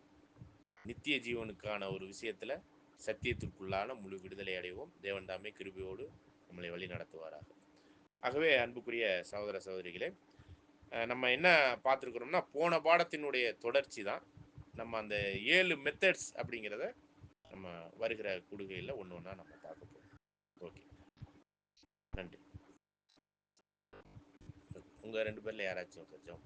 நித்திய ஜீவனுக்கான ஒரு விஷயத்துல சத்தியத்திற்குள்ளான முழு விடுதலை அடைவோம். தேவன் தாமே கிருபையோடு நம்மளை வழி நடத்துவாராக. ஆகவே அன்புக்குரிய சகோதர சகோதரிகளே, நம்ம என்ன பார்த்துருக்குறோம்னா போன பாடத்தினுடைய தொடர்ச்சி தான். நம்ம அந்த 7 மெத்தட்ஸ் அப்படிங்கிறத நம்ம வருகிற கூடுகையில் ஒன்று ஒன்றா நம்ம பார்க்க போகிறோம். ஓகே, நன்றி. உங்கள் 2 பேரில் யாராச்சும் கொஞ்சம்